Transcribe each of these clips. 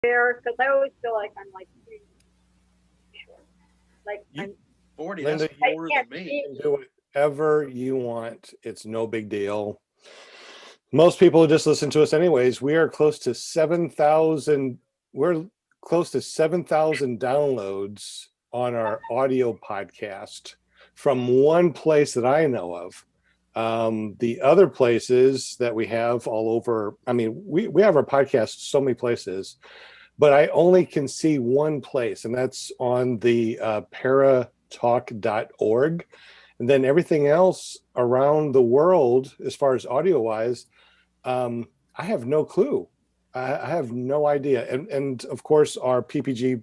there because I always feel like I'm like pretty short. Like I'm 40, Linda, that's more than me. You can do whatever you want. It's no big deal. Most people just listen to us anyways. We are close to 7,000. We're close to 7,000 downloads on our audio podcast from one place that I know of. The other places that we have all over, I mean, we have our podcast so many places, but I only can see one place, and that's on the paratalk.org. And then everything else around the world, as far as audio wise, I have no clue. I have no idea. And of course, our PPG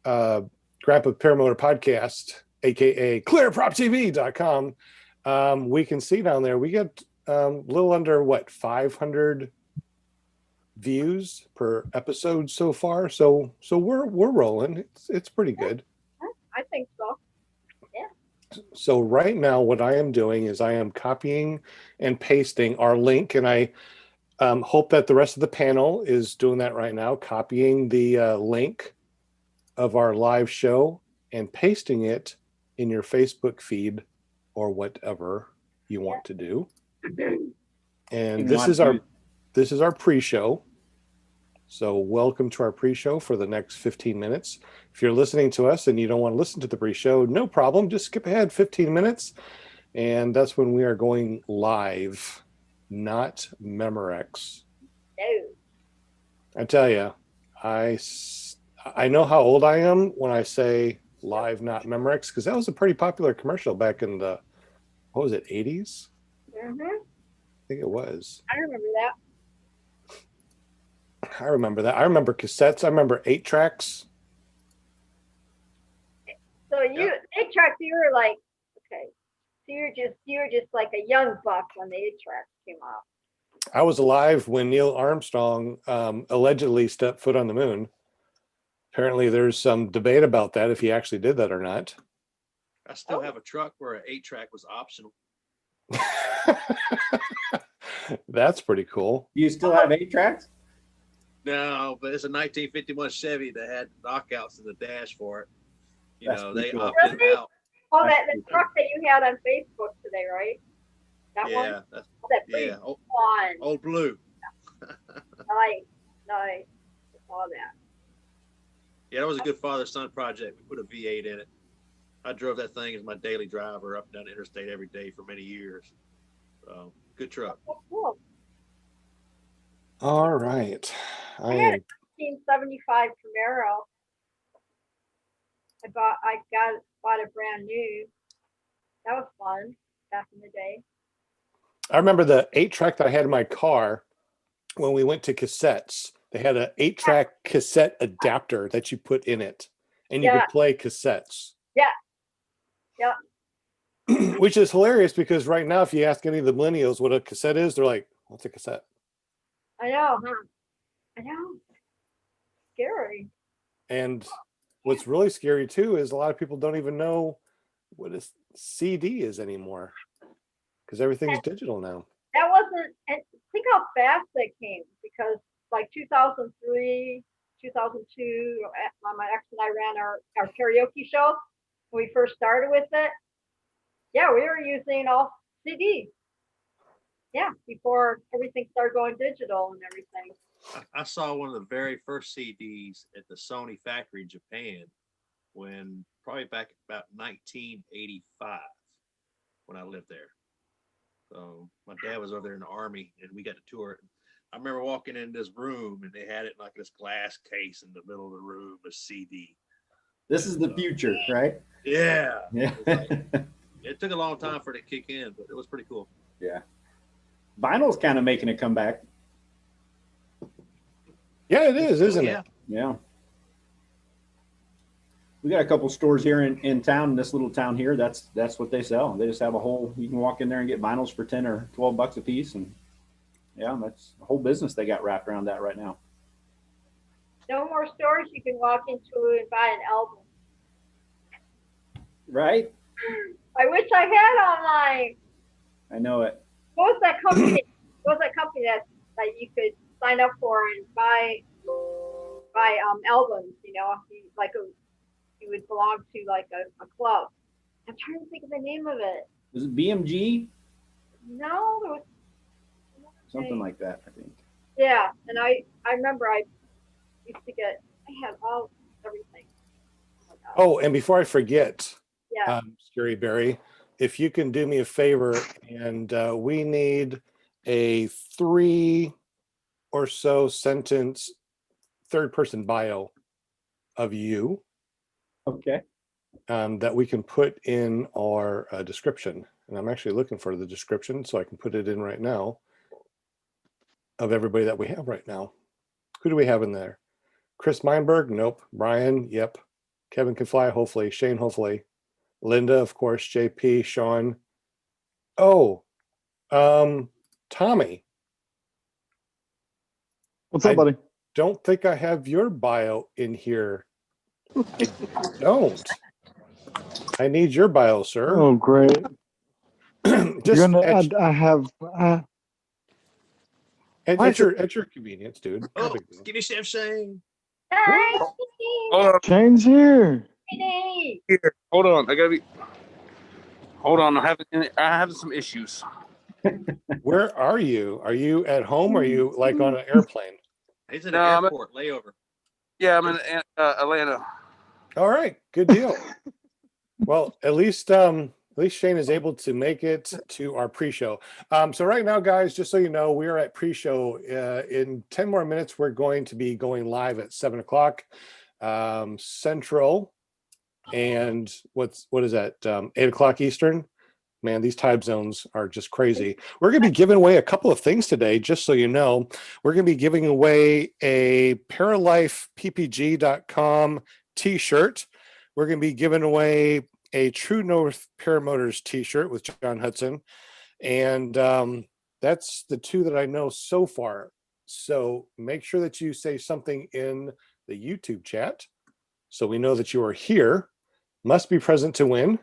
Grandpa Paramotor podcast, aka clearproptv.com, we can see down there. We get a little under 500 views per episode so far. So we're rolling. It's pretty good. I think so. So right now, what I am doing is I am copying and pasting our link, and I hope that the rest of the panel is doing that right now, copying the link of our live show and pasting it in your Facebook feed or whatever you want to do. And this is our pre-show. So welcome to our pre-show for the next 15 minutes. If you're listening to us and you don't want to listen to the pre-show, no problem. Just skip ahead 15 minutes. And that's when we are going live, not Memorex. No. I tell you, I know how old I am when I say live, not Memorex, because that was a pretty popular commercial back in the, 80s? Mm-hmm. I think it was. I remember that. I remember that. I remember cassettes. I remember 8-tracks. So you 8-track, you were like, okay. So you were just like a young buck when the 8-track came out. I was alive when Neil Armstrong allegedly stepped foot on the moon. Apparently there's some debate about that, if he actually did that or not. I still have a truck where an 8-track was optional. That's pretty cool. Do you still have 8-tracks? No, but it's a 1951 Chevy that had knockouts in the dash for it. That's They cool. opted out. Oh, the truck that you had on Facebook today, right? That one? Yeah, that's, That pretty yeah. fun. Old Blue. Nice. I saw that. Yeah, that was a good father-son project. We put a V8 in it. I drove that thing as my daily driver up and down the interstate every day for many years. So, good truck. Oh, cool. All right. I had a 1975 Camaro. I bought it brand new. That was fun back in the day. I remember the 8-track that I had in my car when we went to cassettes. They had an 8-track cassette adapter that you put in it, and you could play cassettes. Yeah. Yeah. Which is hilarious because right now, if you ask any of the millennials what a cassette is, they're like, "What's a cassette?" I know, huh? I know. Scary. And what's really scary too is a lot of people don't even know what a CD is anymore because everything's digital now. That wasn't, and think how fast that came, because like 2003, 2002, my ex and I ran our karaoke show when we first started with it. Yeah, we were using all CDs. Yeah, before everything started going digital and everything. I saw one of the very first CDs at the Sony factory in Japan when probably back about 1985 when I lived there. So my dad was over there in the Army and we got to tour it. I remember walking in this room and they had it in like this glass case in the middle of the room, a CD. This is the future, right? Yeah. Yeah. It took a long time for it to kick in, but it was pretty cool. Yeah. Vinyl's kind of making a comeback. Yeah, it is, isn't it? Yeah. We got a couple stores here in town, in this little town here. That's what they sell. They just have a whole, you can walk in there and get vinyls for 10 or 12 bucks a piece. And yeah, that's a whole business they got wrapped around that right now. No more stores you can walk into and buy an album. Right? I wish I had online. I know it. What was that company? What was that company that you could sign up for and buy guy, Elvin, he would belong to like a club. I'm trying to think of the name of it. Was it BMG? No, there was Something like that, I think. Yeah, and I remember I used to I had everything. Oh, my God. Oh, and before I forget, Yeah. Scary Barry, if you can do me a favor, and we need a 3 or so sentence third person bio of you Okay. that we can put in our description. And I'm actually looking for the description so I can put it in right now of everybody that we have right now. Who do we have in there? Chris Meinberg? Nope. Brian? Yep. Kevin can fly, hopefully. Shane, hopefully. Linda, of course. JP, Sean. Oh, Tommy. What's up, buddy? Don't think I have your bio in here. I don't. I need your bio, sir. Oh, great. Just You're gonna, at, I have. at your convenience, dude. No Oh, big deal. Skinny Chef Shane. Hi, Hold on, Shane's here. Stevie. here. Hold on. I gotta be. Hold on. I have some issues. Where are you? Are you at home? Or are you like on an airplane? He's in No, an I'm airport layover. Yeah, I'm in Atlanta. All right, good deal. Well, at least Shane is able to make it to our pre-show. So right now, guys, just so you know, we are at pre-show. In 10 more minutes, we're going to be going live at 7 o'clock Central, and what is that? 8 o'clock Eastern. Man, these time zones are just crazy. We're going to be giving away a couple of things today, just so you know. We're going to be giving away a ParalifePPG.com t-shirt. We're going to be giving away a True North Paramotors t-shirt with Jon Hudson. And that's the two that I know so far. So make sure that you say something in the YouTube chat so we know that you are here. Must be present to win.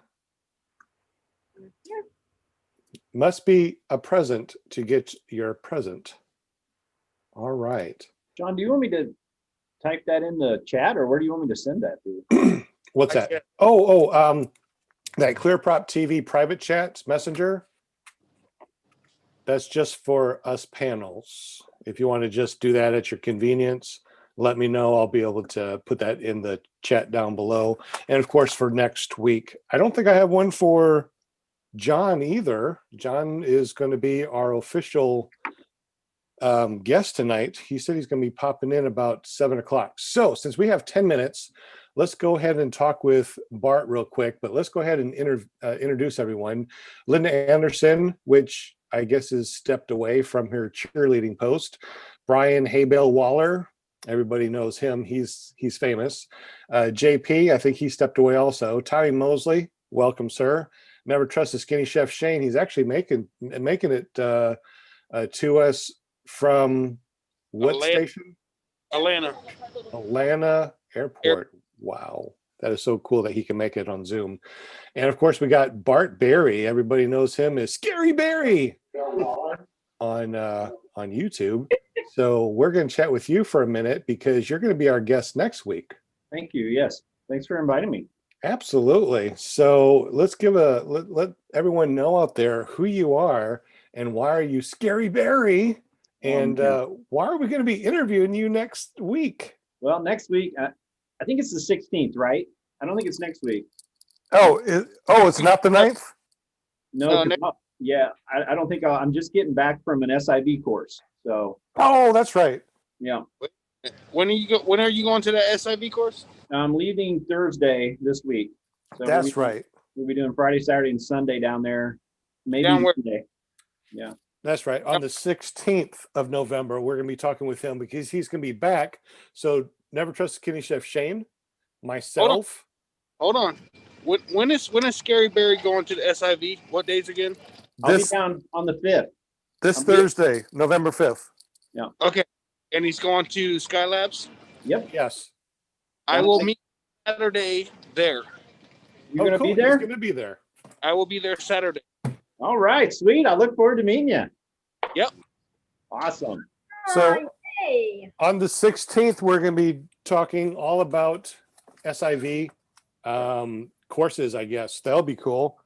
Must be a present to get your present. All right. John, do you want me to type that in the chat, or where do you want me to send that to? What's I that? can't- That ClearProp TV private chat messenger. That's just for us panels. If you want to just do that at your convenience, let me know. I'll be able to put that in the chat down below. And of course, for next week, I don't think I have one for John either. John is going to be our official guest tonight. He said he's going to be popping in about 7 o'clock. So since we have 10 minutes, let's go ahead and talk with Bart real quick, but let's go ahead and introduce everyone. Linda Anderson, which I guess is stepped away from her cheerleading post. Brian Haybale Waller, everybody knows him. He's famous. JP, I think he stepped away also. Tommy Mosley, welcome, sir. Never trust the skinny chef Shane. He's actually making it to us from what Atlanta. station? Atlanta Airport. Wow. That is so cool that he can make it on Zoom. And of course, we got Bart Barry. Everybody knows him as Scary Barry on YouTube. So we're going to chat with you for a minute because you're going to be our guest next week. Thank you. Yes. Thanks for inviting me. Absolutely. So let's let everyone know out there who you are and why are you Scary Barry, and why are we going to be interviewing you next week? Well, next week, I think it's the 16th, right? I don't think it's next week. It's not the 9th? No, yeah, I don't think I'm just getting back from an SIV course. So. Oh, that's right. Yeah. When are you going to the SIV course? I'm leaving Thursday this week. So That's right. We'll be doing Friday, Saturday, and Sunday down there. Maybe Down where? Sunday. Yeah. That's right. On the 16th of November, we're going to be talking with him because he's going to be back. So never trust skinny chef Shane, myself. Hold on. When is Scary Barry going to the SIV? What days again? I'll be down on the 5th. This Thursday, November 5th. Okay. And he's going to Skylabs? Yep. Yes. I will meet Saturday there. You're going to be there? He's going to be there. I will be there Saturday. All right. Sweet. I look forward to meeting you. Yep. Awesome. So Hey. on the 16th, we're going to be talking all about SIV courses, I guess. That'll be cool.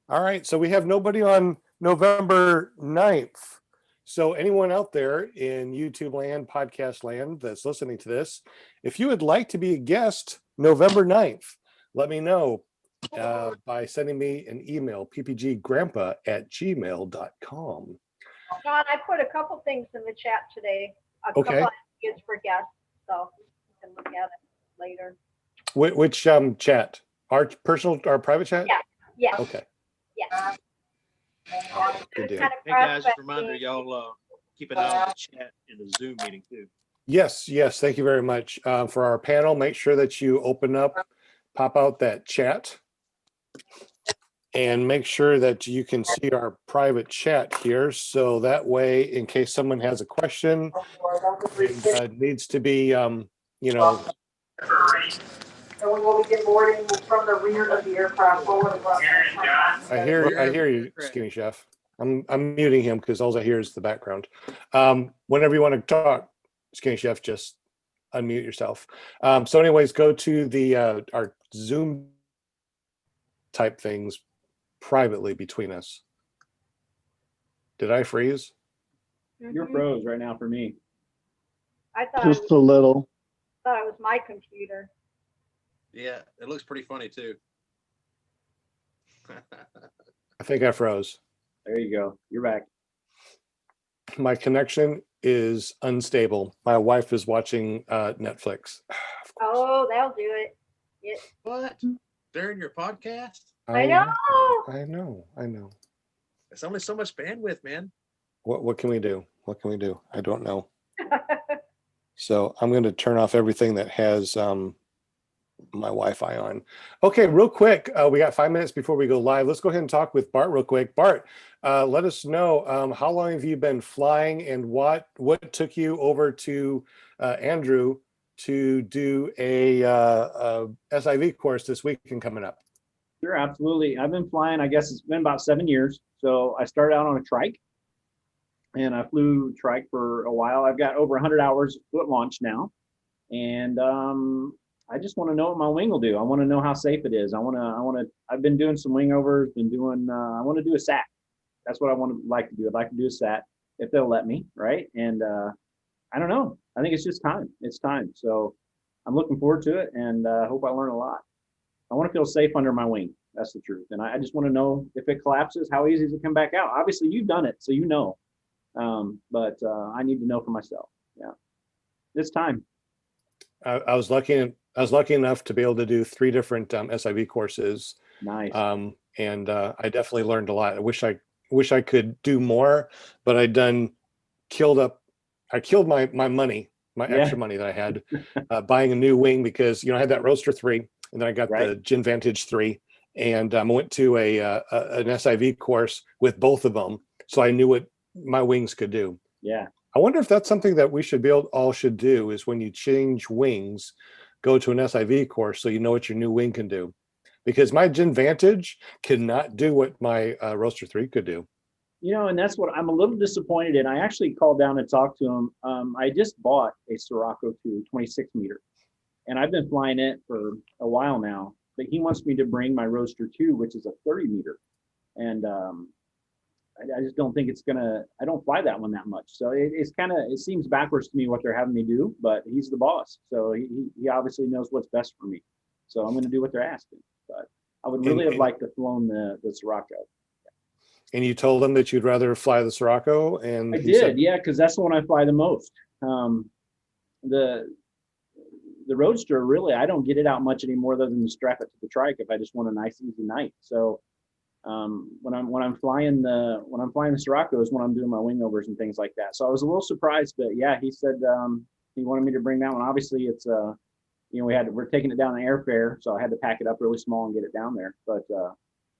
All right. So we have nobody on November 9th. So anyone out there in YouTube land, podcast land that's listening to this, if you would like to be a guest November 9th, let me know by sending me an email, ppggrandpa@gmail.com. John, I put a couple things in the chat today. A Okay. couple ideas for guests, so you can look at it later. Which chat? Our private chat? Yeah. Yeah. Okay. Yeah. Good deal. Kind of Hey guys, just a prospecting. reminder, y'all keep an eye on the chat in the Zoom meeting too. Yes. Thank you very much. For our panel, make sure that you pop out that chat, and make sure that you can see our private chat here. So that way, in case someone has a question, needs to be, And we will begin boarding from the rear of the aircraft forward. I hear you, Skinny Chef. I'm muting him because all I hear is the background. Whenever you want to talk, Skinny Chef, just unmute yourself. So anyways, go to the our Zoom type things privately between us. Did I freeze? You're Mhm. froze right now for me. I thought Just a little. it was my computer. Yeah, it looks pretty funny too. I think I froze. There you go. You're back. My connection is unstable. My wife is watching Netflix. Oh, that'll do it. Yeah. What? During your podcast? I know. I know. It's only so much bandwidth, man. What can we do? What can we do? I don't know. So I'm going to turn off everything that has my Wi-Fi on. Okay, real quick. We got 5 minutes before we go live. Let's go ahead and talk with Bart real quick. Bart, let us know how long have you been flying, and what took you over to Andrew to do a SIV course this weekend coming up? Sure, absolutely. I've been flying, I guess it's been about 7 years. So I started out on a trike, and I flew trike for a while. I've got over 100 hours foot launch now. And I just want to know what my wing will do. I want to know how safe it is. I've been doing some wing overs, I want to do a SAT. That's what I like to do. I'd like to do a SAT if they'll let me, right? And I don't know. I think it's just time. It's time. So I'm looking forward to it, and hope I learn a lot. I want to feel safe under my wing. That's the truth. And I just want to know if it collapses, how easy is it to come back out? Obviously, you've done it, so you know. But I need to know for myself. Yeah, it's time. I was lucky enough to be able to do 3 different SIV courses. Nice. And I definitely learned a lot. I wish I could do more, but I killed my money, extra money that I had buying a new wing, because I had that Roadster 3, and then I got the Gin Vantage 3, and I went to an SIV course with both of them, so I knew what my wings could do. Yeah. I wonder if that's something that we all should do, is when you change wings, go to an SIV course so you know what your new wing can do. Because my Gin Vantage cannot do what my Roadster 3 could do. And that's what I'm a little disappointed in. I actually called down and talked to him. I just bought a Sirocco 2 26 meter, and I've been flying it for a while now, but he wants me to bring my Roadster 2, which is a 30 meter. And I just don't think I don't fly that one that much. So it seems backwards to me what they're having me do, but he's the boss. So he obviously knows what's best for me. So I'm going to do what they're asking. But I would really have liked to flown the Sirocco. And you told him that you'd rather fly the Sirocco, and I did, yeah, because that's the one I fly the most. The Roadster, really, I don't get it out much anymore other than to strap it to the trike if I just want a nice easy night. So when I'm flying the Sirocco is when I'm doing my wing overs and things like that. So I was a little surprised, but yeah, he said he wanted me to bring that one. Obviously, it's we're taking it down the airfare, so I had to pack it up really small and get it down there. But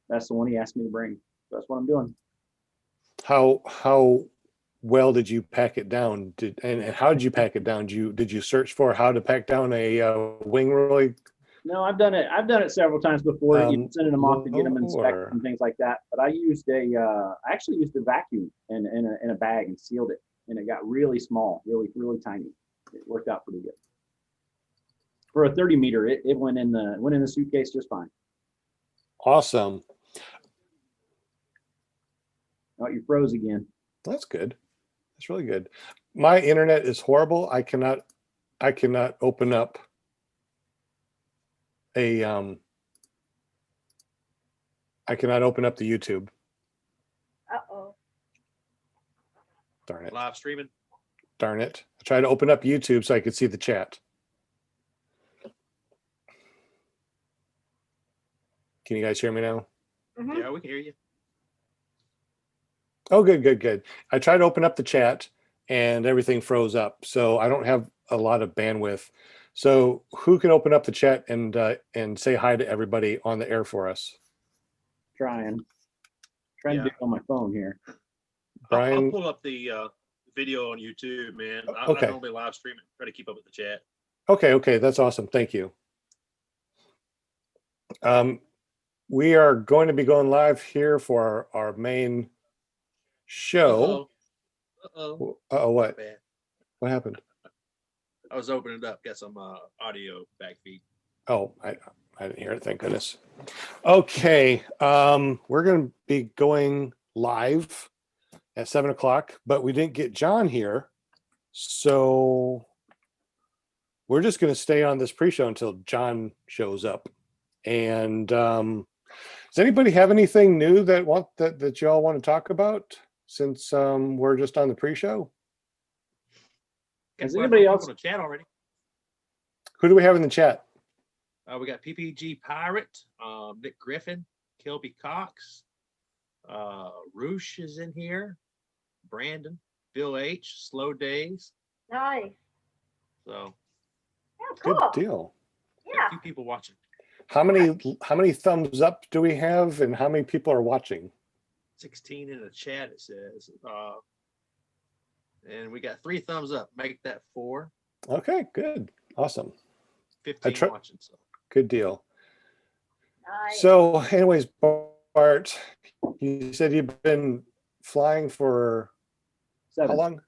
that's the one he asked me to bring. So that's what I'm doing. How well did you pack it down? And how did you pack it down? Did you search for how to pack down a wing really? No, I've done it several times before. Sending them off to get them inspected and things like that. But I actually used a vacuum in a bag and sealed it, and it got really small, really tiny. It worked out pretty good. for a 30 meter, it went in the suitcase just fine. Awesome. Oh, you froze again. That's good. That's really good. My internet is horrible. I cannot open up a I cannot open up the YouTube. Uh-oh. Darn it. Live streaming. Darn it. I tried to open up YouTube so I could see the chat. Can you guys hear me now? Mhm. Yeah, we can hear you. Oh, good, good, good. I tried to open up the chat and everything froze up. So I don't have a lot of bandwidth. So who can open up the chat and say hi to everybody on the air for us? Trying to do it on my phone here. I'll Brian? pull up the video on YouTube, man. I Okay. normally live stream it, try to keep up with the chat. Okay, okay, that's awesome. Thank you. We are going to be going live here for our main show. Uh-oh. Uh-oh, what? Bad. What happened? I was opening it up, got some audio backfeed. Oh, I didn't hear it, thank goodness. Okay, we're going to be going live at 7 o'clock, but we didn't get John here. So we're just going to stay on this pre-show until John shows up. And does anybody have anything new that y'all want to talk about since we're just on the pre-show? Has Got anybody quite a few else- people in the chat already? Who do we have in the chat? We got PPG Pirate, Nick Griffin, Kelby Cox, Roosh is in here, Brandon, Bill H, Slow Days. Nice. So Yeah, Good cool. deal. got Yeah. a few people watching. How many thumbs up do we have, and how many people are watching? 16 in the chat, it says. And we got 3 thumbs up. Make that 4. Okay, good, awesome, 15 watching. So good deal. Nice. So, anyways, Bart, you said you've been flying for how long?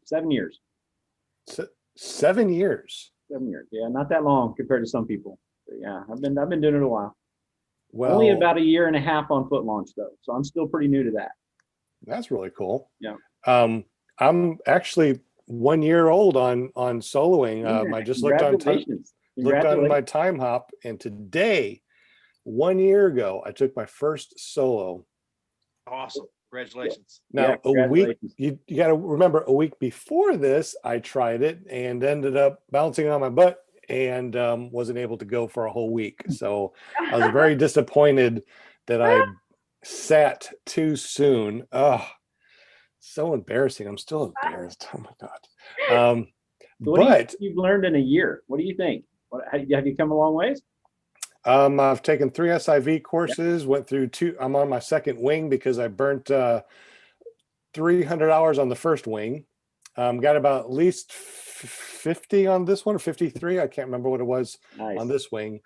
7 years. 7 years. 7 years. Yeah, not that long compared to some people. But yeah, I've been doing it a while. Well, Only about a year and a half on foot launch though, so I'm still pretty new to that. that's really cool. Yeah. I'm actually 1 year old on soloing. I just looked on Congratulations. my time hop, and today, 1 year ago, I took my first solo. awesome. Congratulations. Now, Yeah, a week, congratulations. you got to remember, a week before this, I tried it and ended up bouncing on my butt and wasn't able to go for a whole week. So I was very disappointed that I sat too soon. Oh, so embarrassing. I'm still embarrassed. Oh my God. So what do you But think you've learned in a year? What do you think? Have you come a long ways? I've taken 3 SIV courses, went through 2. I'm on my second wing because I burnt 300 hours on the first wing. Got about at least 50 on this one, or 53. I can't remember what it was Nice. on this wing.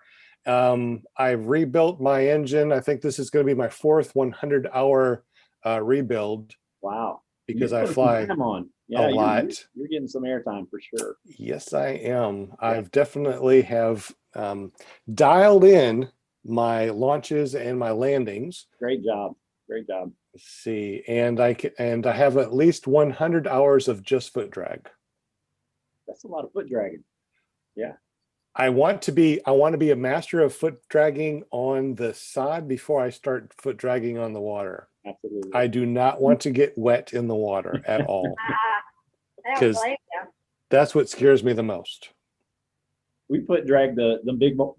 I've rebuilt my engine. I think this is going to be my 4th 100-hour rebuild Wow. because You I put some fly time on. a lot. You're getting some airtime for sure. Yes, I am. I've definitely have dialed in my launches and my landings. Great job. Great job. Let's see, and I have at least 100 hours of just foot drag. That's a lot of foot dragging. I want to be a master of foot dragging on the sod before I start foot dragging on the water. Absolutely. I do not want to get wet in the water at all. I don't 'Cause- blame you. That's what scares me the most. We foot drag the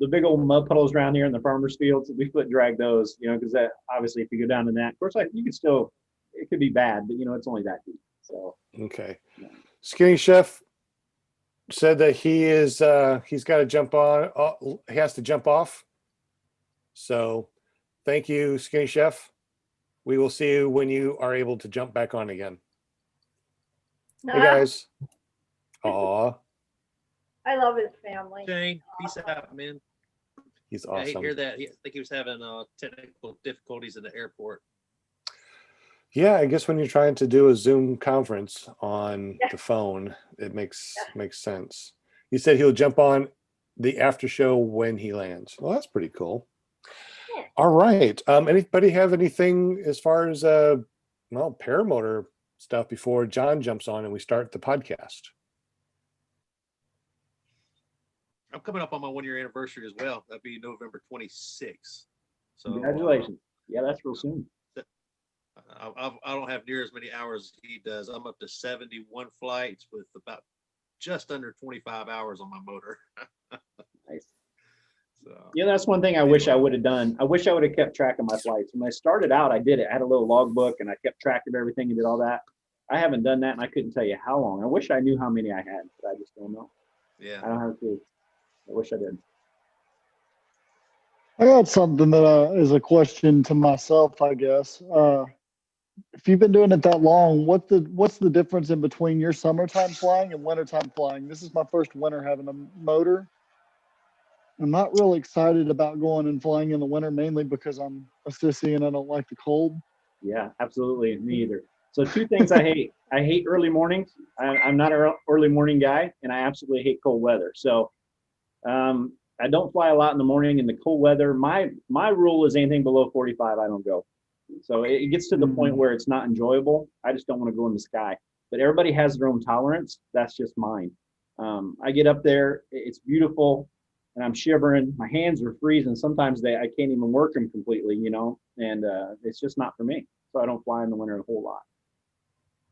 big old mud puddles around here in the farmers fields. We foot drag those, because that obviously if you go down in that, of course, like you can still, it could be bad, but it's only that deep. So Okay. Yeah. Skinny Chef said that he's got to jump on. He has to jump off. So thank you, Skinny Chef. We will see you when you are able to jump back on again. Hey guys. Aw, I love his family. Shane, peace out, man. he's I hate to awesome. hear that. I think he was having technical difficulties in the airport. Yeah, I guess when you're trying to do a Zoom conference on the phone, it makes sense. He said he'll jump on the after show when he lands. Well, that's pretty cool. Yeah. All right. Anybody have anything as far as well, paramotor stuff before John jumps on and we start the podcast? I'm coming up on my 1 year anniversary as well. That'd be November 26th. So Congratulations. Yeah, that's real soon. I don't have near as many hours as he does. I'm up to 71 flights with about just under 25 hours on my motor. Nice. So, Yeah, that's one thing I wish I would have done. I wish I would have kept track of my flights. When I started out, I did it. I had a little logbook and I kept track of everything and did all that. I haven't done that and I couldn't tell you how long. I wish I knew how many I had, but I just don't know. yeah. I don't have a clue. I wish I did. I got something that is a question to myself, I guess. If you've been doing it that long, what's the difference in between your summertime flying and wintertime flying? This is my first winter having a motor. I'm not really excited about going and flying in the winter, mainly because I'm a sissy and I don't like the cold. Yeah, absolutely. Me either. So two things I hate. I hate early mornings. I'm not an early morning guy, and I absolutely hate cold weather. So I don't fly a lot in the morning in the cold weather. My rule is anything below 45, I don't go. So it gets to the point where it's not enjoyable. I just don't want to go in the sky. But everybody has their own tolerance. That's just mine. I get up there, it's beautiful, and I'm shivering. My hands are freezing. Sometimes I can't even work them completely, and it's just not for me. So I don't fly in the winter a whole lot.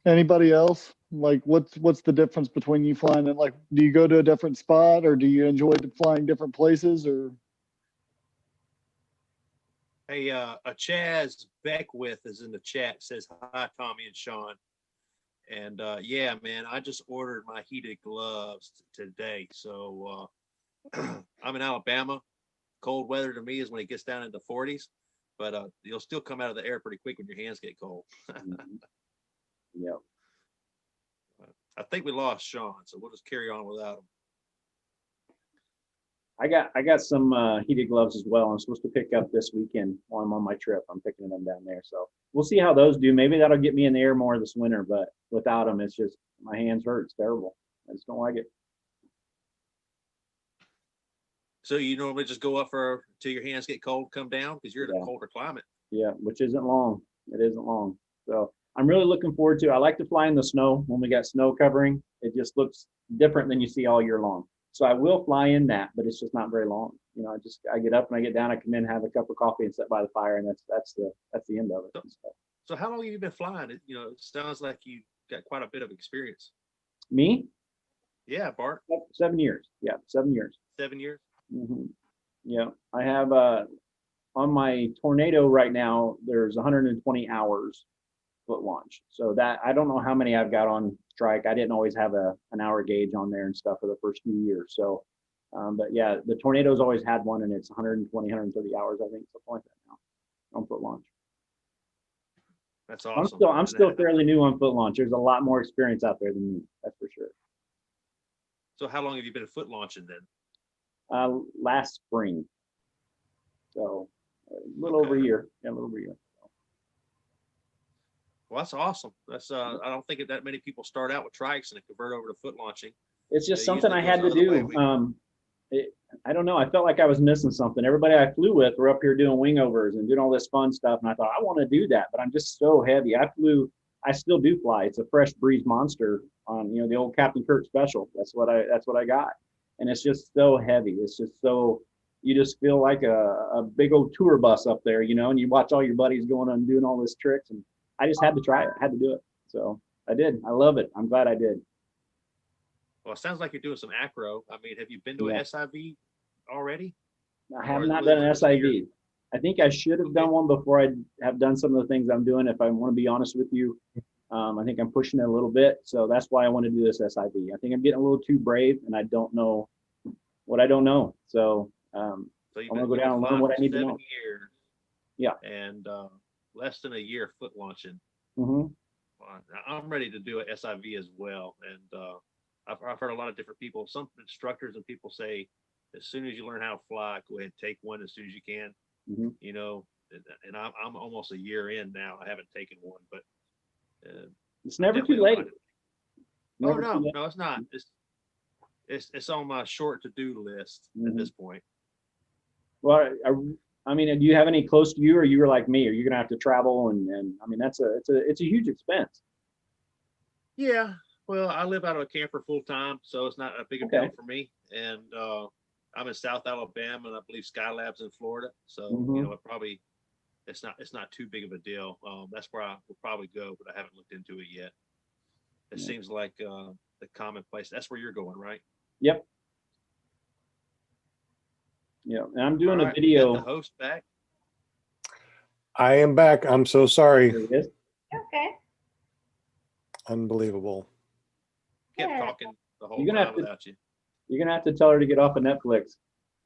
Anybody else? Like, what's the difference between you flying and like, do you go to a different spot or do you enjoy flying different places or? Hey, Chaz Beckwith is in the chat, says hi, Tommy and Sean. And yeah, man, I just ordered my heated gloves today. So I'm in Alabama. Cold weather to me is when it gets down into 40s, but you'll still come out of the air pretty quick when your hands get cold. Yep. I think we lost Sean, so we'll just carry on without him. I got some heated gloves as well. I'm supposed to pick up this weekend while I'm on my trip. I'm picking them down there. So we'll see how those do. Maybe that'll get me in the air more this winter, but without them, it's just my hands hurt. It's terrible. I just don't like it. So you normally just go up till your hands get cold, come down because you're in a colder climate. Yeah, which isn't long. It isn't long. So I'm really looking forward to it. I like to fly in the snow when we got snow covering. It just looks different than you see all year long. So I will fly in that, but it's just not very long. I get up and I get down, I come in, have a cup of coffee and sit by the fire, and that's the end of it. So how long have you been flying? It sounds like you got quite a bit of experience. Me? Yeah, Bart. 7 years. Yeah, 7 years. 7 years. Mm-hmm. Yeah, I have on my Tornado right now. There's 120 hours foot launch. So that I don't know how many I've got on strike. I didn't always have an hour gauge on there and stuff for the first few years. So, but yeah, the Tornado's always had one, and it's 120, 130 hours, I think, something like that now on foot launch. That's awesome. I'm still fairly new on foot launch. There's a lot more experience out there than me. That's for sure. So how long have you been foot launching then? Last spring. So a little over a year. Yeah, a little over a year. Well, that's awesome. That's I don't think that many people start out with trikes and convert over to foot launching. It's just something I had to do. I don't know. I felt like I was missing something. Everybody I flew with were up here doing wingovers and doing all this fun stuff, and I thought I want to do that, but I'm just so heavy. I still do fly. It's a Fresh Breeze Monster on the old Captain Kirk special. That's what I got, and it's just so heavy. It's just so you just feel like a big old tour bus up there, and you watch all your buddies going and doing all this tricks, and I just had to try it. I had to do it. So I did. I love it. I'm glad I did. Well, it sounds like you're doing some acro. I mean, have you been to an SIV already? I have not done an SIV. I think I should have done one before I have done some of the things I'm doing. If I want to be honest with you, I think I'm pushing it a little bit. So that's why I want to do this SIV. I think I'm getting a little too brave, and I don't know what I don't know. So I'm going to go down and learn what I need to know. 7 years. Yeah. And less than a year foot launching. Mm-hmm. I'm ready to do an SIV as well. And I've heard a lot of different people, some instructors and people say, as soon as you learn how to fly, go ahead and take one as soon as you can. Mm-hmm. And I'm almost a year in now. I haven't taken one, but it's never too late. No, it's not. it's on my short to-do list at this point. Well, I mean, do you have any close to you, or you were like me? Are you gonna have to travel? And I mean, it's a huge expense. Yeah, well, I live out of a camper full time, so it's not a big a Okay. deal for me. And I'm in South Alabama, and I believe Skylab's in Florida. So Mhm. you know, it's not too big of a deal. That's where I will probably go, but I haven't looked into it yet. It Yeah. seems like the common place. That's where you're going, right? Yep. Yeah, and I'm doing All a right, we got video. the host back. I am back. I'm so sorry. There he is. Okay. Unbelievable. Kept Yeah. talking the whole You're gonna time have to- without you. You're gonna have to tell her to get off of Netflix.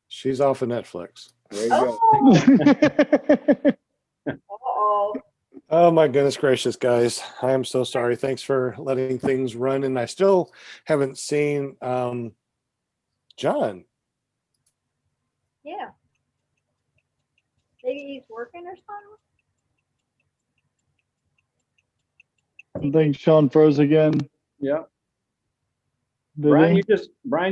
She's off of Netflix. There you go. Oh, uh-oh. Oh my goodness gracious, guys. I am so sorry. Thanks for letting things run. And I still haven't seen John. Yeah. Maybe he's working or something? I think Sean froze again. Yeah. Did Brian, he?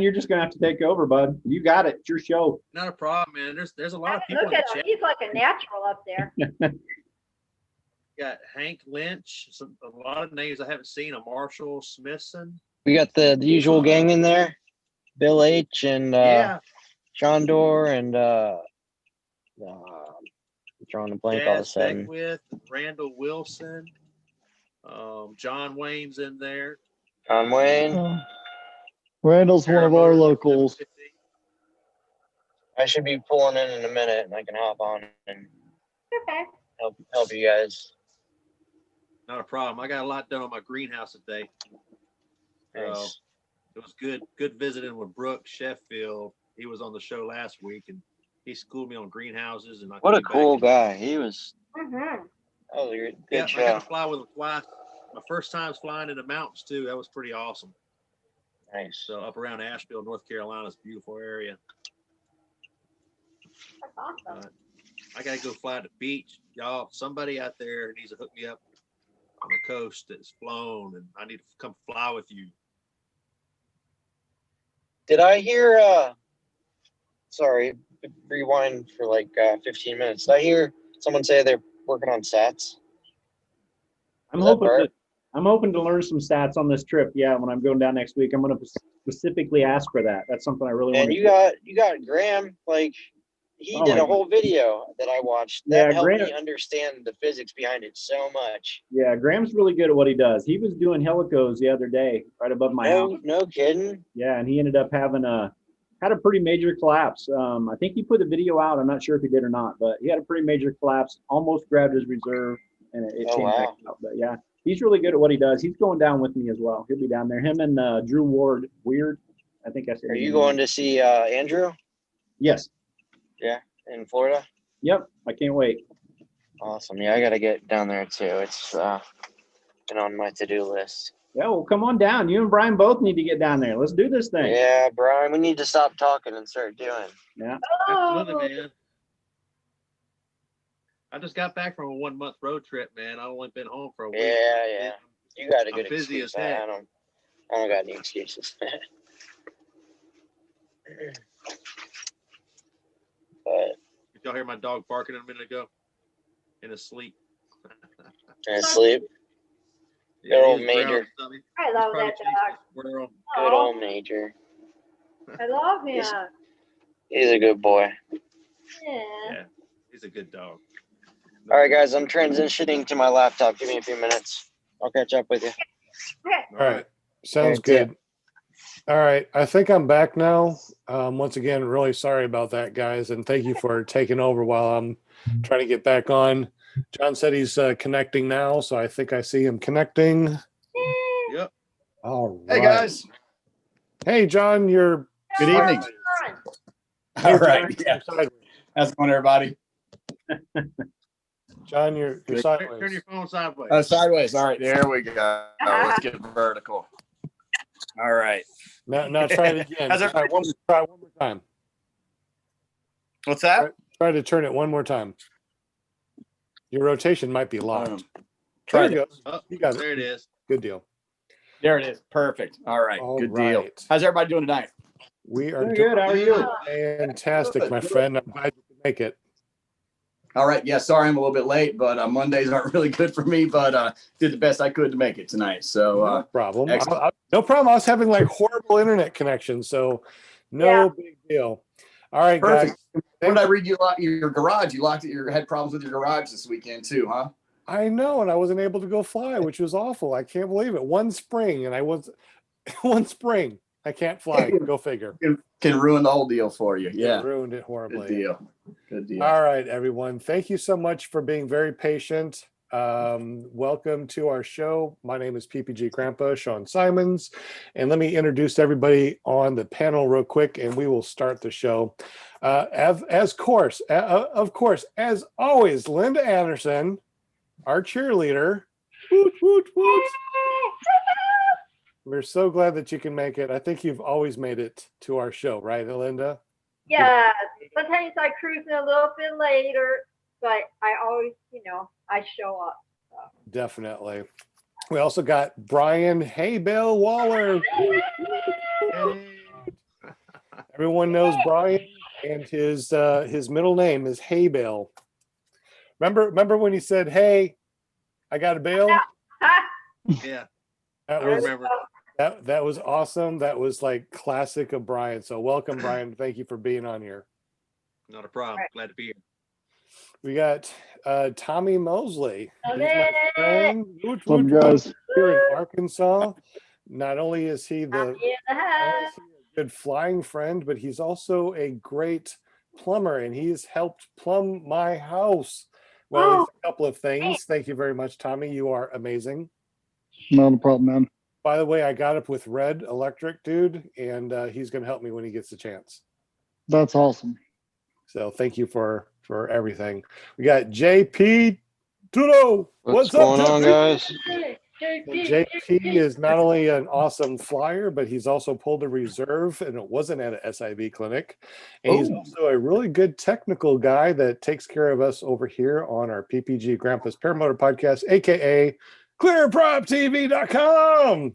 you're just gonna have to take over, bud. You got it. It's your show. Not a problem, man. There's a lot of people Look in at the him. chat. He's like a natural up there. Got Hank Lynch, a lot of names I haven't seen. A Marshall Smithson. We got the usual gang in there. Bill H and Yeah, John Doerr and drawing a blank all of a Jazz sudden. Beckwith, Randall Wilson, John Wayne's in there. John Wayne. Oh. Randall's one of our Paramotor locals. 750. I should be pulling in a minute, and I can hop on and Okay. help you guys. Not a problem. I got a lot done on my greenhouse today. So Nice. it was good visiting with Brooke Sheffield. He was on the show last week, and he schooled me on greenhouses. And I What a came back cool and- guy. He was. Mm-hmm. That was a good Yeah, I got show. to fly with him twice. My first time's flying in the mountains too. That was pretty awesome. Nice. So up around Asheville, North Carolina's a beautiful area. That's awesome. I gotta go fly to the beach. Y'all, somebody out there needs to hook me up on the coast that's flown, and I need to come fly with you. Did I hear? Sorry, rewind for like 15 minutes. Did I hear someone say they're working on sats? I'm Is that hoping Bart? I'm hoping to learn some stats on this trip. Yeah, when I'm going down next week, I'm going to specifically ask for that. That's something I really want And to you got Graham. Like he Oh did my a whole video that I watched Yeah, that helped me Graham- understand the physics behind it so much. Yeah, Graham's really good at what he does. He was doing helicos the other day, right above my house. No kidding. Yeah, and he ended up having had a pretty major collapse. I think he put a video out. I'm not sure if he did or not, but he had a pretty major collapse. Almost grabbed his reserve, and it Oh, came wow. back out. But yeah, he's really good at what he does. He's going down with me as well. He'll be down there. Him and Drew Ward. Weird. I think I said. Are his you name. going to see Andrew Yes. in Florida? Yep. I can't wait. Awesome. Yeah, I got to get down there too. It's been on my to-do list. Yeah, well, come on down. You and Brian both need to get down there. Let's do this thing. Yeah, Brian, we need to stop talking and start doing. Yeah. Absolutely, Oh, man. I just got back from a 1 month road trip, man. I've only been home for a week. Yeah. You got a I'm good busy excuse. as heck. I don't got any excuses. But Did y'all hear my dog barking a minute ago? In his sleep. and sleep. Yeah, old he was growling Major. something. I He's love probably that chasing dog. a squirrel. Good Oh, old Major. I love him. He's- He's a good boy. Yeah. Yeah, he's a good dog. All right, guys, I'm transitioning to my laptop. Give me a few minutes. I'll catch up with you. Okay. All right. Sounds That's it. good. All right. I think I'm back now. Once again, really sorry about that, guys. And thank you for taking over while I'm trying to get back on. John said he's connecting now. So I think I see him connecting. Yep. All right. Hey guys, Hey, John, you're. good evening. Fun. Hey, All right, John, yeah. you're sideways. How's it going, everybody? John, you're Turn sideways. your phone sideways. Sideways. All right, there we go. Let's get vertical. All right. Now try it again. How's Try one more time. What's that? Try to turn it one more time. Your rotation might be locked. Try There you this. go. Oh, You got there it. it is. Good deal. There it is. Perfect. All right. All Good deal. right. How's everybody doing tonight? We are Doing doing good. How are you? fantastic, my friend. I'm glad you can make it. All right. Yeah. Sorry, I'm a little bit late, but Mondays aren't really good for me. But did the best I could to make it tonight. So No problem. excellent. No problem. I was having like horrible internet connection, so no big deal. All right, Perfect. guys. What did I read? You locked your garage. You locked it. You had problems with your garage this weekend too, huh? I know, and I wasn't able to go fly, which was awful. I can't believe it. One spring, and I was one spring. I can't fly. Go figure. Can ruin the whole deal for you. Yeah. It ruined it horribly. Good deal. Good deal. All right, everyone. Thank you so much for being very patient. Welcome to our show. My name is PPG Grandpa, Sean Symons. And let me introduce everybody on the panel real quick, and we will start the show. Of course, as always, Linda Anderson, our cheerleader. Woot, woot, woot. We're so glad that you can make it. I think you've always made it to our show, right, Linda? Yeah, sometimes I cruise in a little bit later, but I always, I show up. So. Definitely. We also got Brian Haybill Waller. Everyone knows Brian, and his middle name is Haybill. Remember when he said, "Hey, I got a bail"? Yeah, That I was remember. that was awesome. That was like classic of Brian. So welcome, Brian. Thank you for being on here. Not a problem. Glad to be here. We got Tommy Mosley. He's my Hey. friend. What's up, guys? Here in Arkansas. Not only is he I'm in the house. a good flying friend, but he's also a great plumber, and he's helped plumb my house. Well, at least a couple of things. Thank you very much, Tommy. You are amazing. Not a problem, man. By the way, I got up with Red Electric, dude, and he's going to help me when he gets the chance. That's awesome. So thank you for everything. We got JP Tudo. What's up, going on, JP? guys? JP is not only an awesome flyer, but he's also pulled a reserve, and it wasn't at a SIV clinic. And he's also a really good technical guy that takes care of us over here on our PPG Grandpa's Paramotor podcast, aka clearprop.tv.com.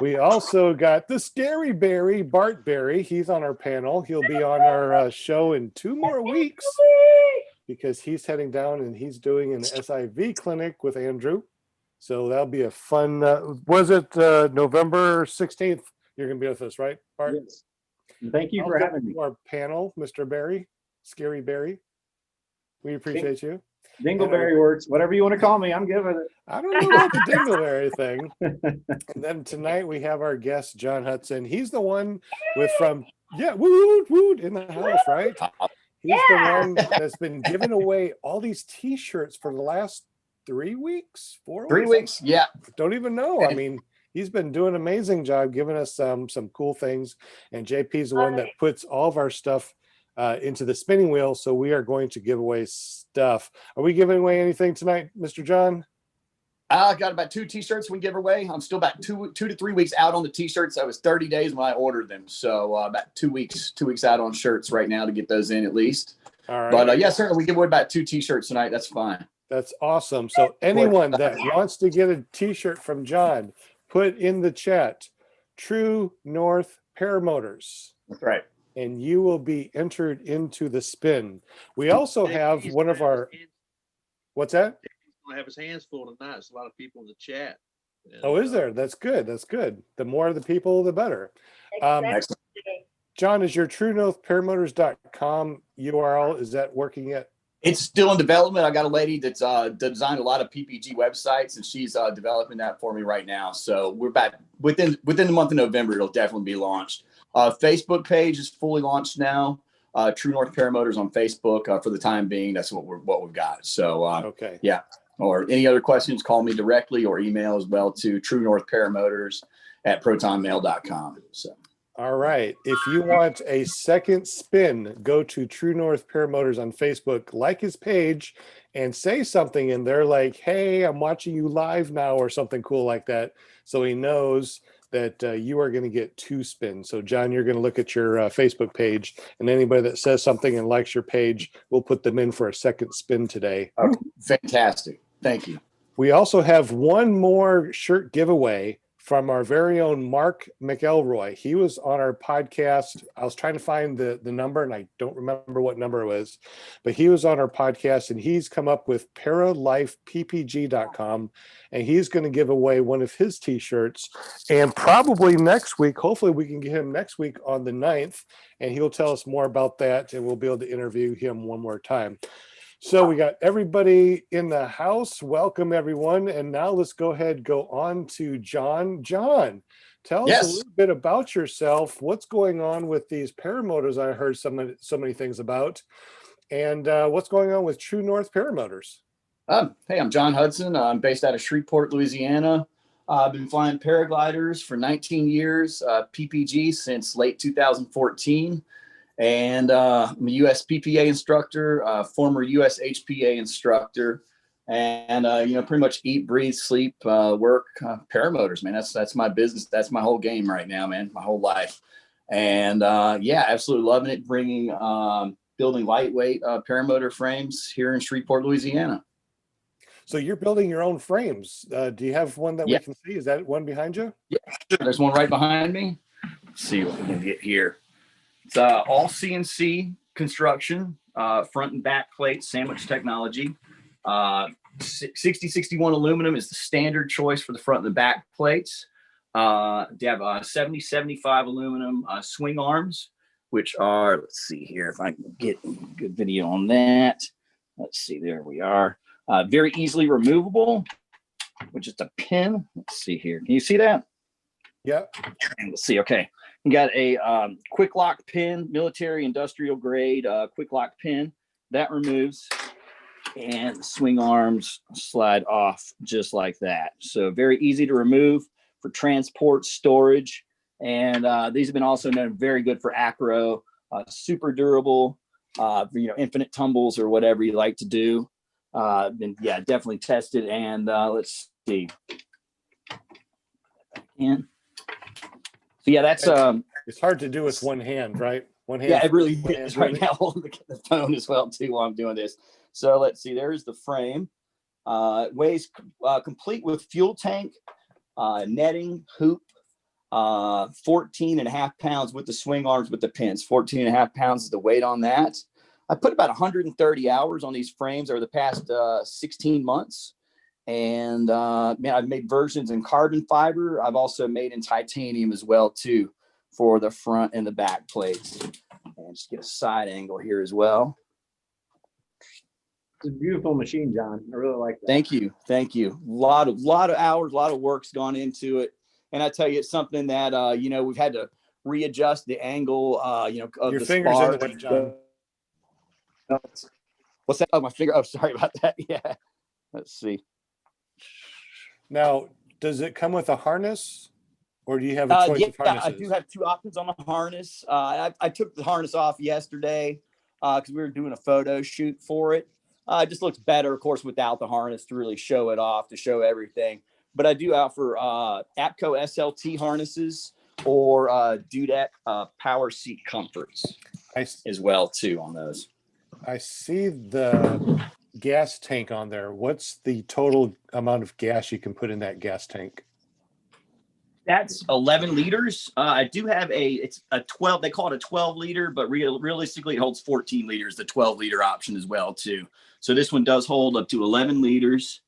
We also got the Scary Barry, Bart Barry. He's on our panel. He'll be on our show in 2 more weeks because he's heading down and he's doing an SIV clinic with Andrew. So that'll be a fun, was it November 16th? You're going to be with us, right, Bart? Yes. Thank you for having me. Our panel, Mr. Barry, Scary Barry. We appreciate you. Dingleberry works. Whatever you want to call me, I'm good with it. I don't know about the Dingleberry thing. And then tonight we have our guest, Jon Hudson. He's the one woot, woot, in the house, right? He's the one that's been giving away all these T-shirts for the last 3 weeks, 4 weeks. 3 weeks. Yeah. Don't even know. I mean, he's been doing an amazing job giving us some cool things. And JP's the one that puts all of our stuff into the spinning wheel. So we are going to give away stuff. Are we giving away anything tonight, Mr. John? I got about 2 T-shirts we can give away. I'm still about 2 to 3 weeks out on the T-shirts. I was 30 days when I ordered them, so about 2 weeks out on shirts right now to get those in at least. All right. But yeah, certainly we give away about 2 T-shirts tonight. That's fine. That's awesome. So anyone that wants to get a T-shirt from John, put in the chat True North Paramotors. That's right. And you will be entered into the spin. We also have one of our. What's that? He's gonna have his hands full tonight. There's a lot of people in the chat. And, Oh, is there? That's good. That's good. The more the people, the better. Exactly. John, is your TrueNorthParamotors.com URL, is that working yet? It's still in development. I got a lady that's designed a lot of PPG websites, and she's developing that for me right now. So we're back within the month of November. It'll definitely be launched. Facebook page is fully launched now. True North Paramotors on Facebook for the time being. That's what we've got. So okay. Yeah. Or any other questions, call me directly or email as well to TrueNorthParamotors@protonmail.com. So. All right. If you want a second spin, go to True North Paramotors on Facebook, like his page, and say something in there like, "Hey, I'm watching you live now," or something cool like that, so he knows that you are going to get 2 spins. So, John, you're going to look at your Facebook page, and anybody that says something and likes your page, we'll put them in for a second spin today. Okay. Fantastic. Thank you. We also have one more shirt giveaway from our very own Mark McElroy. He was on our podcast. I was trying to find the number, and I don't remember what number it was, but he was on our podcast, and he's come up with paralifeppg.com, and he's going to give away one of his t-shirts. And probably next week, hopefully we can get him next week on the 9th, and he'll tell us more about that, and we'll be able to interview him one more time. So we got everybody in the house. Welcome, everyone. And now let's go ahead, go on to John. John, tell us a little bit about yourself. What's going on with these paramotors I heard so many things about, and what's going on with True North Paramotors? Hey, I'm Jon Hudson. I'm based out of Shreveport, Louisiana. I've been flying paragliders for 19 years, PPG since late 2014. And I'm a US PPA instructor, former US HPA instructor, and pretty much eat, breathe, sleep, work, paramotors, man. That's my business. That's my whole game right now, man. My whole life. And absolutely loving it. Building lightweight paramotor frames here in Shreveport, Louisiana. So you're building your own frames. Do you have one that we can see? Is that one behind you? Yeah, there's one right behind me. Let's see what we can get here. It's all CNC construction, front and back plate, sandwich technology. 6061 aluminum is the standard choice for the front and the back plates. They have 7075 aluminum swing arms, which are, let's see here if I can get a good video on that. Let's see, there we are. Very easily removable with just a pin. Let's see here. Can you see that? Yeah. And let's see. Okay. You got a quick lock pin, military industrial grade quick lock pin that removes, and the swing arms slide off just like that. So very easy to remove for transport, storage, and these have been also known very good for acro, super durable, infinite tumbles or whatever you like to do. And yeah, definitely tested. And let's see. And so yeah, that's it's hard to do with one hand, right? One hand. Yeah, it really is right now. Holding the phone as well too while I'm doing this. So let's see. There's the frame. Weighs complete with fuel tank, netting, hoop, 14.5 pounds with the swing arms with the pins. 14.5 pounds is the weight on that. I put about 130 hours on these frames over the past 16 months. And I've made versions in carbon fiber. I've also made in titanium as well too, for the front and the back plates. And just get a side angle here as well. It's a beautiful machine, John. I really like that. Thank you. Thank you. A lot of hours, a lot of work's gone into it. And I tell you, it's something that, we've had to readjust the angle, of your the fingers spar. in the way, John. What's that? Oh, my finger. Oh, sorry about that. Yeah. Let's see. Now, does it come with a harness, or do you have a choice of harnesses? I do have two options on the harness. I took the harness off yesterday because we were doing a photo shoot for it. It just looks better, of course, without the harness to really show it off, to show everything. But I do offer APCO SLT harnesses or Dudek power seat comforts as well too on those. I see the gas tank on there. What's the total amount of gas you can put in that gas tank? That's 11 liters. I do have it's a 12, they call it a 12 liter, but realistically it holds 14 liters, the 12 liter option as well too. So this one does hold up to 11 liters,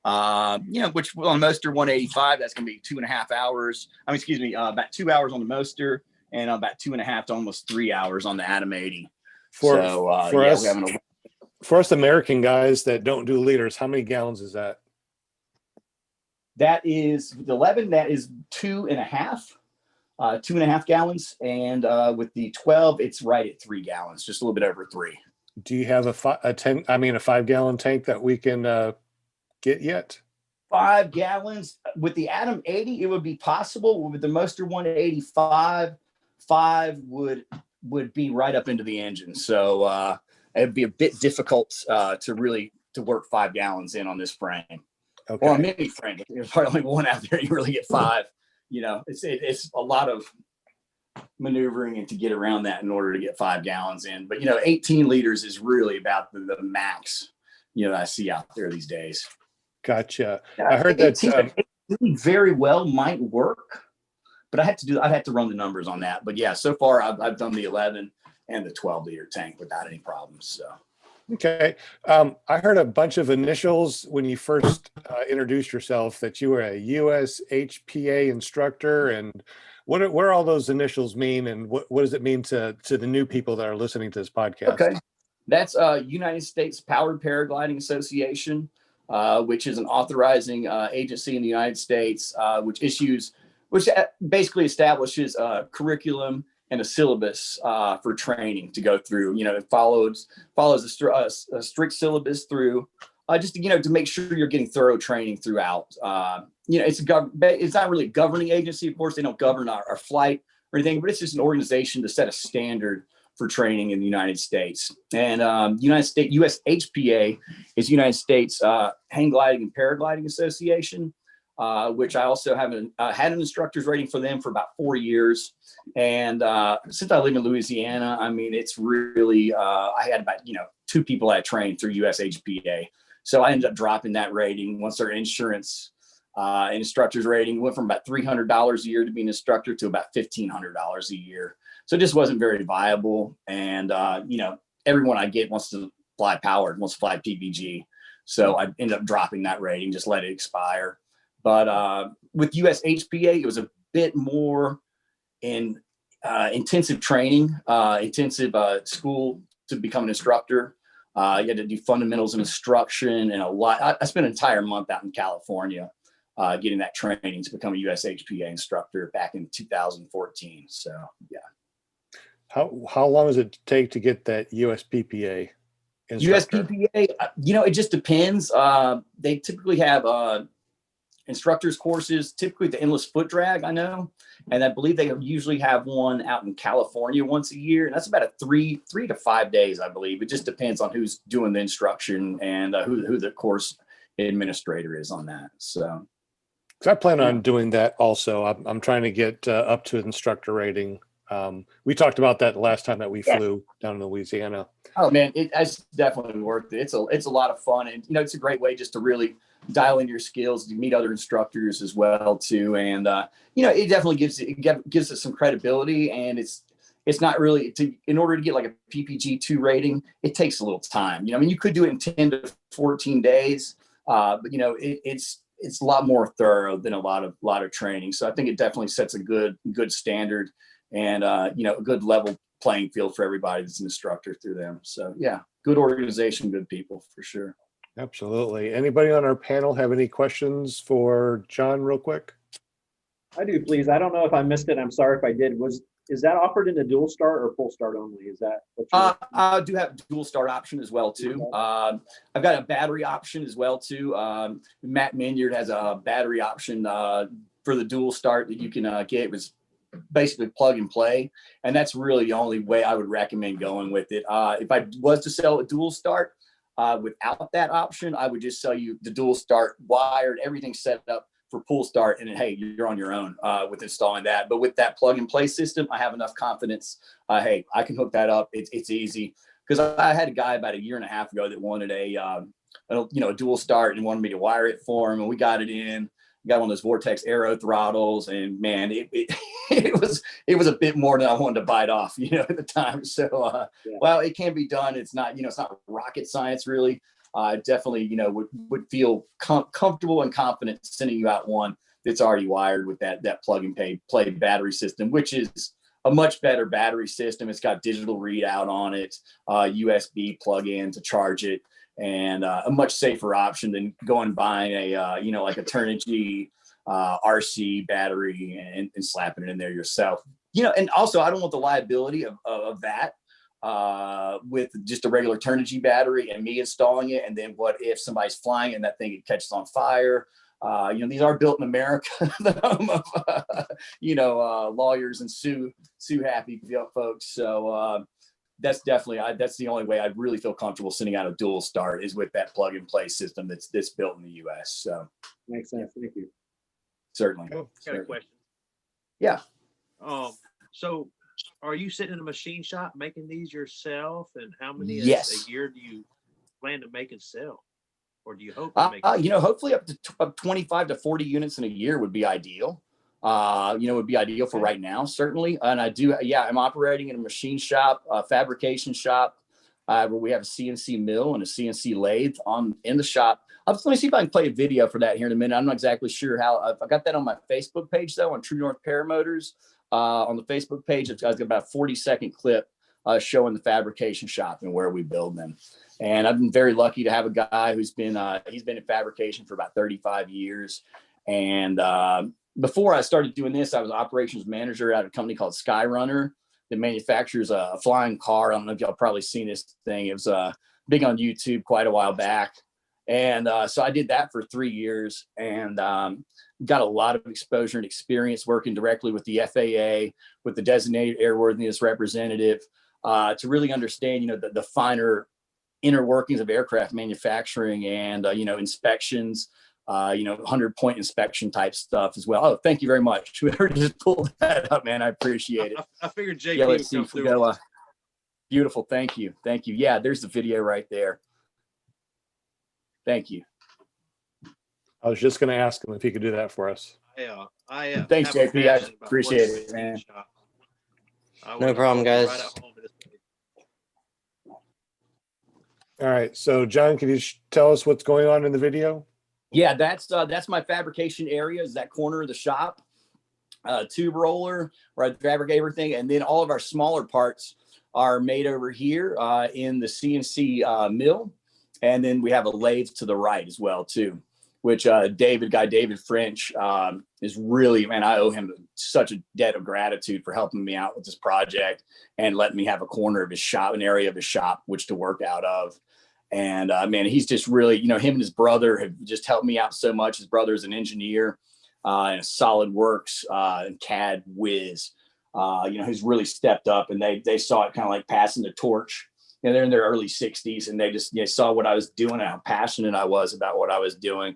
which on Moster 185, that's going to be 2.5 hours. About 2 hours on the Moster and about 2.5 to almost 3 hours on the Atom 80. For us American guys that don't do liters, how many gallons is that? That is the 11. That is 2.5 gallons. And with the 12, it's right at 3 gallons, just a little bit over 3. Do you have a 5-gallon tank that we can get yet? 5 gallons with the Atom 80, it would be possible. With the Moster 185, 5 would be right up into the engine. So it'd be a bit difficult to work 5 gallons in on this frame. Okay. Or a mini frame. There's probably only one out there. You really get 5. It's a lot of maneuvering and to get around that in order to get 5 gallons in. But 18 liters is really about the max I see out there these days. Gotcha. I heard that very well might work, but I'd have to run the numbers on that. But yeah, so far I've done the 11 and the 12-liter tank without any problems. So. Okay. I heard a bunch of initials when you first introduced yourself that you were a US HPA instructor. And what are all those initials mean? And what does it mean to the new people that are listening to this podcast? Okay. That's United States Powered Paragliding Association, which is an authorizing agency in the United States, which basically establishes a curriculum and a syllabus for training to go through. It follows a strict syllabus through, just to make sure you're getting thorough training throughout. It's not really a governing agency, of course. They don't govern our flight or anything, but it's just an organization to set a standard for training in the United States. And US HPA is United States Hang Gliding and Paragliding Association, which I also have had an instructor's rating for them for about 4 years. And since I live in Louisiana, I mean, it's really, I had about, 2 people I trained through US HPA. So I ended up dropping that rating once their insurance and instructor's rating went from about $300 a year to be an instructor to about $1,500 a year. So it just wasn't very viable. And, everyone I get wants to fly powered, wants to fly PPG. So I ended up dropping that rating, just let it expire. But with US HPA, it was a bit more in intensive training, intensive school to become an instructor. You had to do fundamentals of instruction and a lot. I spent an entire month out in California getting that training to become a US HPA instructor back in 2014. So, yeah. How long does it take to get that USPPA instructor? USPPA, it just depends. They typically have instructors courses, typically the endless foot drag, I know. And I believe they usually have one out in California once a year. And that's about a 3 to 5 days, I believe. It just depends on who's doing the instruction and who the course administrator is on that. So I plan on doing that also. I'm trying to get up to instructor rating. We talked about that the last time that we flew down to Louisiana. Oh man, it's definitely worth it. It's a lot of fun, and it's a great way just to really dial in your skills, to meet other instructors as well too, and it definitely gives it some credibility, and it's not really in order to get like a PPG 2 rating, it takes a little time. You could do it in 10 to 14 days, but it's a lot more thorough than a lot of training. So I think it definitely sets a good standard and a good level playing field for everybody that's an instructor through them. So yeah, good organization, good people for sure. Absolutely. Anybody on our panel have any questions for John real quick? I do, please. I don't know if I missed it. I'm sorry if I did. Is that offered in a dual start or full start only? Is that what I do have dual start option as well too. I've got a battery option as well too. Matt Minyard has a battery option for the dual start that you can get. It was basically plug and play, and that's really the only way I would recommend going with it. If I was to sell a dual start without that option, I would just sell you the dual start wired, everything set up for pull start, and then, hey, you're on your own with installing that. But with that plug and play system, I have enough confidence. Hey, I can hook that up. It's easy, because I had a guy about 1.5 years ago that wanted a dual start and wanted me to wire it for him, and we got it in. Got one of those Vortex Aero throttles, and man, it was a bit more than I wanted to bite off, at the time. So, well, it can be done. It's not, it's not rocket science really. Definitely, would feel comfortable and confident sending you out one that's already wired with that plug and play battery system, which is a much better battery system. It's got digital readout on it, USB plug-in to charge it, and a much safer option than going and buying a like a Turnigy RC battery and slapping it in there yourself. And also I don't want the liability of that with just a regular Turnigy battery and me installing it. And then what if somebody's flying it and that thing catches on fire? These are built in America, the home of lawyers and sue happy folks. So that's definitely that's the only way I'd really feel comfortable sending out a dual start is with that plug and play system that's built in the US. So makes sense. Thank you. Certainly. Got a question. Yeah. So are you sitting in a machine shop making these yourself, and how many Yes. a year do you plan to make and sell? or do you hope to make? Hopefully up to 25 to 40 units in a year would be ideal. Would be ideal for right now, certainly. And I'm operating in a machine shop, a fabrication shop, where we have a CNC mill and a CNC lathe in the shop. Let me see if I can play a video for that here in a minute. I'm not exactly sure how. I got that on my Facebook page, though, on True North Paramotors. On the Facebook page, I've got about a 40-second clip showing the fabrication shop and where we build them. And I've been very lucky to have a guy who's been he's been in fabrication for about 35 years. And before I started doing this, I was operations manager at a company called Skyrunner that manufactures a flying car. I don't know if y'all probably seen this thing. It was big on YouTube quite a while back. And so I did that for 3 years and got a lot of exposure and experience working directly with the FAA, with the designated airworthiness representative, to really understand, the finer inner workings of aircraft manufacturing and, inspections, 100-point inspection type stuff as well. Oh, thank you very much. Whoever just pulled that up, man, I appreciate it. I figured JP Yeah, would let's see come if we through. go. Beautiful. Thank you. Thank you. Yeah, there's the video right there. Thank you. I was just going to ask him if he could do that for us. Thanks, have a JP. I passion about appreciate working it, with man. the shop. No problem, guys. Right at home in this place. All right. So, John, can you tell us what's going on in the video? Yeah, that's my fabrication area, is that corner of the shop. Tube roller where I fabricate everything, and then all of our smaller parts are made over here in the CNC mill, and then we have a lathe to the right as well too, which David French is really, man, I owe him such a debt of gratitude for helping me out with this project and letting me have a corner of his shop, an area of his shop which to work out of. And man, he's just really, him and his brother have just helped me out so much. His brother is an engineer and a SolidWorks and CAD whiz, who's really stepped up, and they saw it kind of like passing the torch. They're in their early 60s, and they just saw what I was doing and how passionate I was about what I was doing.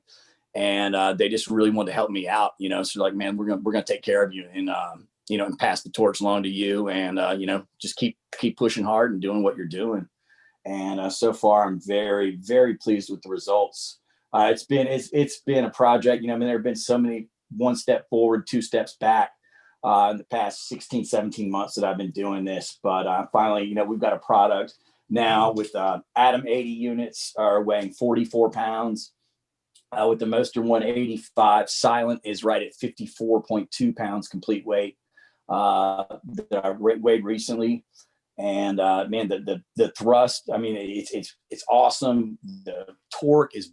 And they just really wanted to help me out, so like, man, we're going to take care of you and, and pass the torch along to you. And, just keep pushing hard and doing what you're doing. And so far I'm very, very pleased with the results. It's been a project, there have been so many 1 step forward, 2 steps back in the past 16, 17 months that I've been doing this. But finally, we've got a product now with Atom 80 units are weighing 44 pounds. With the Moster 185, Silent is right at 54.2 pounds complete weight that I weighed recently. And man, the thrust, I mean, it's awesome. The torque is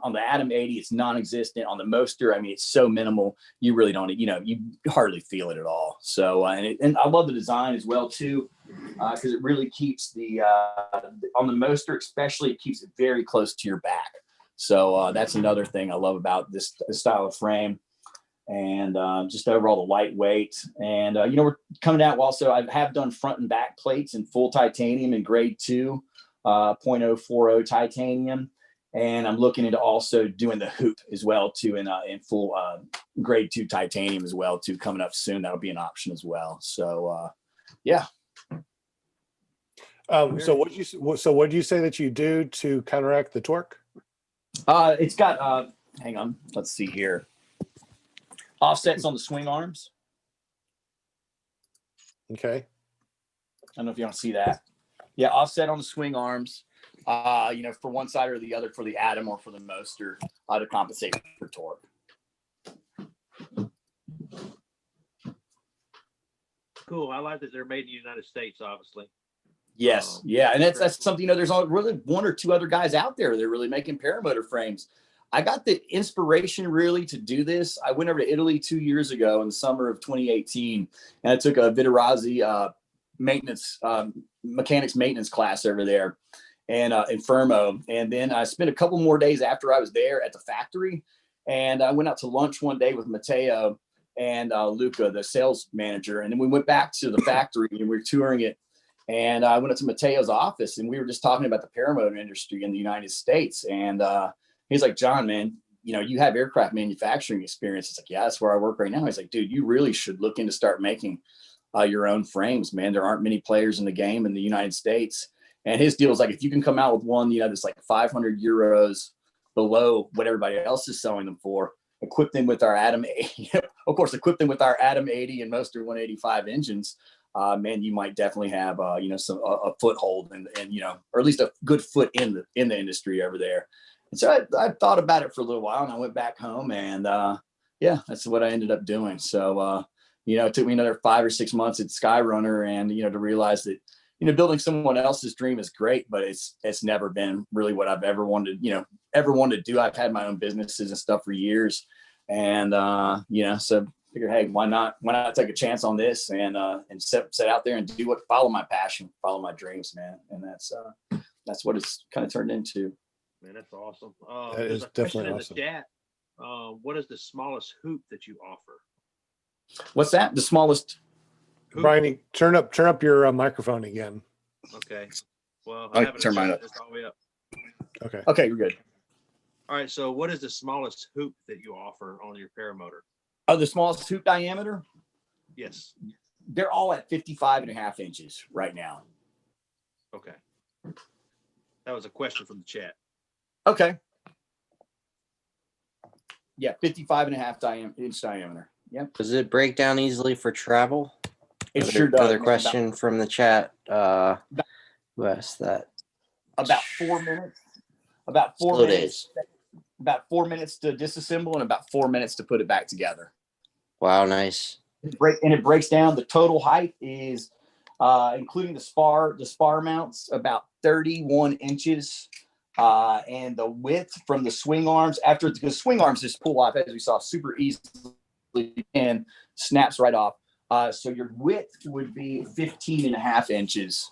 on the Atom 80, it's non-existent. On the Moster, I mean, it's so minimal, you really don't, you hardly feel it at all. So, and I love the design as well too, because it really keeps on the Moster especially, it keeps it very close to your back. So that's another thing I love about this style of frame. And just overall the lightweight. And, we're coming out also, I have done front and back plates in full titanium in grade 2, 0.040 titanium. And I'm looking into also doing the hoop as well too in full grade 2 titanium as well too, coming up soon. That'll be an option as well. So yeah. So what do you say that you do to counteract the torque? It's got, hang on, let's see here. Offsets on the swing arms. Okay. I don't know if you want to see that. Yeah, offset on the swing arms, for one side or the other, for the Atom or for the Moster, to compensate for torque. Cool. I like that they're made in the United States, obviously. Yes. Yeah. And that's something, there's really 1 or 2 other guys out there that are really making paramotor frames. I got the inspiration really to do this. I went over to Italy 2 years ago in the summer of 2018, and I took a Viterazzi mechanics maintenance class over there and in Fermo. And then I spent a couple more days after I was there at the factory, and I went out to lunch one day with Matteo and Luca, the sales manager. And then we went back to the factory and we were touring it. And I went up to Matteo's office and we were just talking about the paramotor industry in the United States. And he's like, John, man, you have aircraft manufacturing experience. It's like, yeah, that's where I work right now. He's like, dude, you really should look into start making your own frames, man. There aren't many players in the game in the United States. And his deal is like, if you can come out with one, that's like 500 euros, below what everybody else is selling them for, equip them with our Atom 80, of course, equip them with our Atom 80 and Moster 185 engines, man, you might definitely have, you know, a foothold and, you know, or at least a good foot in the industry over there. And so I thought about it for a little while, and I went back home, and yeah, that's what I ended up doing. So, you know, it took me another 5 or 6 months at Skyrunner, and, you know, to realize that, you know, building someone else's dream is great, but it's never been really what I've ever wanted, you know, to do. I've had my own businesses and stuff for years, and, you know, so figure, hey, why not take a chance on this and set out there and follow my passion, follow my dreams, man. And that's what it's kind of turned into. Man, that's awesome. That There's is a question definitely in awesome. the chat. What is the smallest hoop that you offer? What's that? The smallest? Hoop? Brian, turn up your microphone again. Okay. Well, I I can have it turn mine adjusted. up. It's all the way up. Okay. Okay, you're good. All right. So what is the smallest hoop that you offer on your paramotor? Oh, the smallest hoop diameter? Yes. They're all at 55.5 inches right now. Okay. That was a question from the chat. Okay. Yeah, 55.5 inch diameter. Yep. Does it break down easily for travel? It sure does. Another question from the chat. Who asked that? About 4 minutes. About 4 Slow minutes. days. About 4 minutes to disassemble and about 4 minutes to put it back together. Wow, nice. It breaks down. The total height is, including the spar mounts, about 31 inches. And the width from the swing arms, the swing arms just pull off, as we saw, super easily and snaps right off. So your width would be 15.5 inches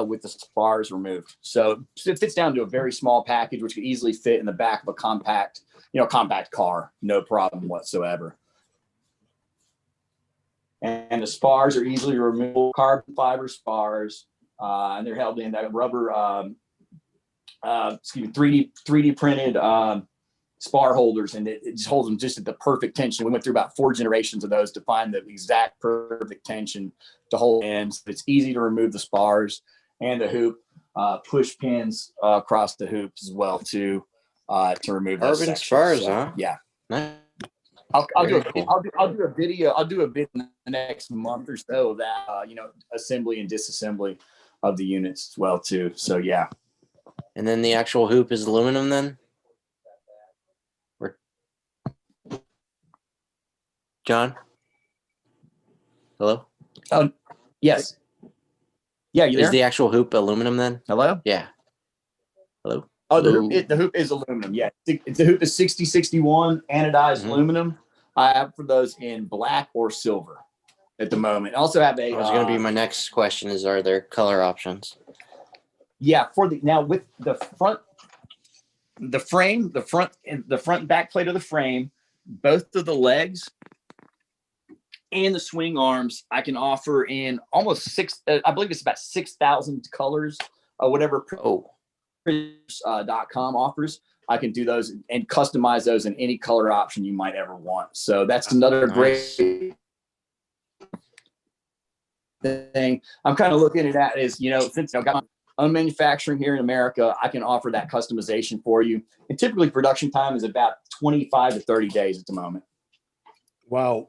with the spars removed. So it fits down to a very small package, which could easily fit in the back of a compact car, no problem whatsoever. And the spars are easily removable, carbon fiber spars, and they're held in that rubber, 3D printed spar holders, and it just holds them just at the perfect tension. We went through about 4 generations of those to find the exact perfect tension to hold ends. It's easy to remove the spars and the hoop, push pins across the hoops as well to remove those Carbon sections. spars, So, huh? yeah. Nice. I'll do a Very video in the next month or so of that, assembly and disassembly of the units as well too. So yeah. And then the actual hoop is aluminum then? Or... John? Hello? Yes. Yeah, you there? Is the actual hoop aluminum then? Hello? Yeah. Hello? Oh, Hello? the hoop is aluminum. Yeah. The hoop is 6061 anodized aluminum. I have for those in black or silver at the moment. I also have a. That was going to be my next question. Are there color options? Yeah, now with the front and back plate of the frame, both of the legs and the swing arms, I can offer in almost I believe it's about 6,000 colors, whatever. .com offers. I can do those and customize those in any color option you might ever want. So that's another great thing. I'm kind of looking at that as, since I've got my own manufacturing here in America, I can offer that customization for you. And typically production time is about 25 to 30 days at the moment. Wow.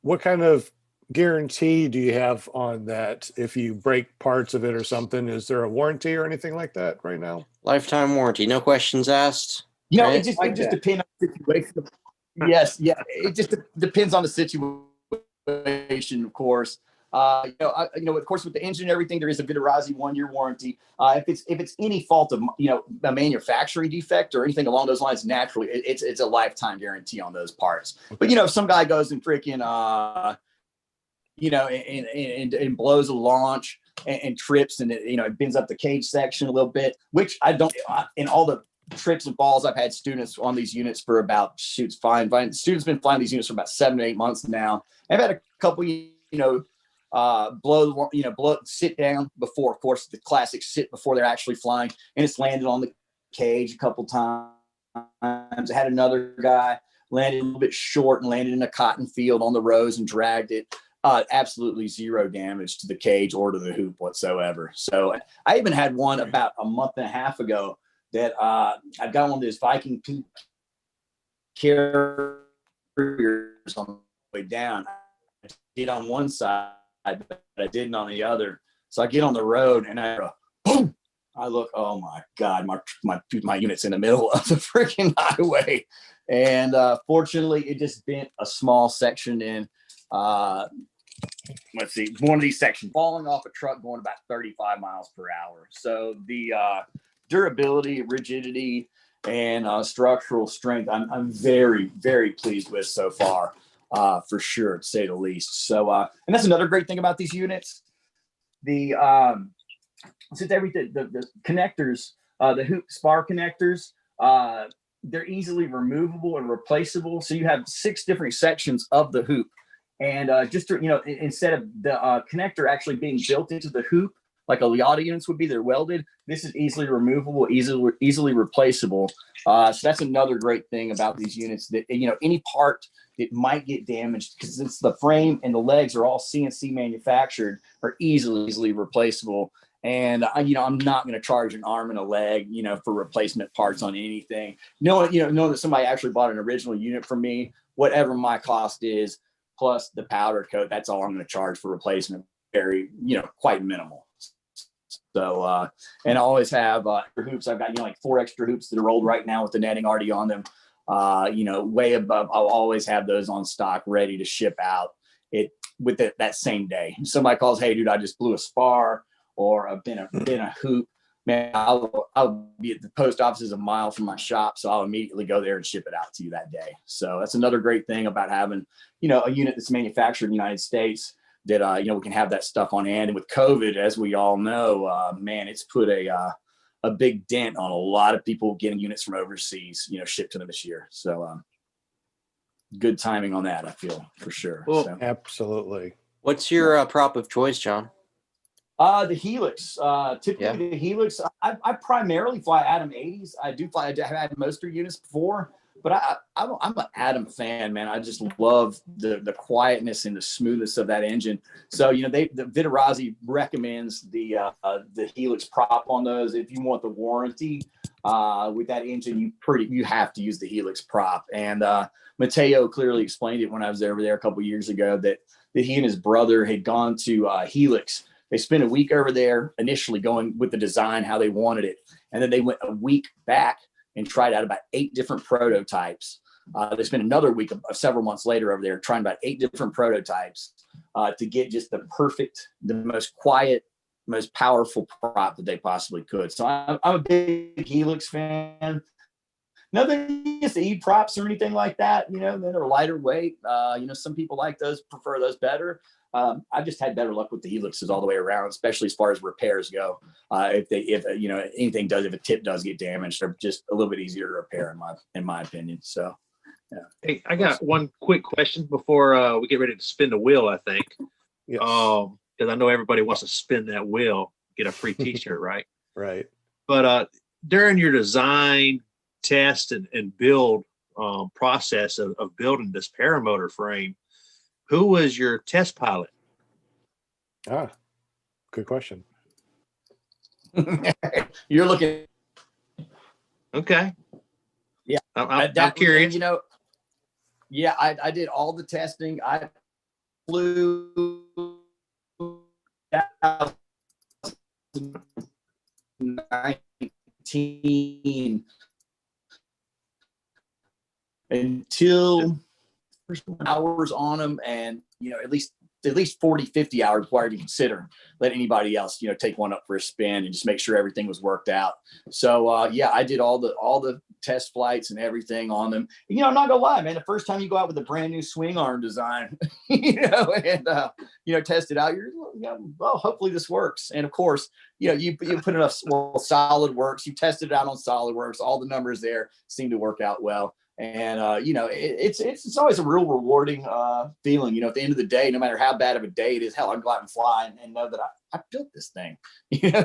What kind of guarantee do you have on that? If you break parts of it or something, is there a warranty or anything like that right now? Lifetime warranty, no questions asked. Right? It just depends on the situation. Yes, yeah, it just depends on the situation, of course. Of course, with the engine and everything, there is a Vitarazi 1-year warranty. If it's any fault of a manufacturing defect or anything along those lines, naturally, it's a lifetime guarantee on those parts. But if some guy goes and freaking and blows a launch and trips and it bends up the cage section a little bit, which I don't. In all the trips and falls, I've had students on these units for about students been flying these units for about 7 to 8 months now. I've had a couple, sit down before, of course, the classic sit before they're actually flying, and it's landed on the cage a couple times. I had another guy landed a little bit short and landed in a cotton field on the rows and dragged it. Absolutely zero damage to the cage or to the hoop whatsoever. So I even had one about a month and a half ago that I've got one of those Viking carriers on the way down. I did on one side, but I didn't on the other. So I get on the road and I go, boom. I look, oh my God, my unit's in the middle of the freaking highway. And fortunately, it just bent a small section in, let's see, one of these sections falling off a truck going about 35 miles per hour. So the durability, rigidity, and structural strength, I'm very, very pleased with so far, for sure, to say the least. So, and that's another great thing about these units. The since everything, the connectors, the hoop spar connectors, they're easily removable and replaceable. So you have 6 different sections of the hoop, and just to, instead of the connector actually being built into the hoop like a Liata units would be, they're welded. This is easily removable, easily replaceable. So that's another great thing about these units, that any part that might get damaged, because it's the frame and the legs are all CNC manufactured, are easily replaceable. And I'm not going to charge an arm and a leg, for replacement parts on anything. Knowing that somebody actually bought an original unit from me, whatever my cost is, plus the powder coat, that's all I'm going to charge for replacement. Very, quite minimal. So, and I always have extra hoops. I've got, like 4 extra hoops that are rolled right now with the netting already on them. Way above, I'll always have those on stock ready to ship out with that same day. If somebody calls, hey dude, I just blew a spar, or I've been a hoop, man, I'll be at the post office a mile from my shop. So I'll immediately go there and ship it out to you that day. So that's another great thing about having, a unit that's manufactured in the United States, that, we can have that stuff on hand. And with COVID, as we all know, man, it's put a big dent on a lot of people getting units from overseas, shipped to them this year. So good timing on that, I feel, for sure. Well, so. Absolutely. What's your prop of choice, John? The Helix, typically the Helix. I primarily fly Atom 80s. I have had Moster units before, but I'm an Atom fan, man. I just love the quietness and the smoothness of that engine. So the Viterazzi recommends the Helix prop on those. If you want the warranty with that engine, you have to use the Helix prop. And Matteo clearly explained it when I was over there a couple years ago, that he and his brother had gone to Helix. They spent a week over there initially going with the design, how they wanted it. And then they went a week back and tried out about 8 different prototypes. They spent another week several months later over there trying about 8 different prototypes to get just the perfect, the most quiet, most powerful prop that they possibly could. So I'm a big Helix fan. Nothing against the E-props or anything like that, that are lighter weight. Some people like those, prefer those better. I've just had better luck with the Helixes all the way around, especially as far as repairs go. If a tip does get damaged, they're just a little bit easier to repair in my opinion. So, yeah. Hey, I got one quick question before we get ready to spin the wheel, I think. Yes. Because I know everybody wants to spin that wheel, get a free t-shirt, right? Right. But during your design, test, and build process of building this paramotor frame, who was your test pilot? Good question. You're looking. Okay. Yeah. I'm curious. Yeah, I did all the testing. I flew 2019 until hours on them, and at least 40, 50 hours before I even consider let anybody else, take one up for a spin and just make sure everything was worked out. So I did all the test flights and everything on them. And, I'm not gonna lie, man, the first time you go out with a brand new swing arm design, and test it out, well, hopefully this works. And of course, you put enough SolidWorks, you tested it out on SolidWorks, all the numbers there seem to work out well. And, it's always a real rewarding feeling, at the end of the day, no matter how bad of a day it is, hell, I go out and fly and know that I built this thing,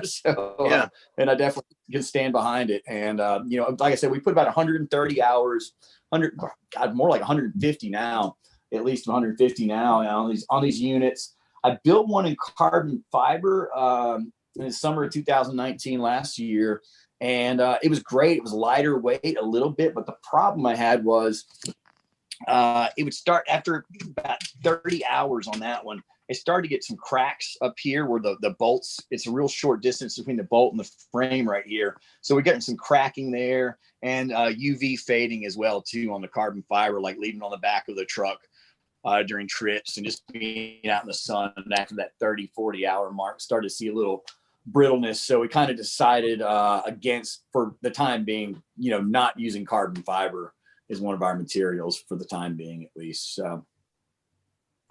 so, yeah. And I definitely can stand behind it. And, like I said, we put about 130 hours, more like 150 now, at least 150 now on these units. I built one in carbon fiber in the summer of 2019 last year. and it was great. It was lighter weight a little bit, but the problem I had was it would start after about 30 hours on that one. It started to get some cracks up here where the bolts, it's a real short distance between the bolt and the frame right here. So we're getting some cracking there, and UV fading as well too on the carbon fiber, like leaving on the back of the truck during trips and just being out in the sun. And after that 30, 40 hour mark, started to see a little brittleness. So we kind of decided against, for the time being, not using carbon fiber is one of our materials for the time being, at least. So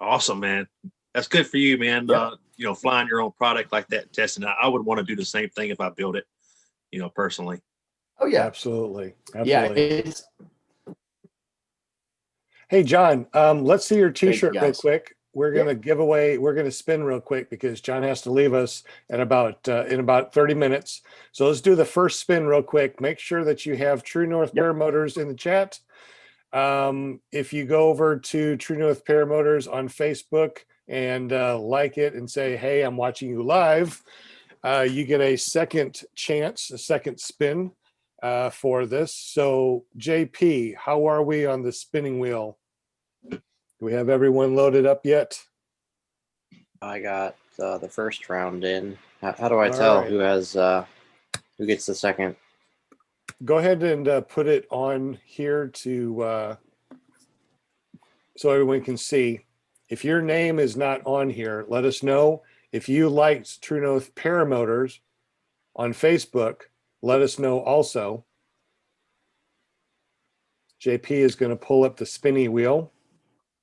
Awesome, man. That's good for you, man. Yep. Flying your own product like that, testing. I would want to do the same thing if I built it, personally. Oh yeah, Absolutely. yeah. Absolutely. Hey, John, let's see your t-shirt real guys. quick. We're going to give away, we're going to spin real quick because John has to leave us in about 30 minutes. So let's do the first spin real quick. Make sure that you have True North Paramotors in the chat. If you go over to True North Paramotors on Facebook and like it and say, hey, I'm watching you live, you get a second chance, a second spin for this. So JP, how are we on the spinning wheel? Do we have everyone loaded up yet? I got the first round in. How do I All tell right. who has who gets the second? Go ahead and put it on here to so everyone can see. If your name is not on here, let us know. If you liked True North Paramotors on Facebook, let us know also. JP is going to pull up the spinny wheel.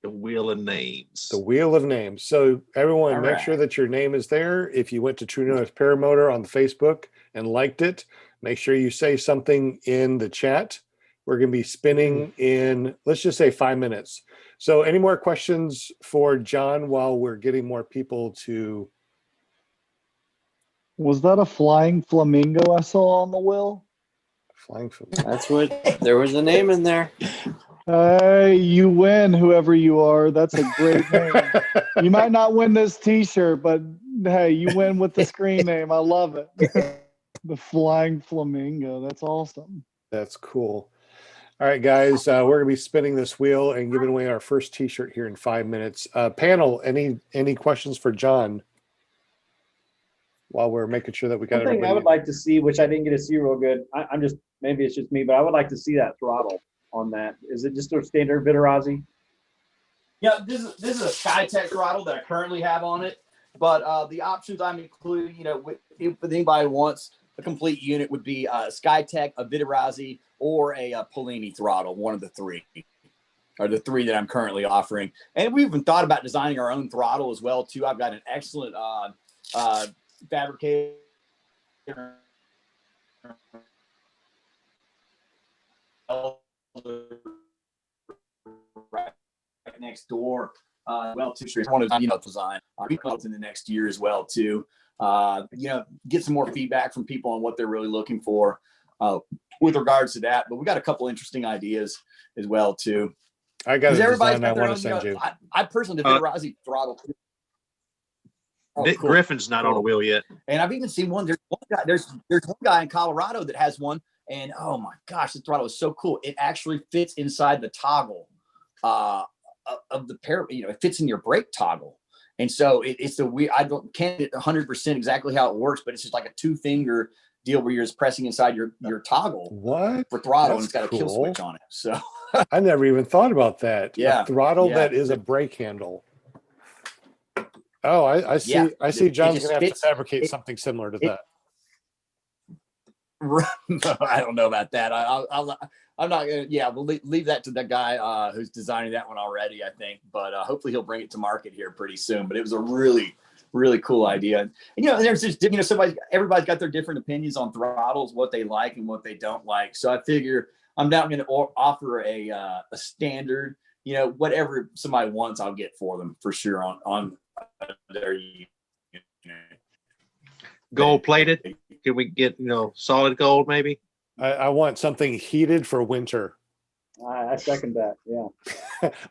The wheel of names. The wheel of names. So everyone, All make right. sure that your name is there. If you went to True North Paramotor on Facebook and liked it, make sure you say something in the chat. We're going to be spinning in, let's just say 5 minutes. So any more questions for John while we're getting more people to? Was that a flying flamingo I saw on the wheel? Flying from That's what there was a name in there. Hey, you win, whoever you are. That's a great name. You might not win this t-shirt, but hey, you win with the screen name. I love it. The flying flamingo. That's awesome. That's cool. All right, guys, we're going to be spinning this wheel and giving away our first t-shirt here in 5 minutes. Panel, any questions for John while we're making sure that we got One thing everybody? I would like to see, which I didn't get to see real good, I'm just, maybe it's just me, but I would like to see that throttle on that. Is it just a standard Vitarazi? Yeah, this is a SkyTech throttle that I currently have on it, but the options I'm including, if anybody wants a complete unit, would be SkyTech, a Vitarazi, or a Polini throttle, one of the three. Are the three that I'm currently offering. And we even thought about designing our own throttle as well, too. I've got an excellent fabricator right next door. Well, too, one of design in the next year as well, too. Get some more feedback from people on what they're really looking for with regards to that. But we got a couple interesting ideas as well, too. I got a everybody's design I got their want own, to send you. I personally, the Vitarazi throttle. Dick Griffin's not on a wheel yet. And I've even seen one. There's one guy in Colorado that has one, and oh my gosh, the throttle is so cool. It actually fits inside the toggle of the pair. It fits in your brake toggle, and so it's the weird. I can't get 100% exactly how it works, but it's just like a 2-finger deal where you're just pressing inside your toggle. What? For throttle, and That's it's got a kill switch on it. So I never even thought about that. Yeah. A throttle Yeah. that is a brake handle. Oh, I see. Yeah. I see. It John's just gonna have to fits- fabricate something similar to that. I don't know about that. I'm not gonna. Yeah, we'll leave that to the guy who's designing that one already, I think. But hopefully he'll bring it to market here pretty soon. But it was a really, really cool idea. And there's just everybody's got their different opinions on throttles, what they like and what they don't like. So I figure I'm not going to offer a standard. Whatever somebody wants, I'll get for them for sure on their unit. Gold plated. Can we get solid gold maybe? I want something heated for winter. I second that. Yeah.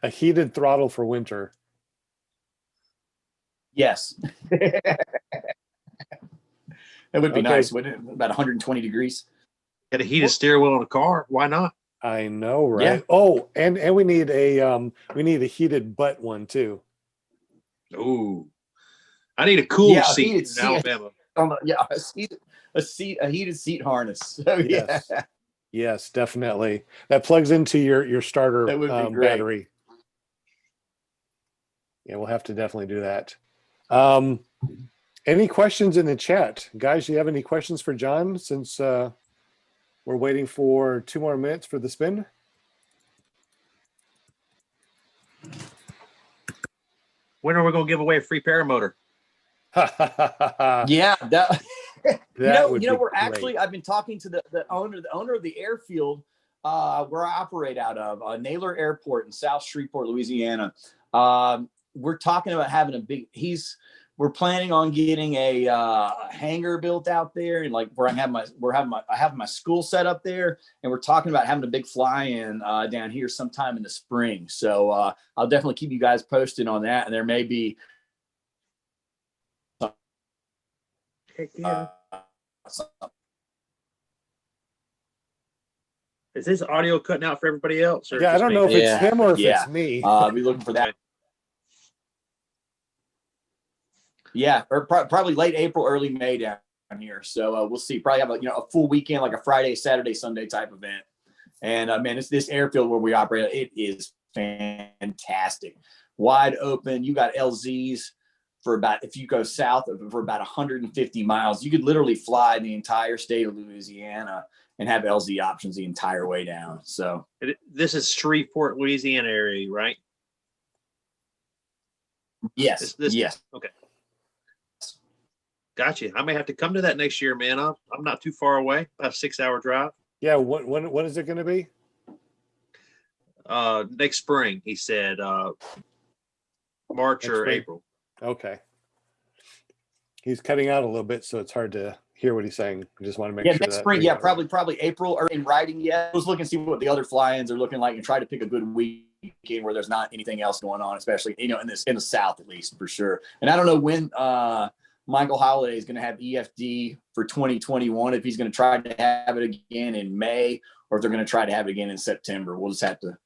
A heated throttle for winter. Yes. It would be Okay. nice, wouldn't it? About 120 degrees. Got a heated steering wheel in a car. Why not? I know, right? Yeah. Oh, and we need a heated butt one too. Ooh, I need a cool Yeah, a seat heated in seat. Alabama. Yeah, a heated seat harness. So yeah, Yes. Yes, definitely. That plugs into your starter that would be great. battery. Yeah, we'll have to definitely do that. Any questions in the chat? Guys, do you have any questions for John since we're waiting for 2 more minutes for the spin? When are we going to give away a free paramotor? Yeah, that would you know, be we're great. actually, I've been talking to the owner of the airfield where I operate out of, Naylor Airport in South Shreveport, Louisiana. We're talking about having a big, we're planning on getting a hangar built out there, and like where I have my school set up there, and we're talking about having a big fly-in down here sometime in the spring. So I'll definitely keep you guys posted on that, and there may be Is this audio cutting out for everybody else? Or Yeah, I just don't me? know if it's Yeah. him or if Yeah. it's me. I'll be looking for that. Yeah, or probably late April, early May down here. So we'll see. Probably have a full weekend, like a Friday, Saturday, Sunday type event. And man, it's this airfield where we operate. It is fantastic, wide open. You got LZs for about, if you go south for about 150 miles, you could literally fly the entire state of Louisiana and have LZ options the entire way down. So This is Shreveport, Louisiana area, right? yes, yes. Okay. Gotcha. I may have to come to that next year, man. I'm not too far away. About a 6-hour drive. Yeah, when is it going to be? Next spring, he said. March Next or spring? April. Okay. He's cutting out a little bit, so it's hard to hear what he's saying. I just want to make Yeah, sure next that spring. we Yeah, are- probably April or in writing yet. I was looking to see what the other fly-ins are looking like and try to pick a good weekend where there's not anything else going on, especially in the South at least for sure. And I don't know when Michael Holiday is going to have EFD for 2021. If he's going to try to have it again in May, or if they're going to try to have it again in September. We'll just have to.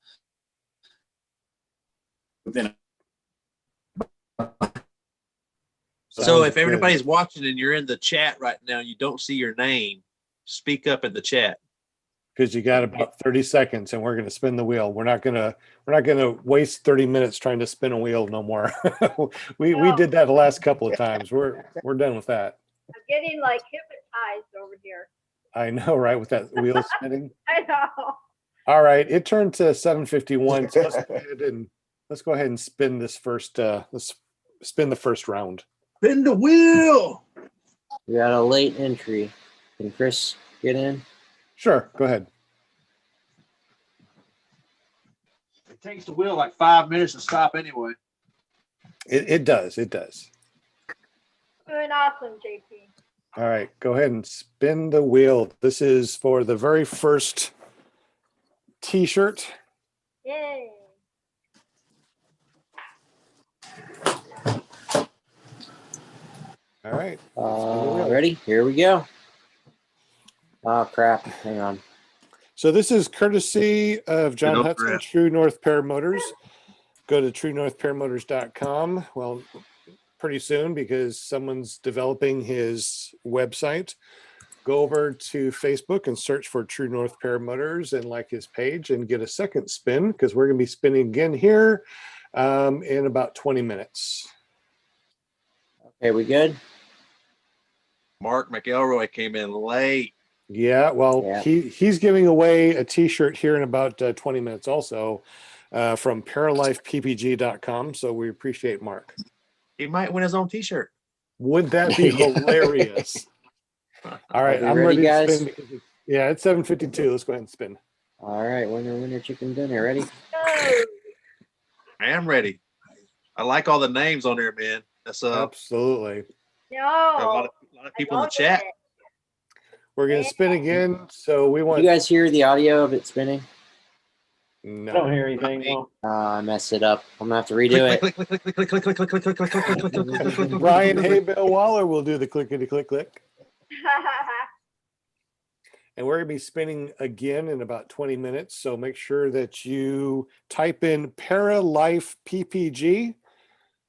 So if good. everybody's watching and you're in the chat right now, you don't see your name, speak up in the chat. because you got about 30 seconds and we're going to spin the wheel. We're not going to waste 30 minutes trying to spin a wheel no more. we did that the last couple of times. We're done with that. I'm getting like hypnotized over here. I know, right? With that wheel spinning. I know. All right, it turned to 7:51. So let's go ahead and spin this first. Let's spin the first round. Spin the wheel. We got a late entry. Can Chris get in? Sure, go ahead. It takes the wheel like 5 minutes to stop anyway. It does. It does. Doing awesome, JP. All right, go ahead and spin the wheel. This is for the very first T-shirt. Yay. All right. Ready? Here we go. Oh, crap. Hang on. So this is courtesy of Jon Hudson, True North Paramotors. Go to truenorthparamotors.com. Well, pretty soon because someone's developing his website. Go over to Facebook and search for True North Paramotors and like his page and get a second spin because we're going to be spinning again here in about 20 minutes. Okay, we good? Mark McElroy came in late. Yeah, well, Yeah. He's giving away a T-shirt here in about 20 minutes also from paralifeppg.com. So we appreciate Mark. He might win his own T-shirt. Would that be hilarious? All right, Are I'm we ready ready, to guys? spin. Yeah, it's 7:52. Let's go ahead and spin. All right, winner, chicken dinner. Ready? Go. I am ready. I like all the names on there, man. That's Absolutely. No. a lot of people in the chat. We're going to spin again. So we want. You guys hear the audio of it spinning? No. Don't hear anything. No. I messed it up. I'm gonna have to redo it. Click, click, click, click, click, click, click, click, click, click, click, click, click, click, click, click, click. Brian Hay Bill Waller will do the clickety click click. and we're going to be spinning again in about 20 minutes. So make sure that you type in Paralife PPG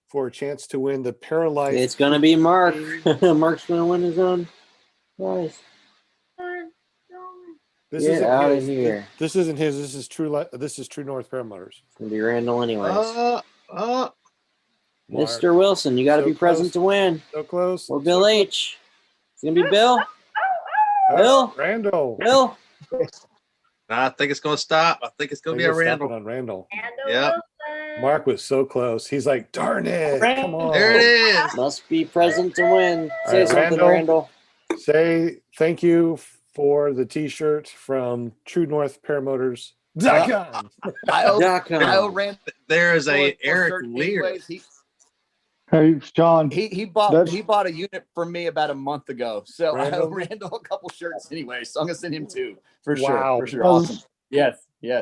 for a chance to win the Paralife. It's gonna be Mark. Mark's gonna win his own prize. This Get isn't out of his. here. This isn't his. This is True North Paramotors. It's gonna be Randall anyways. Mark, Mr. Wilson, you got to so be present close. to win. So close. Or Bill so H. It's gonna be Bill. close. Bill. Randall. Bill. I think it's gonna stop. I think it's gonna be a Randall. On Randall. Yep. Mark was so close. He's like, darn it. Come on. There it is. Must be present to win. All Say right, something, Randall. Randall. Say thank you for the t-shirt from True North Paramotors. I owe Randall. There is a for Eric certain Lear. anyways. Hey, John. He bought a unit from me about a month ago. So I Randall? owe Randall a couple shirts anyway. So I'm gonna send him two for Wow. sure. For sure. Awesome. Yes.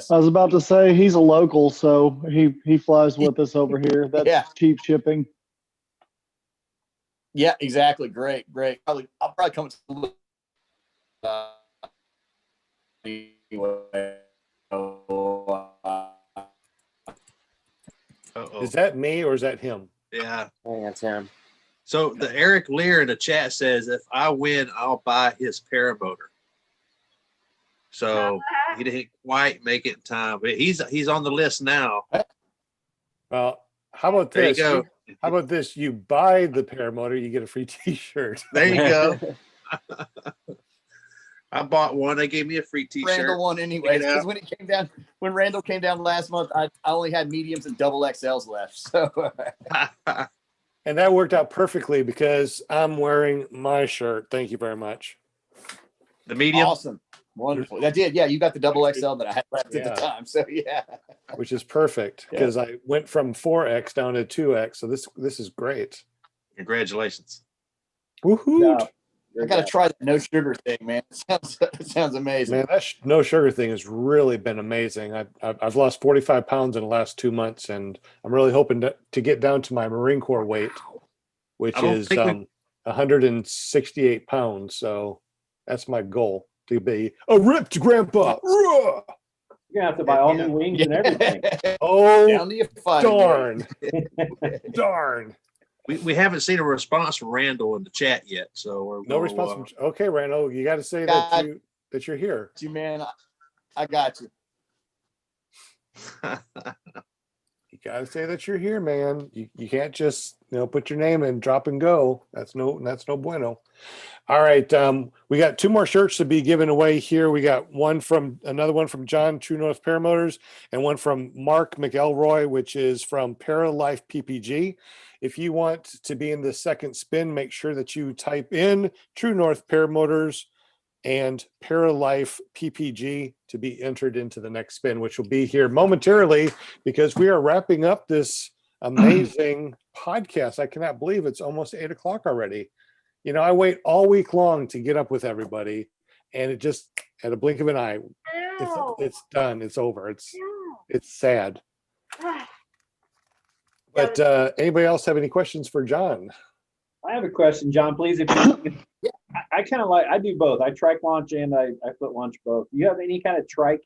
I was about to say he's a local, so he flies with us over here. That's Yeah. cheap shipping. Yeah, exactly. Great. I'll probably come to anyway. Uh-oh. Is that me or is that him? Yeah. I think that's him. So the Eric Lear in the chat says, if I win, I'll buy his Paramotor. So he didn't quite make it in time, but he's on the list now. Well, how about There you this? go. How about this? You buy the Paramotor, you get a free t-shirt. There you go. I bought one. They gave me a free t-shirt. Randall won anyways, You know? because when Randall came down last month, I only had mediums and double XLs left. So And that worked out perfectly because I'm wearing my shirt. Thank you very much. The medium. Awesome. Wonderful. That did. Yeah, you got the double XL that I had left at Yeah. the time. So yeah. Which is perfect Yeah. because I went from 4X down to 2X. So this is great. Congratulations. Woohoo! I gotta try the no sugar thing, man. It sounds amazing. Man, that no sugar thing has really been amazing. I've lost 45 pounds in the last 2 months, and I'm really hoping to get down to my Marine Corps weight, which I don't is think 168 pounds. So that's my goal, to be a ripped grandpa. Ruh! You're gonna have to buy all new wings and everything. Oh, Down to your fight, darn. Darn. We haven't seen a response from Randall in the chat yet, so we're No response. Okay, Randall, you got to say that you're here. You man, I got you. You got to say that you're here, man. You can't just put your name in, drop and go. That's no bueno. All right, we got 2 more shirts to be given away here. We got another one from John, True North Paramotors, and one from Mark McElroy, which is from Paralife PPG. If you want to be in the second spin, make sure that you type in True North Paramotors and Paralife PPG to be entered into the next spin, which will be here momentarily because we are wrapping up this amazing podcast. I cannot believe it's almost 8 o'clock already. I wait all week long to get up with everybody, and it just at a blink of an eye, it's done. It's over. It's sad. But anybody else have any questions for John? I have a question, John. Please, if you, I kind of I do both. I trike launch and I foot launch both. Do you have any kind of trike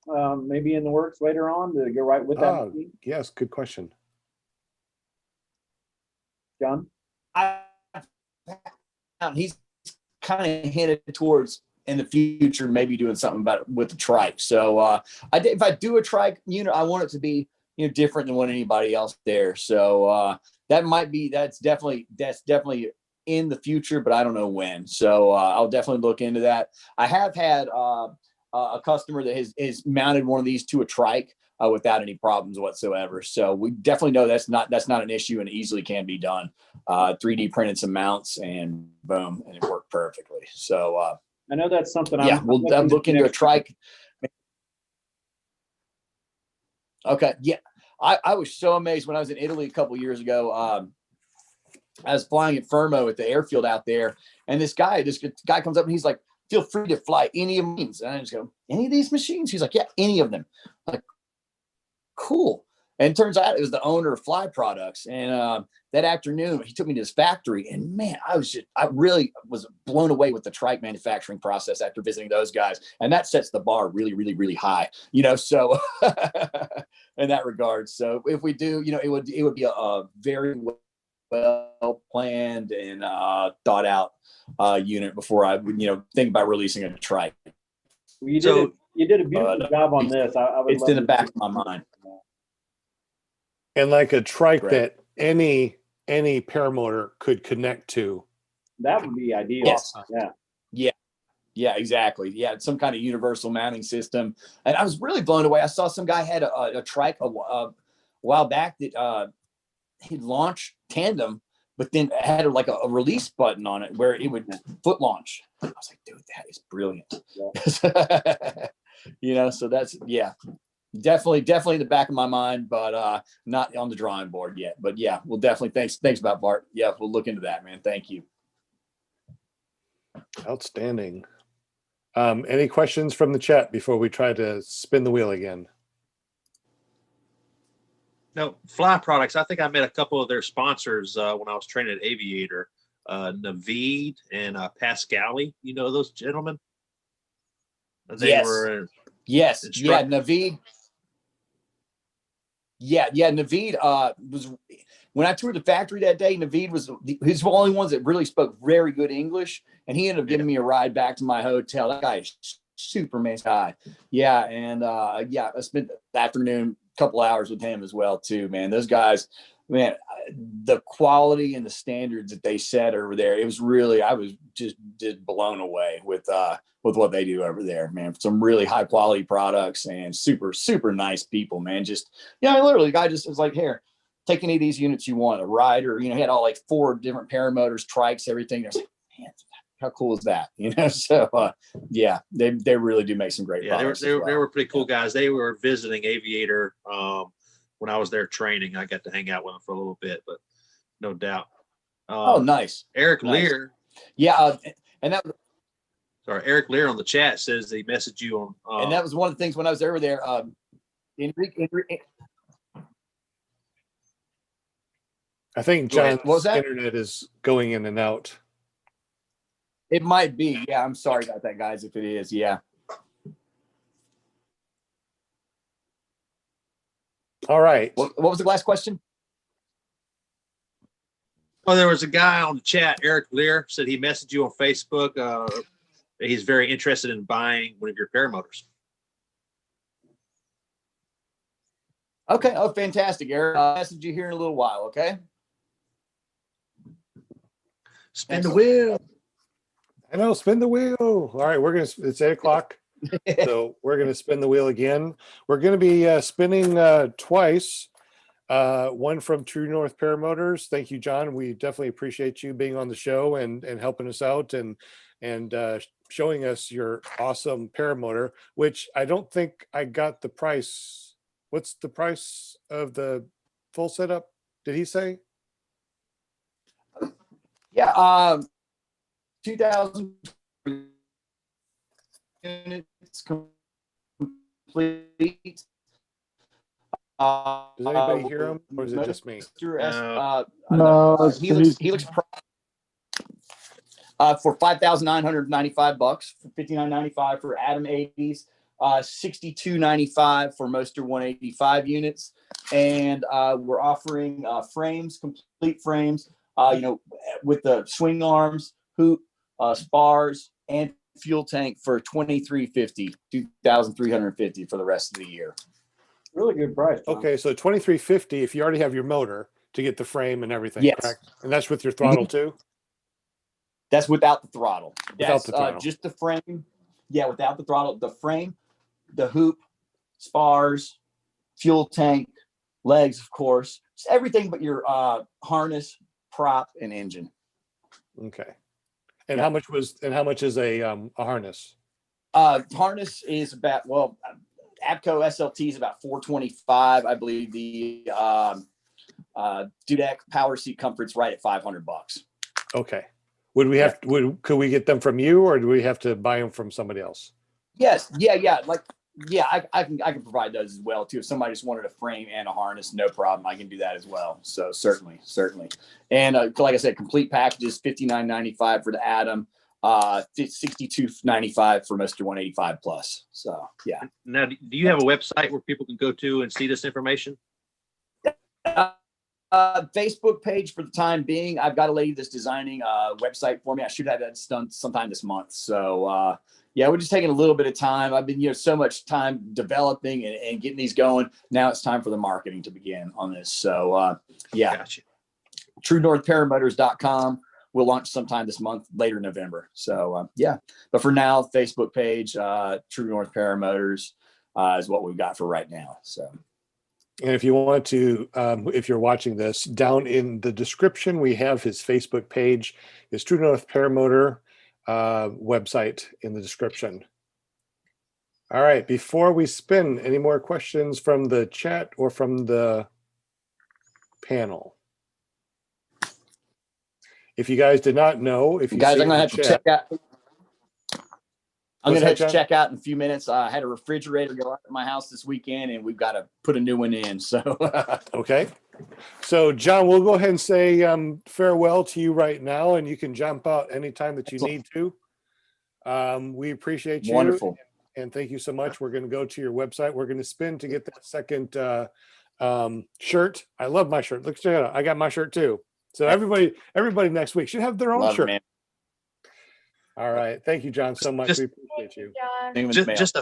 maybe in the works later on to go right with that machine? Yes, good question. John? He's kind of headed towards in the future maybe doing something about it with the trike. So if I do a trike unit, I want it to be different than what anybody else there. So that's definitely in the future, but I don't know when. So I'll definitely look into that. I have had a customer that has mounted one of these to a trike without any problems whatsoever. So we definitely know that's not an issue and easily can be done. 3D printed some mounts and boom, and it worked perfectly. So I know that's something. I'm looking into a trike. Okay. Yeah. I was so amazed when I was in Italy a couple years ago. I was flying at Fermo at the airfield out there, and this guy comes up and he's like, feel free to fly any of these. And I just go, any of these machines? He's like, yeah, any of them. I'm like, cool. And it turns out it was the owner of Fly Products. And that afternoon, he took me to his factory. And man, I really was blown away with the trike manufacturing process after visiting those guys. And that sets the bar really, really, really high, so in that regard. So if we do, it would be a very well planned and thought out unit before I would, think about releasing a trike. Well, you did a beautiful job on this. I would It's love in the to back see- of my mind. And like a trike Correct. that any paramotor could connect to. That would be ideal. Yes. Yeah. Yeah, exactly. Yeah, some kind of universal mounting system. And I was really blown away. I saw some guy had a trike a while back that he'd launch tandem, but then it had like a release button on it where it would foot launch. I was like, dude, that is brilliant. So that's, definitely in the back of my mind, but not on the drawing board yet. But yeah, we'll definitely, thanks about Bart. Yeah, we'll look into that, man. Thank you. Outstanding. Any questions from the chat before we try to spin the wheel again? No, Fly Products. I think I met a couple of their sponsors when I was training at Aviator, Naveed and Pascali. You know those gentlemen? They Yes. were Yes. Yeah, instructors. Naveed. Yeah, Naveed was when I toured the factory that day. Naveed was he's the only ones that really spoke very good English, and he ended up giving me a ride back to my hotel. That guy is super nice guy. Yeah, and I spent the afternoon, a couple hours with him as well too. Man, those guys, man, the quality and the standards that they set over there, it was really, I was just blown away with what they do over there, man. Some really high quality products and super, super nice people, man. Just, literally the guy just was like, here, take any of these units you want, a rider, he had all like 4 different paramotors, trikes, everything. I was like, man, how cool is that? So they really do make some great products. They were pretty cool guys. They were visiting Aviator when I was there training. I got to hang out with them for a little bit, but no doubt. Oh, nice. Eric Nice. Lear. Yeah, and that. Sorry, Eric Lear on the chat says he messaged you on. And that was one of the things when I was over there. Enrique, I think Go ahead. John's What was that? internet is going in and out. it might be. Yeah, I'm sorry about that, guys. If it is, yeah. All right. What was the last question? Well, there was a guy on the chat, Eric Lear, said he messaged you on Facebook. He's very interested in buying one of your paramotors. Okay. Oh, fantastic, Eric. I'll message you here in a little while. Okay. Spin the wheel. I know, spin the wheel. All right, it's 8 o'clock. So we're going to spin the wheel again. We're going to be spinning twice. One from True North Paramotors. Thank you, John. We definitely appreciate you being on the show and helping us out and showing us your awesome paramotor, which I don't think I got the price. What's the price of the full setup? Did he say? Yeah. 2,000 units complete. Does anybody hear him, or is it just me? No, he looks for $5,995, for $5,995 for Atom 80s, $6,295 for Moster 185 units, and we're offering frames, complete frames, with the swing arms, hoop, spars, and fuel tank for $2,350 for the rest of the year. Really good price. John. Okay, so $2,350 if you already have your motor to get the frame and everything. Yes. Correct? And that's with your throttle too? That's without the throttle. Without That's the throttle. just the frame. Yeah, without the throttle, the frame, the hoop, spars, fuel tank, legs, of course, just everything but your harness, prop, and engine. Okay. And Yeah. how much is a harness? Harness is about, Abco SLT is about $425. I believe the Dudek Power Seat Comfort's right at $500. Okay. Could we get them from you, or do we have to buy them from somebody else? Yes. Yeah. Like Yeah, I can provide those as well too. If somebody just wanted a frame and a harness, no problem. I can do that as well. So certainly. And like I said, complete packages, $59.95 for the Atom, $62.95 for Mr. 185 Plus. So yeah. Now, do you have a website where people can go to and see this information? Facebook page for the time being. I've got a lady that's designing a website for me. I should have that done sometime this month. So yeah, we're just taking a little bit of time. I've been, so much time developing and getting these going. Now it's time for the marketing to begin on this. So yeah, Gotcha. TrueNorthParamotors.com. We'll launch sometime this month, later November. So yeah, but for now, Facebook page, True North Paramotors is what we've got for right now. So. And if you want to, if you're watching this, down in the description, we have his Facebook page, his True North Paramotor website in the description. All right, before we spin, any more questions from the chat or from the panel? If you guys did not know, if you guys, see I'm gonna have to check out. I'm What's gonna have that, to check out in a few minutes. I had a refrigerator go out to my house this weekend, and we've got to put a new one in. So Okay. So John, we'll go ahead and say farewell to you right now, and you can jump out anytime that you need to. We appreciate you. Wonderful. And thank you so much. We're going to go to your website. We're going to spin to get that second shirt. I love my shirt. Look, check it out. I got my shirt too. So everybody next week should have their own Love it, shirt. man. All right. Thank you, John, so much. Just- We appreciate you. John. Just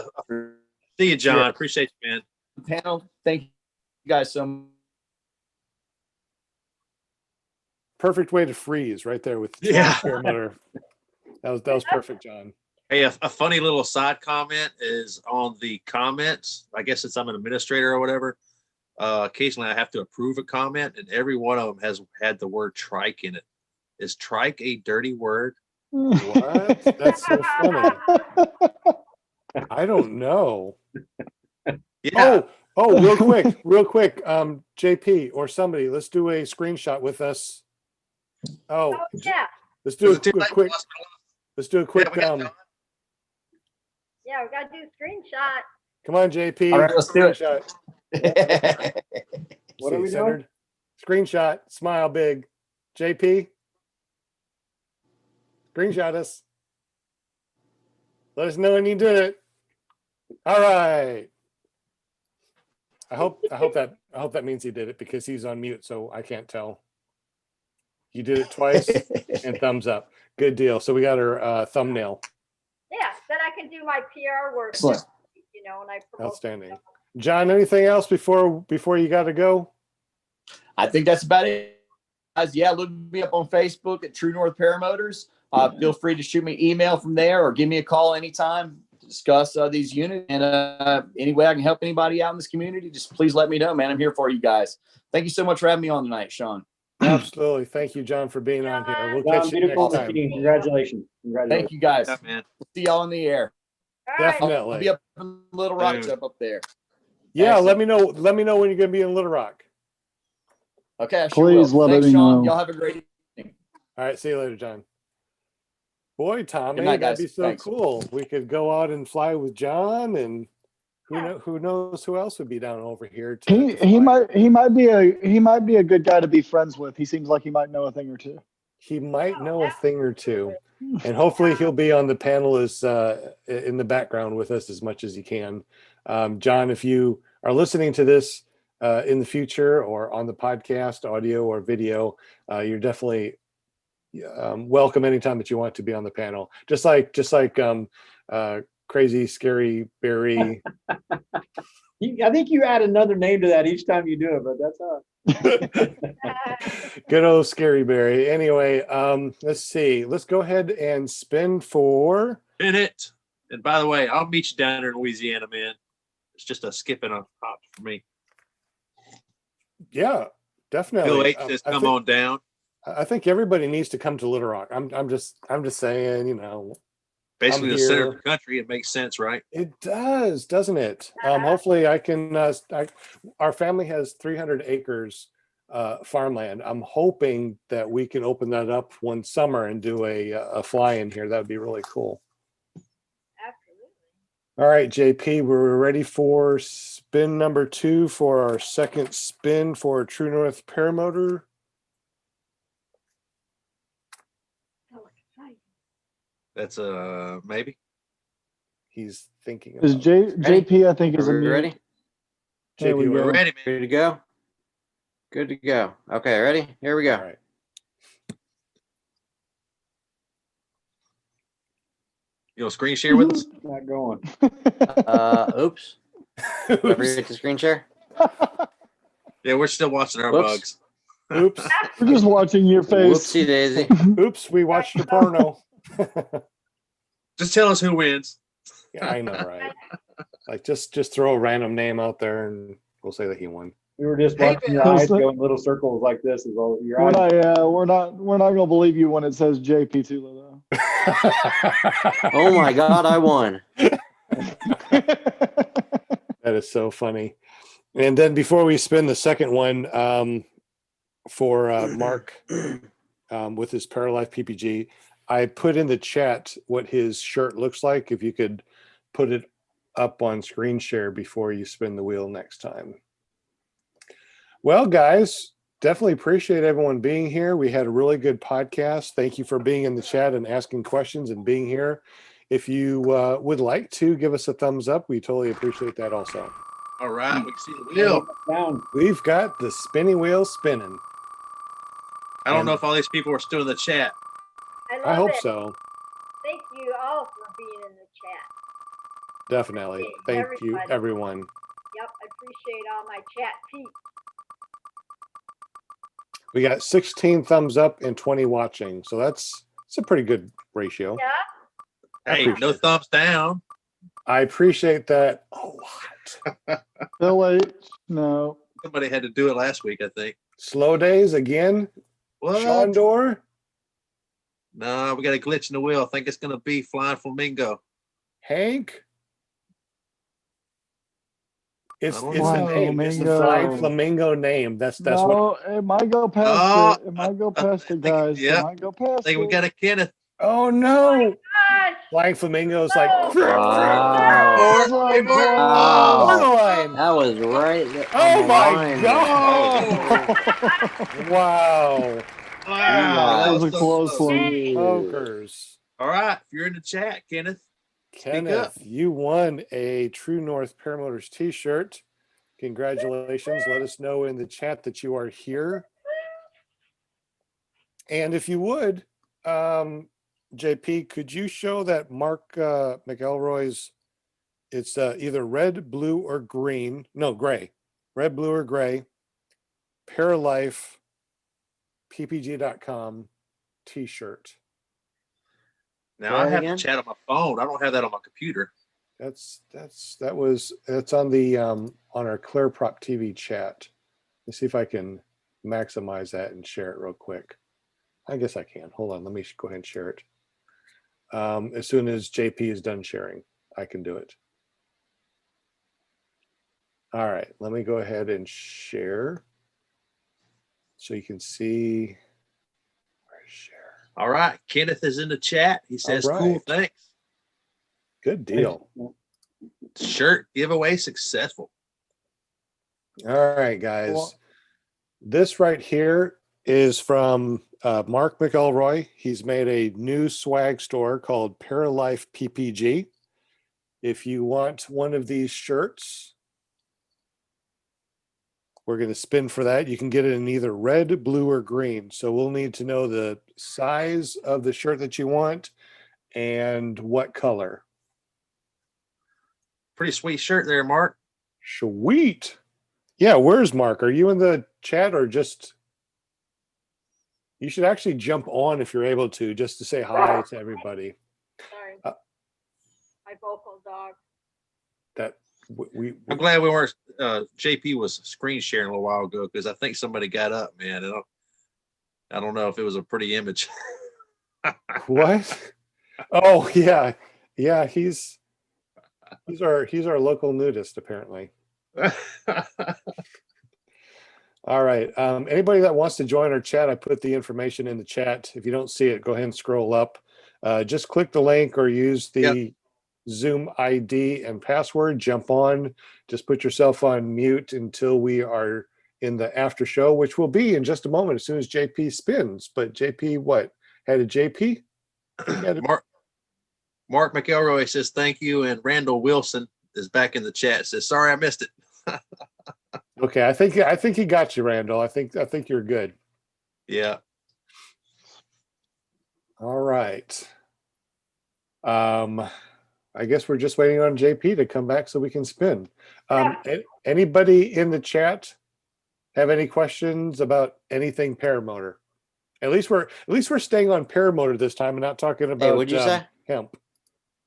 see you, John. Appreciate you, man. Panel. Thank you guys so much. Perfect way to freeze right there with Yeah. Paramotor. That was perfect, John. Hey, a funny little side comment is on the comments. I guess since I'm an administrator or whatever, occasionally I have to approve a comment, and every one of them has had the word trike in it. Is trike a dirty word? What? That's so funny. I don't know. Yeah. Oh, real quick. JP or somebody, let's do a screenshot with us. Oh, yeah. Let's do a Was it too late? quick. Let's do a quick. we got John. Yeah, we got to do a screenshot. Come on, JP. All right, let's do it. Screenshot. What are we doing? Centered. Screenshot. Smile big. JP. Screenshot us. Let us know when you did it. All right. I hope that means he did it because he's on mute, so I can't tell. You did it twice and thumbs up. Good deal. So we got our thumbnail. Yeah, then I can do my PR work. Excellent. And I promote Outstanding. stuff. John, anything else before you got to go? I think that's about it. Guys, yeah, look me up on Facebook at True North Paramotors. Feel free to shoot me an email from there or give me a call anytime to discuss these units. And any way I can help anybody out in this community, just please let me know, man. I'm here for you guys. Thank you so much for having me on tonight, Sean. Absolutely. Thank you, John, for being on here. We'll John, catch you beautiful next time. meeting. Congratulations. Thank you, guys. Yeah, man. See y'all in the air. All right. I'll Definitely. be up in Little Rock Dude. up there. Yeah, Excellent. let me know when you're going to be in Little Rock. Okay, I sure Please will. let Thanks, me Sean. know. Y'all have a great evening. All right, see you later, John. Boy, Tommy, Good night, that'd guys. be so Thanks. cool. We could go out and fly with John, and who knows who else would be down over here. To He fly. might be a good guy to be friends with. He seems like he might know a thing or two. He might know a thing or two, and hopefully he'll be on the panel as in the background with us as much as he can. John, if you are listening to this in the future or on the podcast, audio or video, you're definitely welcome anytime that you want to be on the panel. Just like crazy, scary Barry. I think you add another name to that each time you do it, but that's all. Good old Scary Barry. Anyway, let's see. Let's go ahead and spin for. In it. And by the way, I'll meet you down there in Louisiana, man. It's just a skip and a hop for me. Yeah, definitely. Bill H says come on down. I think everybody needs to come to Little Rock. I'm just saying, Basically, I'm the center of here. the country. It makes sense, right? It does, doesn't it? Hopefully I can, our family has 300 acres farmland. I'm hoping that we can open that up one summer and do a fly in here. That would be really cool. All right, JP, we're ready for spin number 2 for our second spin for True North Paramotor. So exciting. That's a maybe. He's thinking Is about JP, I think, is Are a we mute. ready? There we JP, We're go. ready, man. Ready to go? Good to go. Okay, ready? Here we go. All right. You know, screen share with us. Not going. Oops. Did I forget the screen share? Yeah, we're still watching our Whoops. bugs. Oops. We're just watching your face. Whoopsie daisy. Oops, we watched a porno. Just tell us who wins. Yeah, I know, right? Like just throw a random name out there and we'll say that he won. We were just Hey, watching your man. eyes go in little circles like this. Is all your eyes. We're not gonna believe you when it says JP Tula though. Oh my God, I won. That is so funny. And then before we spin the second one, for Mark with his Paralife PPG, I put in the chat what his shirt looks like. If you could put it up on screen share before you spin the wheel next time. Well, guys, definitely appreciate everyone being here. We had a really good podcast. Thank you for being in the chat and asking questions and being here. If you would like to give us a thumbs up, we totally appreciate that also. All right, we can see the wheel. Down. We've got the spinning wheel spinning. I don't know if all these people are still in the chat. I love I hope it. so. Thank you all for being in the chat. Definitely. Thank you, Everybody. everyone. Yep, I appreciate all my chat peeps. We got 16 thumbs up and 20 watching. So it's a pretty good ratio. Yeah. Hey, no thumbs down. I appreciate that a lot. Bill H, no. Somebody had to do it last week, I think. Slow days again. What? Shondor. No, we got a glitch in the wheel. I think it's going to be Flying Flamingo. Hank. It's I don't the know. name. It's the Flamingo. flying flamingo name. That's what. No, it might go past Oh, it. It might go past it, think- guys. yeah. It might go I past think we it. got a Kenneth. Oh no! Gosh. Flying flamingos like. Oh. Wow. That's Or- like or- Wow. Borderline. That was right there Oh on the my line. God! Wow! Wow, That was a so close one. Smokers. All right, if you're in the chat, Kenneth, Kenneth, you won a True North Paramotors t-shirt. Congratulations. Let us know in the chat that you are here. And if you would, JP, could you show that Mark McElroy's, it's either red, blue, or green. No, gray. Red, blue, or gray. Paralife PPG.com t-shirt. now I have again? the chat on my phone. I don't have that on my computer. That's on the on our ClearProp TV chat. Let's see if I can maximize that and share it real quick. I guess I can. Hold on, let me go ahead and share it. As soon as JP is done sharing, I can do it. All right, let me go ahead and share so you can see. Where's share? All right, Kenneth is in the chat. He says, All "Cool, right. thanks." Good deal. Shirt giveaway successful. All right, guys. Well- This right here is from Mark McElroy. He's made a new swag store called Paralife PPG. If you want one of these shirts, we're going to spin for that. You can get it in either red, blue, or green. So we'll need to know the size of the shirt that you want and what color. Pretty sweet shirt there, Mark. Sweet. Yeah, where's Mark? Are you in the chat or just... You should actually jump on if you're able to, just to say hi to everybody. Sorry. Uh, My vocal dog. That I'm glad we weren't. JP was screen sharing a little while ago because I think somebody got up, man. I don't know if it was a pretty image. What? Oh yeah, yeah. He's our local nudist apparently. All right. Anybody that wants to join our chat, I put the information in the chat. If you don't see it, go ahead and scroll up. Just click the link or use the Zoom ID and password. Jump on. Just put yourself on mute until we are in the after show, which will be in just a moment as soon as JP spins. But JP, what? Had a JP? Mark McElroy says thank you, and Randall Wilson is back in the chat. Says sorry I missed it. Okay, I think he got you, Randall. I think you're good. Yeah. All right. I guess we're just waiting on JP to come back so we can spin. Anybody in the chat have any questions about anything paramotor? At least we're staying on paramotor this time and not talking about what'd you say? hemp.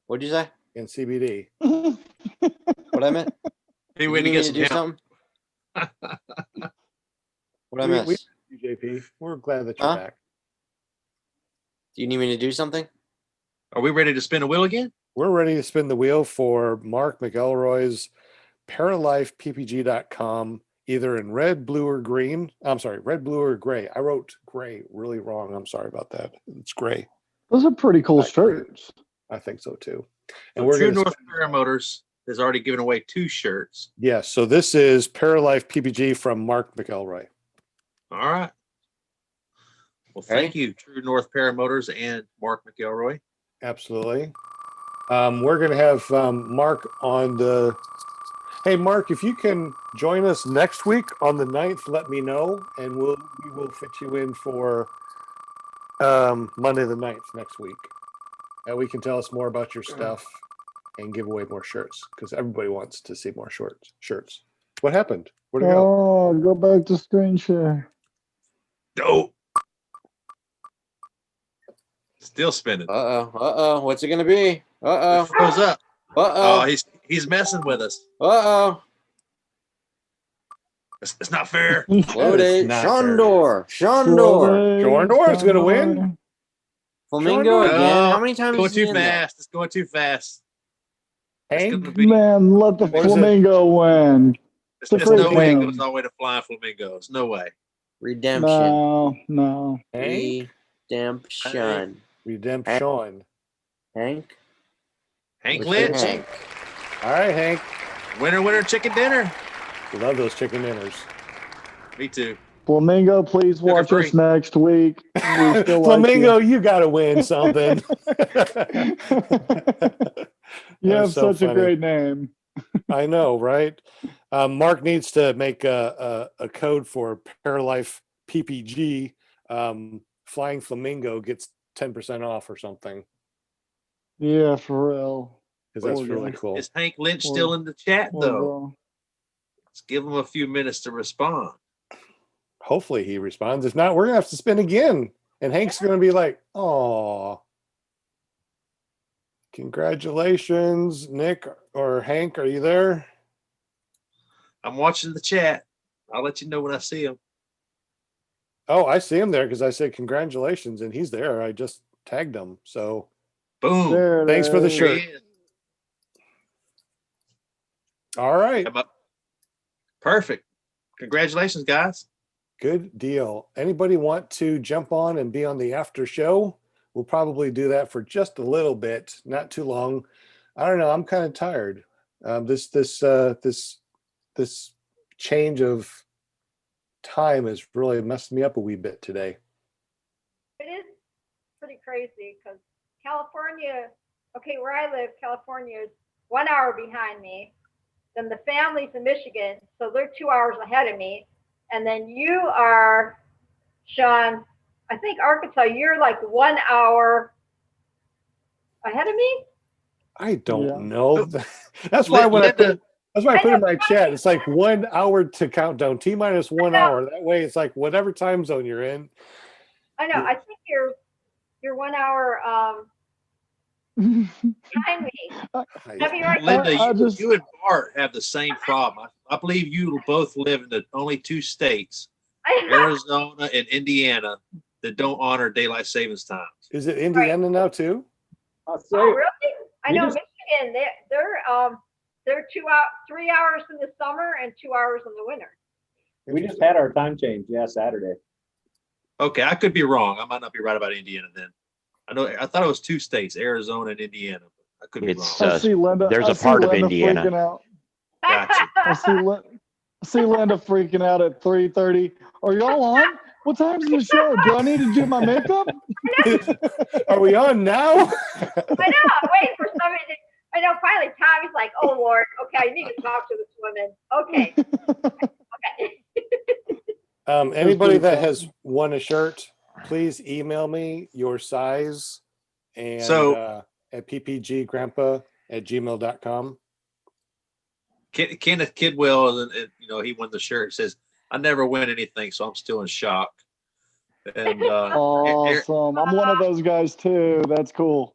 What'd you say? And CBD. What I meant? Hey, You way to need get me some to do help. something? What I miss? JP, we're glad that you're back. Do you need me to do something? Are we ready to spin a wheel again? We're ready to spin the wheel for Mark McElroy's ParalifePPG.com, either in red, blue, or green. I'm sorry, red, blue, or gray. I wrote gray really wrong. I'm sorry about that. It's gray. Those are pretty cool shirts. I think so too. And And we're True going North Paramotors has already given away 2 shirts. yes. So this is Paralife PPG from Mark McElroy. All right. Well, thank you, True North Paramotors and Mark McElroy. Absolutely. We're going to have Mark on the. Hey, Mark, if you can join us next week on the 9th, let me know, and we will fit you in for Monday the 9th next week. And we can tell us more about your stuff and give away more shirts because everybody wants to see more shirts. What happened? Where'd it go? Oh, go back to screen share. Dope. Still spinning. What's it gonna be? It froze up. Oh, he's messing with us. It's not fair. Loaded. Shondor. Shondor is gonna win. Flamingo again. How many times? Going too fast. It's going too fast. Hank, man, let the flamingo win. There's no way it goes all the way to flying flamingos. No way. Redemption. No. Hank? Redemption. Hank Lynch. Hank. All right, Hank. Winner, chicken dinner. Love those chicken dinners. Me too. Flamingo, please watch us next week. We still Flamingo, like you got to win something. You have so such a funny. great name. I know, right? Mark needs to make a code for Paralife PPG. Flying Flamingo gets 10% off or something. Yeah, for real. Because that's really cool. Is Hank Lynch still in the chat though? Let's give him a few minutes to respond. Hopefully he responds. If not, we're gonna have to spin again. And Hank's gonna be like, "Oh, congratulations, Nick or Hank. Are you there?" I'm watching the chat. I'll let you know when I see him. Oh, I see him there because I said congratulations, and he's there. I just tagged him. So, boom! Thanks for the shirt. All right. Perfect. Congratulations, guys. Good deal. Anybody want to jump on and be on the after show? We'll probably do that for just a little bit, not too long. I don't know. I'm kind of tired. This change of time has really messed me up a wee bit today. It is pretty crazy because California, okay, where I live, California is 1 hour behind me. Then the family's in Michigan, so they're 2 hours ahead of me. And then you are, Sean, I think Arkansas, you're like 1 hour ahead of me. I don't know. That's why when I put in my chat, it's like 1 hour to countdown, T minus 1 hour. That way it's like whatever time zone you're in. I know. I think you're 1 hour behind me. Linda, you and Bart have the same problem. I believe you both live in the only 2 states, Arizona and Indiana, that don't honor daylight savings time. Is it Indiana now too? Oh, really? I know Michigan. They're 3 hours in the summer and 2 hours in the winter. We just had our time change. Yeah, Saturday. Okay, I could be wrong. I might not be right about Indiana then. I thought it was 2 states, Arizona and Indiana. I could be It's wrong. I see Linda. there's I a see part of Linda Indiana. freaking out. Gotcha. I see Linda freaking out at 3:30. Are y'all on? What time's the show? Do I need to do my makeup? Are we on now? I know, I'm waiting for somebody to, I know, finally Tommy's like, oh Lord, okay, I need to talk to this woman. Okay. Okay. Anybody that has won a shirt, please email me your size and So- at ppggrandpa@gmail.com. Kenneth Kidwell, he won the shirt. Says, "I never win anything, so I'm still in shock." And Awesome. I'm one of those guys too. That's cool.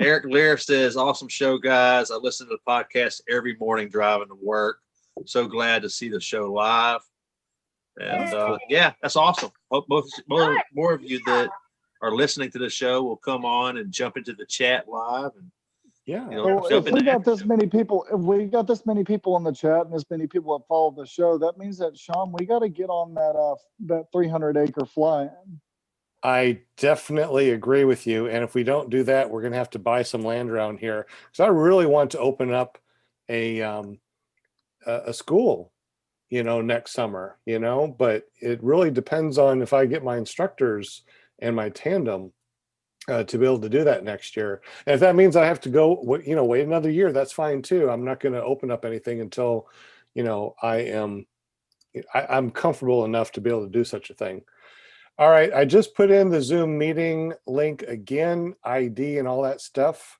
Eric Lear says, "Awesome show, guys. I listen to the podcast every morning driving to work. So glad to see the show live." And yeah, that's awesome. Hope more of you that are listening to the show will come on and jump into the chat live. And Yeah. So jump if we into got this many people, in the chat and this many people that follow the show, that means that Sean, we got to get on that 300-acre fly-in. I definitely agree with you. And if we don't do that, we're going to have to buy some land around here. So I really want to open up a school, next summer, but it really depends on if I get my instructors and my tandem to be able to do that next year. And if that means I have to go, wait another year, that's fine too. I'm not going to open up anything until, I'm comfortable enough to be able to do such a thing. All right, I just put in the Zoom meeting link again, ID and all that stuff.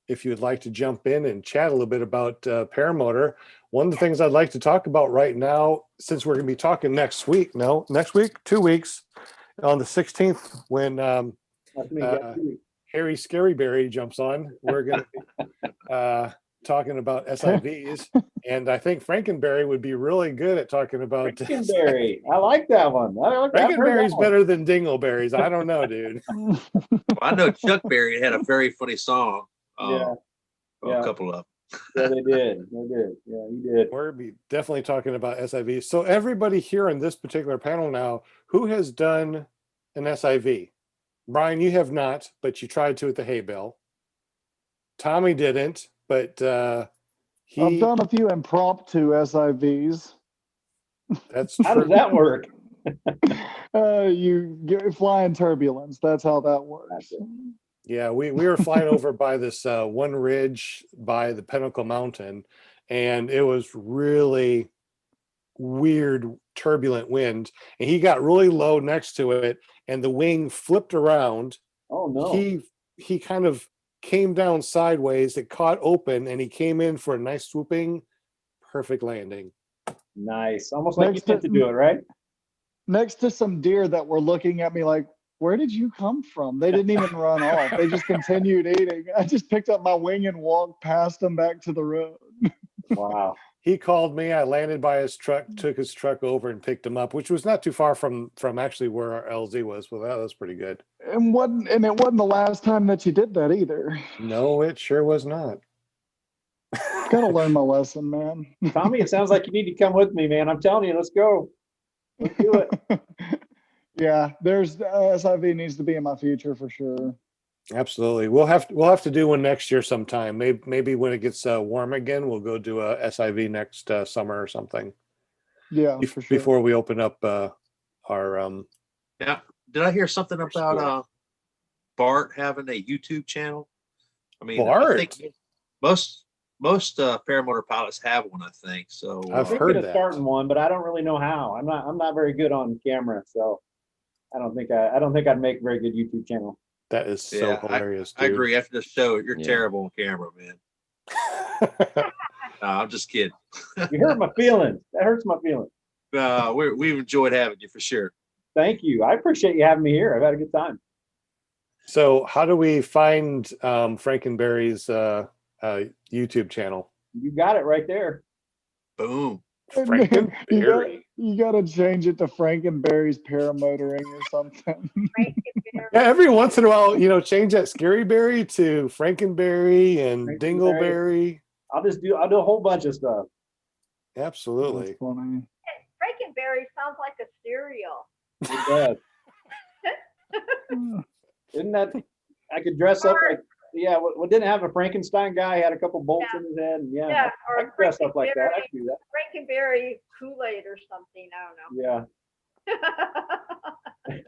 If you would like to jump in and chat a little bit about Paramotor. One of the things I'd like to talk about right now, since we're going to be talking next week, 2 weeks, on the 16th, when Harry Scaryberry jumps on, we're going to be talking about SIVs. And I think Frankenberry would be really good at talking about Frankenberry. I like that one. Frankenberry's better than Dingleberries. I don't know, dude. well, I know Chuck Berry had a very funny song. Yeah. A couple of them. Yeah, they did. Yeah, he did. We're definitely talking about SIVs. So everybody here on this particular panel now, who has done an SIV? Brian, you have not, but you tried to at the hay bale. Tommy didn't, but I've done a few impromptu SIVs. That's How true. does that work? You get flying turbulence. That's how that works. Yeah, we were flying over by this one ridge by the Pinnacle Mountain, and it was really weird, turbulent wind. And he got really low next to it, and the wing flipped around. Oh no! He kind of came down sideways. It caught open, and he came in for a nice swooping, perfect landing. Nice, almost like you meant to do it, right? Next to some deer that were looking at me like, where did you come from? They didn't even run off. They just continued eating. I just picked up my wing and walked past them back to the road. Wow. He called me. I landed by his truck, took his truck over and picked him up, which was not too far from actually where our LZ was. Well, that was pretty good. And it wasn't the last time that you did that either. No, it sure was not. Gotta learn my lesson, man. Tommy, it sounds like you need to come with me, man. I'm telling you, let's go. Let's do it. Yeah, there's SIV needs to be in my future for sure. Absolutely. We'll have to do one next year sometime. Maybe when it gets warm again, we'll go do a SIV next summer or something. Yeah, for sure. Before we open up our Yeah. Did I hear something about Bart having a YouTube channel? I mean, Bart? I think most paramotor pilots have one, I think. So I've I'm heard thinking of that. starting one, but I don't really know how. I'm not very good on camera, so I don't think I'd make a very good YouTube channel. That is so hilarious. I dude. agree. After the show, you're terrible on camera, man. No, I'm just kidding. You hurt my feelings. That hurts my feelings. We've enjoyed having you for sure. Thank you. I appreciate you having me here. I've had a good time. So how do we find Frankenberry's YouTube channel? You got it right there. Boom. Frankenberry. You gotta change it to Frankenberry's paramotoring or something. Yeah, every once in a while, change that Scaryberry to Frankenberry and Dingleberry. I'll do a whole bunch of stuff. Absolutely. That's funny. Frankenberry sounds like a cereal. It does. Isn't that? I could dress up like Yeah, what didn't have a Frankenstein guy, had a couple bolts in his head. And yeah, Yeah, I or can dress up like that. I can do that. Frankenberry Kool-Aid or something. I Yeah. don't know.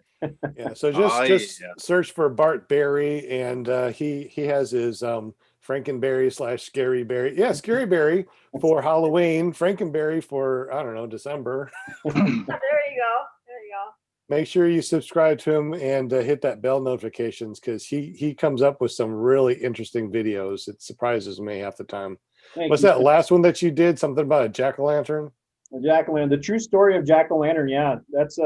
Yeah, so Oh, just yeah. search for Bart Berry, and he has his Frankenberry / Scary Berry. Yeah, Scary Berry for Halloween, Frankenberry for I don't know, December. There you go. There you go. Make sure you subscribe to him and hit that bell notifications because he comes up with some really interesting videos. It surprises me half the time. What's that last one that you did? Something about a jack-o'-lantern? The jack-o'-lantern, the true story of jack-o'-lantern. Yeah, that's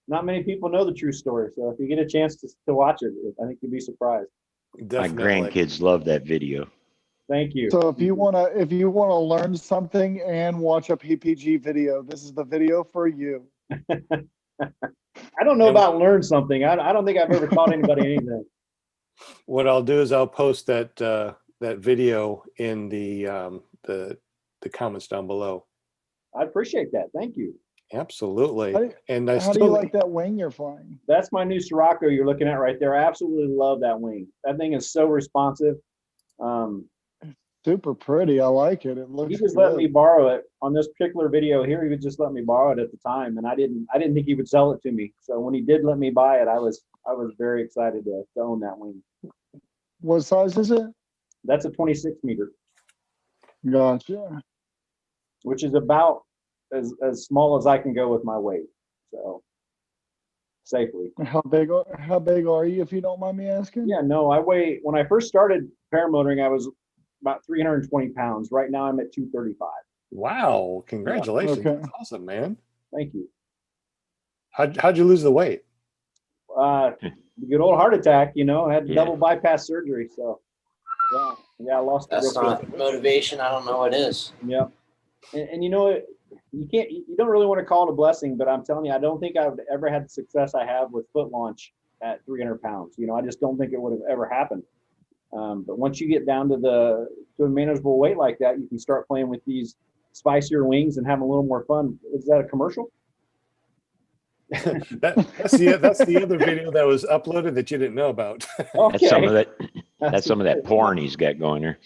not many people know the true story. So if you get a chance to watch it, I think you'd be surprised. Definitely. My grandkids love that video. Thank you. So if you wanna learn something and watch a PPG video, this is the video for you. I don't know about learn something. I don't think I've ever taught anybody anything. What I'll do is I'll post that that video in the comments down below. I appreciate that. Thank you. Absolutely. And I How do you like that wing you're flying? That's my new Sirocco you're looking at right there. I absolutely love that wing. That thing is so responsive. Super pretty. I like it. It looks He just good. let me borrow it on this particular video here. He would just let me borrow it at the time, and I didn't think he would sell it to me. So when he did let me buy it, I was very excited to own that wing. What size is it? That's a 26 meter, Gotcha. which is about as small as I can go with my weight. So safely. How big are you, if you don't mind me asking? Yeah, no, when I first started paramotoring, I was about 320 pounds. Right now I'm at 235. Wow, congratulations. Okay. That's awesome, man. Thank you. How'd you lose the weight? The good old heart attack, I had Yeah. double bypass surgery. So yeah, I lost it That's real not quick. motivation. I don't know what is. Yeah. And you don't really want to call it a blessing, but I'm telling you, I don't think I've ever had the success I have with foot launch at 300 pounds. I just don't think it would have ever happened. But once you get down to a manageable weight like that, you can start playing with these spicier wings and having a little more fun. Is that a commercial? That's the other video that was uploaded that you didn't know about. Okay. That's some of that porn he's got going there.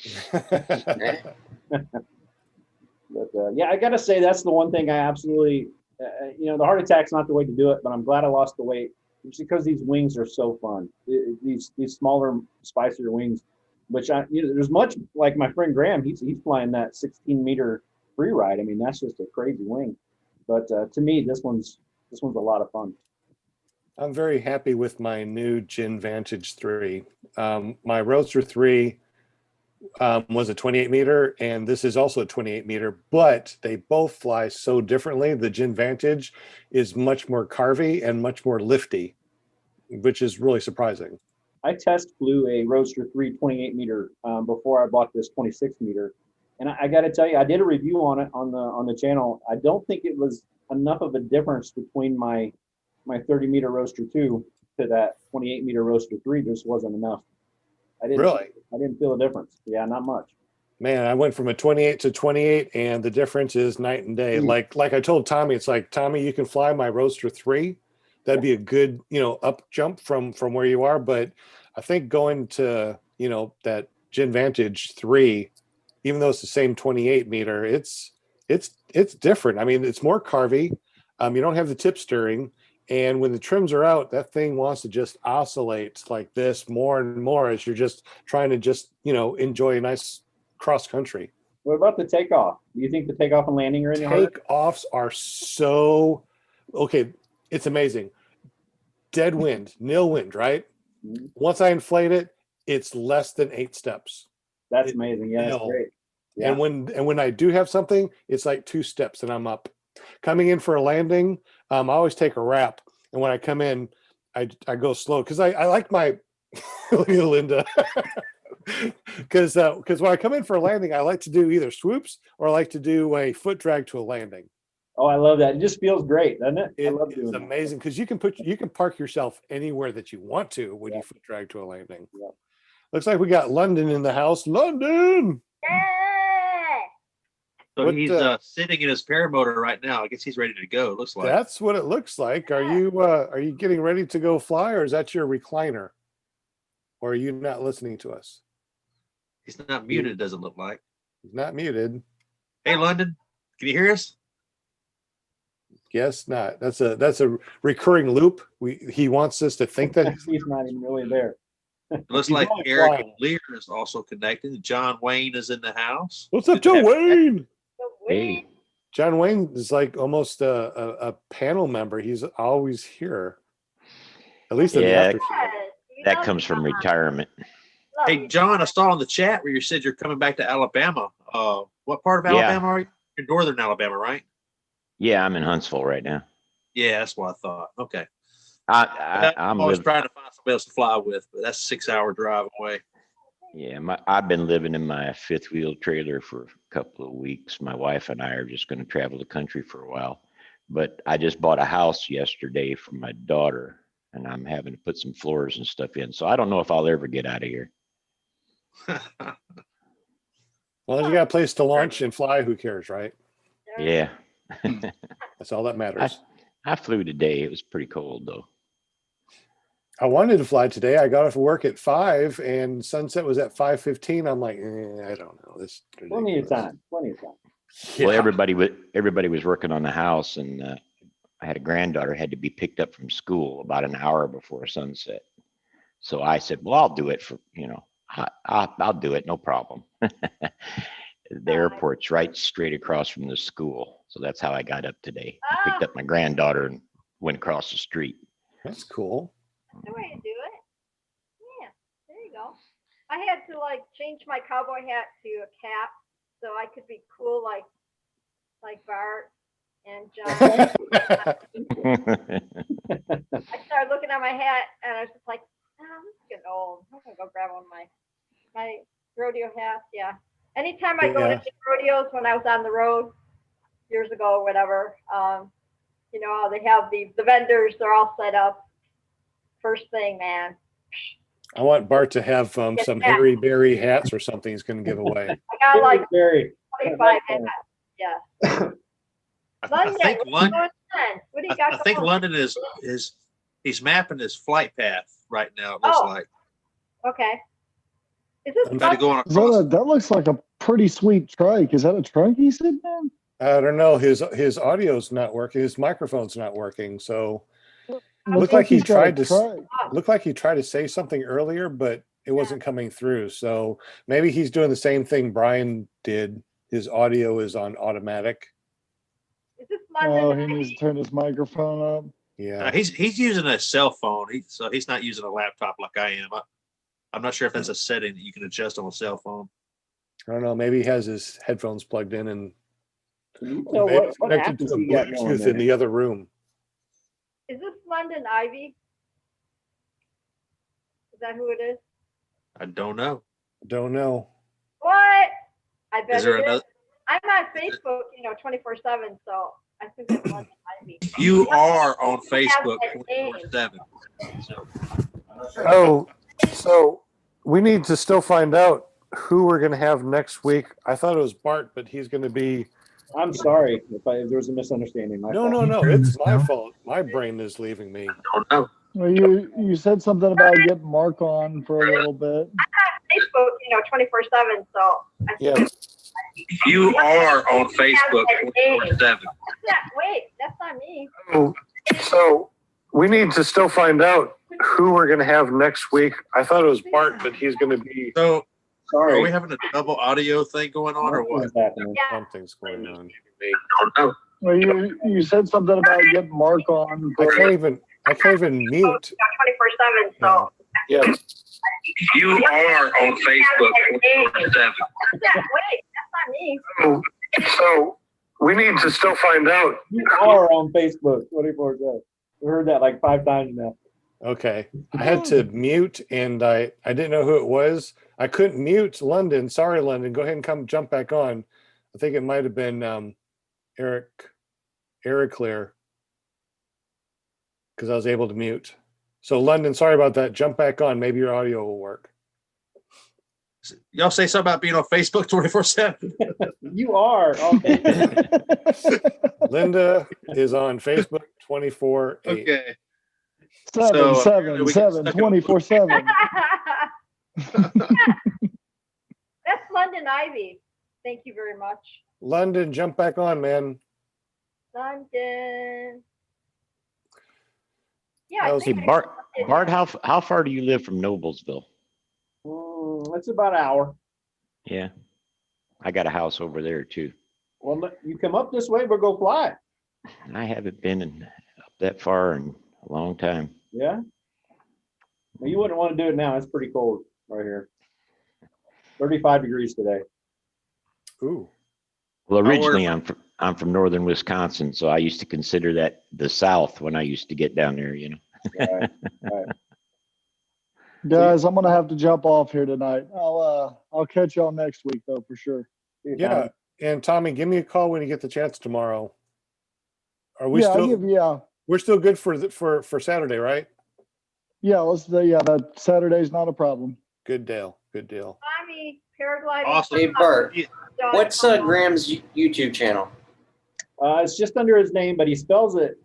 But yeah, I got to say that's the one thing I absolutely, the heart attack's not the way to do it, but I'm glad I lost the weight. It's because these wings are so fun. These smaller, spicier wings, which there's much like my friend Graham. He's flying that 16-meter free ride. I mean, that's just a crazy wing. But to me, this one's a lot of fun. I'm very happy with my new Gin Vantage 3. My Roadster 3 was a 28 meter, and this is also a 28 meter, but they both fly so differently. The Gin Vantage is much more carvy and much more lifty, which is really surprising. I test flew a Roadster 3 28 meter before I bought this 26 meter. And I got to tell you, I did a review on it on the channel. I don't think it was enough of a difference between my 30 meter Roadster 2 to that 28 meter Roadster 3. Just wasn't enough. I didn't feel a difference. Yeah, not much. Man, I went from a 28 to 28, and the difference is night and day. Like I told Tommy, it's like, Tommy, you can fly my Roadster 3. That'd be a good, up jump from where you are. But I think going to, that Gin Vantage 3, even though it's the same 28 meter, it's different. I mean, it's more carvy. You don't have the tip steering. And when the trims are out, that thing wants to just oscillate like this more and more as you're just trying to enjoy a nice cross country. What about the takeoff? Do you think the takeoff and landing are any harder? Takeoffs are so okay. It's amazing. Dead wind, nil wind, right? Mm-hmm. Once I inflate it, it's less than 8 steps. That's amazing. Yeah, that's great. Yeah. And when I do have something, it's like 2 steps and I'm up. Coming in for a landing, I always take a wrap, and when I come in, I go slow because I like my look at Linda. Because when I come in for a landing, I like to do either swoops or I like to do a foot drag to a landing. Oh, I love that. It just feels great, doesn't it? I love doing It's amazing because you can park yourself anywhere that you want to when you foot drag to a landing. Yeah. Looks like we got London in the house. London. So he's sitting in his paramotor right now. I guess he's ready to go. It looks like That's what it looks like. Are you getting ready to go fly, or is that your recliner? Or are you not listening to us? He's not muted, it doesn't look like. He's not muted. Hey, London, can you hear us? Guess not. That's a recurring loop. He wants us to think that He's not even really there. It looks He's like only Eric flying. Lear is also connected. John Wayne is in the house. What's up, John Wayne? Hey, John Wayne is like almost a panel member. He's always here. At least in the Yeah, after show. that comes from retirement. Hey, John, I saw in the chat where you said you're coming back to Alabama. What part of Yeah. Alabama are you? You're northern Alabama, right? Yeah, I'm in Huntsville right now. Yeah, that's what I thought. Okay. I'm I'm always living. trying to find somebody else to fly with, but that's a 6-hour drive away. Yeah, I've been living in my fifth wheel trailer for a couple of weeks. My wife and I are just going to travel the country for a while. But I just bought a house yesterday for my daughter, and I'm having to put some floors and stuff in. So I don't know if I'll ever get out of here. Well, you got a place to launch and fly. Who cares, right? Yeah. That's all that matters. I flew today. It was pretty cold though. I wanted to fly today. I got off work at 5 and sunset was at 5:15. I'm like, I don't know. This is Plenty of ridiculous. time. Plenty of time. Well, Yeah. everybody was working on the house, and I had a granddaughter had to be picked up from school about an hour before sunset. So I said, "Well, I'll do it for I'll do it, no problem." The airport's right straight across from the school, so that's how I got up today. I picked up my granddaughter and went across the street. That's cool. The way to do it. Yeah, there you go. I had to like change my cowboy hat to a cap so I could be cool like Bart and John. I started looking at my hat and I was just like, oh, this is getting old. I'm gonna go grab one of my rodeo hats. Yeah. Anytime I go Yeah. to rodeos when I was on the road years ago or whatever, you know how they have the vendors, they're all set up. First thing, man. I want Bart to have some Harry Berry hats or something he's going to give away. I got like Very. 25 hats. Yeah. I think London. What do you got I think going? London is he's mapping his flight path right now. It looks Oh. like Okay. Is this I'm about to go on Is that, across. that looks like a pretty sweet trike. Is that a trunk he said, man? I don't know. His audio's not working. His microphone's not working. So looked like he he's got a tried to trike. looked like he tried to say something earlier, but it wasn't coming through. So maybe he's doing the same thing Brian did. His audio is on automatic. Is this Oh, London? he needs to turn his microphone up. Yeah. He's using a cell phone, so he's not using a laptop like I am. I'm not sure if that's a setting that you can adjust on a cell phone. I don't know. Maybe he has his headphones plugged in and Can you tell maybe it's what connected app to has a he got going Bluetooth there? in the other room. Is this London Ivy? Is that who it is? I don't know. Don't know. What? I bet Is there it is. another? I'm on Facebook, 24/7, so I think it's London Ivy. You are on He has Facebook that name. 24/7. Oh, so we need to still find out who we're going to have next week. I thought it was Bart, but he's going to be. I'm sorry if there was a misunderstanding. My No, fault. no, no. It's my fault. My brain is leaving me. Don't know. Well, you said something about getting Mark on for a little bit. Facebook, 24/7, so I think Yeah. You are on Facebook 24/7. Wait, that's not me. So we need to still find out who we're going to have next week. I thought it was Bart, but he's going to be. So Sorry. are we having a double audio thing going on or what? What's happening? Yeah. Something's going on. Don't know. Well, you said something about getting Mark on. I For, can't even mute. 24/7, so. Yeah. You are on Facebook 24/7. Wait, that's not me. So we need to still find out. You are on Facebook 24/7. We heard that like 5 times now. Okay. I had to mute and I didn't know who it was. I couldn't mute London. Sorry, London. Go ahead and jump back on. I think it might have been Eric Clear. Because I was able to mute. So London, sorry about that. Jump back on. Maybe your audio will work. Y'all say something about being on Facebook 24/7. You are. Okay. Linda is on Facebook 24/8. Okay. 7, So, 7, we got 7, stuck in- 24/7. That's London Ivy. Thank you very much. London, jump back on, man. London. Yeah, I That was Hey, think Bart, did Bart, that. how far do you live from Noblesville? It's about an hour. Yeah, I got a house over there too. Well, you come up this way, we'll go fly. I haven't been up that far in a long time. Yeah. Well, you wouldn't want to do it now. It's pretty cold right here. 35 degrees today. Ooh. Well, I ordered originally I'm from northern Wisconsin, so I used to consider that the South when I used to get down there, you know. Right, right. Guys, I'm gonna have to jump off here tonight. I'll catch y'all next week though, for sure. Yeah. And Tommy, give me a call when you get the chance tomorrow. Are we Yeah, still we're still good for Saturday, right? Yeah, that Saturday's not a problem. Good deal. Good deal. Tommy, paragliding. Awesome. Hey, Bert, Dot what's com. Graham's YouTube channel? It's just under his name, but he spells it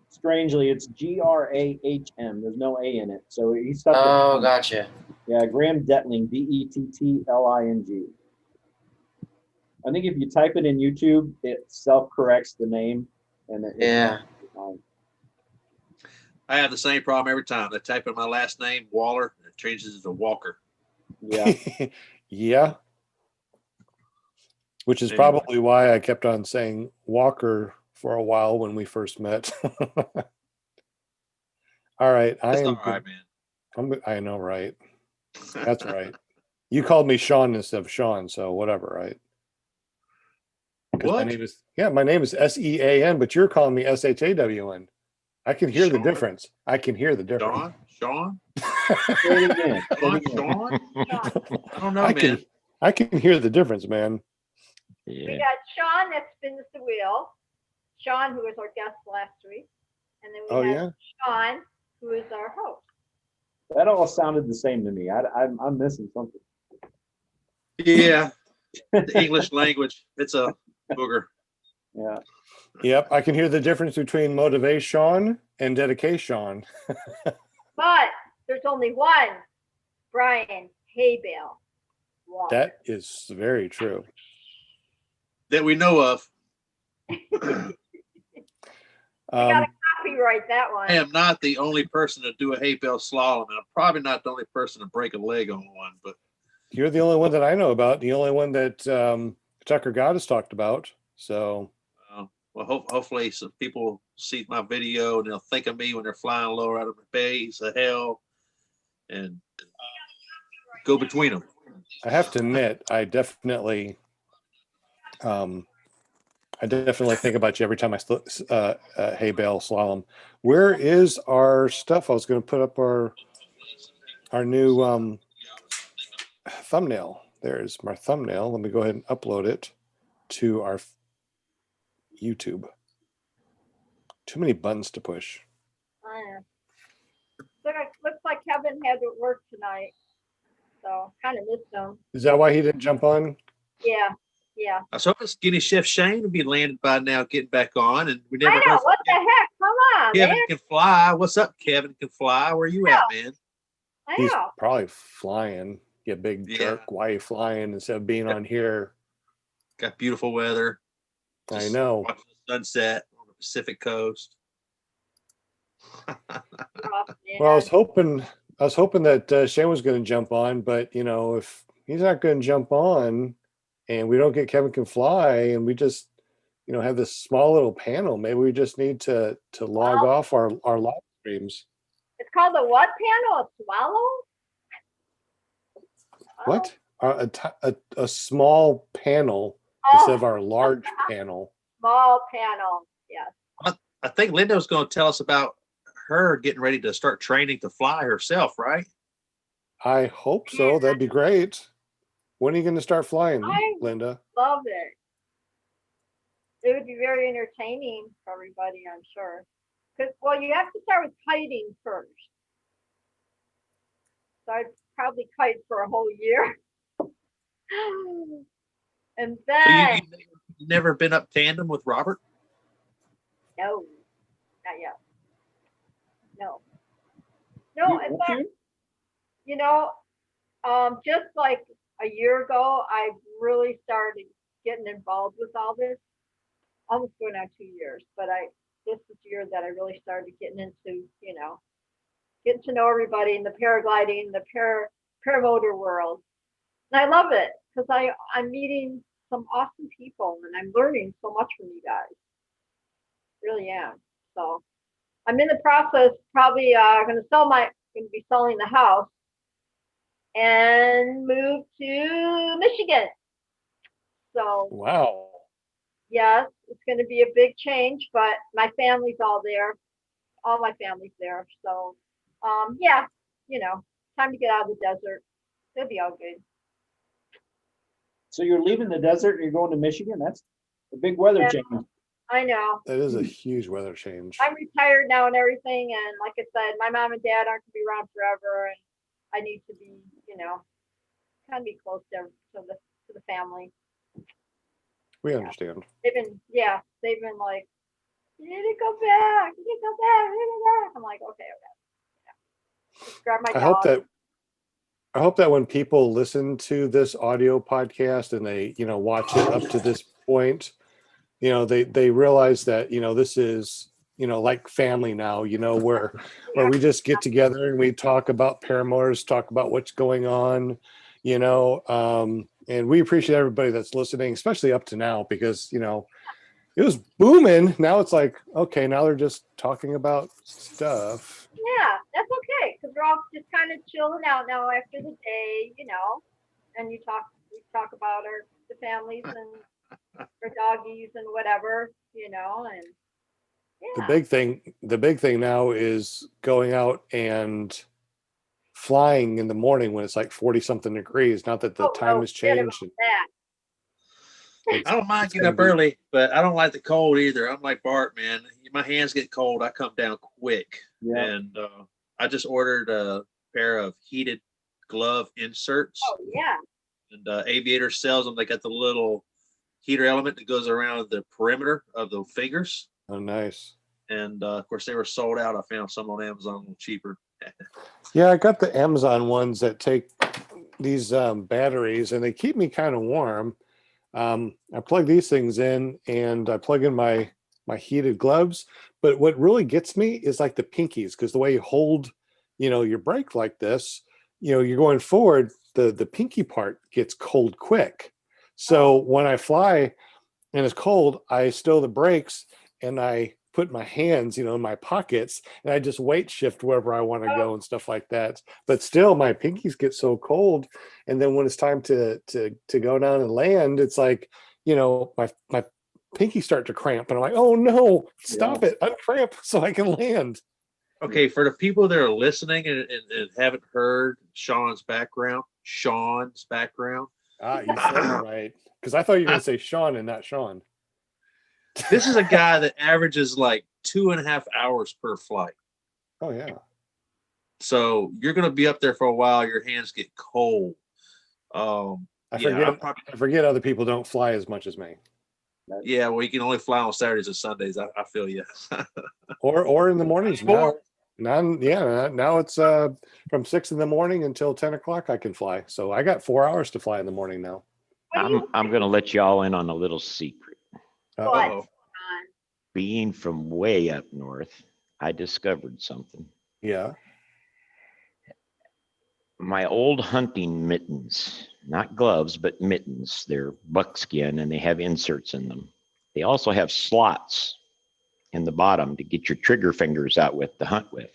strangely. It's Graham. There's no A in it. So he stuck Oh, gotcha. Yeah, Graham Dettling, Dettling. I think if you type it in YouTube, it self-corrects the name. And Yeah. I have the same problem every time. I type in my last name, Waller, and it changes it to Walker. Yeah. Yeah. Which is Anyway. probably why I kept on saying Walker for a while when we first met. All right. That's all right, man. I know, right? That's right. You called me Sean instead of Sean, so whatever, right? Because What? my name is SEAN, but you're calling me SHAWN. I can hear the Sean? difference. I can hear the difference. Sean? Say it again. Sean? I don't know, man. I can hear the difference, man. We Yeah. got Sean that spins the wheel. Sean, who was our guest last week. And then we have Sean, who is our host. That all sounded the same to me. I'm missing something. Yeah. The English language, it's a booger. Yeah. Yep, I can hear the difference between motivation and dedication. But there's only one Brian Haybale. Wow. That is very true. That we know of. I gotta copyright that one. I am not the only person to do a hay bale slalom, and I'm probably not the only person to break a leg on one, but You're the only one that I know about. The only one that Tucker Goddess talked about. So, well, hopefully some people see my video and they'll think of me when they're flying low out of the bays of hell and go between them. I have to admit, I definitely think about you every time I hay bale slalom. Where is our stuff? I was going to put up our new thumbnail. There's my thumbnail. Let me go ahead and upload it to our YouTube. Too many buttons to push. Looks like Kevin had to work tonight, so kind of missed him. Is that why he didn't jump on? Yeah. I was hoping Skinny Chef Shane would be landed by now, getting back on, and we never. I know. What the heck? Come on, Kevin man. can fly. What's up, Kevin can fly? Where you at, man? I He's know. probably flying. You big jerk. Why are you flying instead of being on here? Got beautiful weather. I know. Watching the sunset on the Pacific coast. Well, I was hoping that Shane was going to jump on, but if he's not going to jump on, and we don't get Kevin Can Fly, and we just have this small little panel, maybe we just need to log off our live streams. It's called the what panel? A swallow? What? A small panel instead of our large panel. Small panel. Yes. I think Linda was going to tell us about her getting ready to start training to fly herself, right? I hope so. That'd be great. When are you going to start flying, Linda? Love it. It would be very entertaining for everybody, I'm sure. Well, you have to start with kiting first. So I'd probably kite for a whole year. And then So you never been up tandem with Robert? no, not yet. No. In fact, Just like a year ago, I really started getting involved with all this. Almost going on 2 years, but this is the year that I really started getting into, getting to know everybody in the paragliding, the paramotor world. And I love it because I'm meeting some awesome people and I'm learning so much from you guys. Really am. So I'm in the process, probably going to be selling the house and move to Michigan. So Wow. yes, it's going to be a big change, but my family's all there. All my family's there. So yeah, time to get out of the desert. It'll be all good. So you're leaving the desert and you're going to Michigan? That's a big weather Yeah. change. I know. That is a huge weather change. I'm retired now and everything, and like I said, my mom and dad aren't gonna be around forever, and I need to be, kind of be close to the family. We understand. They've been like, you need to go back, you need to go back, you need to go back. I'm like, okay. Yeah. Just grab my dog. I hope that when people listen to this audio podcast and they, watch it up to this point, they realize that, this is, like family now, where we just get together and we talk about paramotors, talk about what's going on, and we appreciate everybody that's listening, especially up to now, because, it was booming. Now it's like, okay, now they're just talking about stuff. Yeah, that's okay, because we're all just kind of chilling out now after the day, and we talk about the families and our doggies and whatever, and yeah. The big thing now is going out and flying in the morning when it's like 40 something degrees. Not that the time has changed. I don't mind getting up early, but I don't like the cold either. I'm like Bart, man. My hands get cold. I come down quick. Yeah. And I just ordered a pair of heated glove inserts. Oh, yeah. And Aviator sells them. They got the little heater element that goes around the perimeter of the fingers. Oh, nice. And of course, they were sold out. I found some on Amazon a little cheaper. Yeah, I got the Amazon ones that take these batteries and they keep me kind of warm. I plug these things in and I plug in my heated gloves. But what really gets me is like the pinkies, because the way you hold, your brake like this, you're going forward, the pinky part gets cold quick. So when I fly and it's cold, I stow the brakes and I put my hands, in my pockets, and I just weight shift wherever I want to go and stuff like that. But still, my pinkies get so cold, and then when it's time to go down and land, it's like, my pinkies start to cramp, and I'm like, oh no, stop it, uncramp so I can land. Okay, for the people that are listening and haven't heard Sean's background. You said it right, because I thought you were going to say Sean and not Sean. This is a guy that averages like 2.5 hours per flight. Oh yeah. So you're going to be up there for a while. Your hands get cold. I forget other people don't fly as much as me. Yeah, well, you can only fly on Saturdays and Sundays. I feel you. or in the mornings now. Now it's from 6 in the morning until 10 o'clock I can fly. So I got 4 hours to fly in the morning now. I'm going to let y'all in on a little secret. Uh-oh. Being from way up north, I discovered something. Yeah. My old hunting mittens, not gloves, but mittens, they're buckskin and they have inserts in them. They also have slots in the bottom to get your trigger fingers out with to hunt with.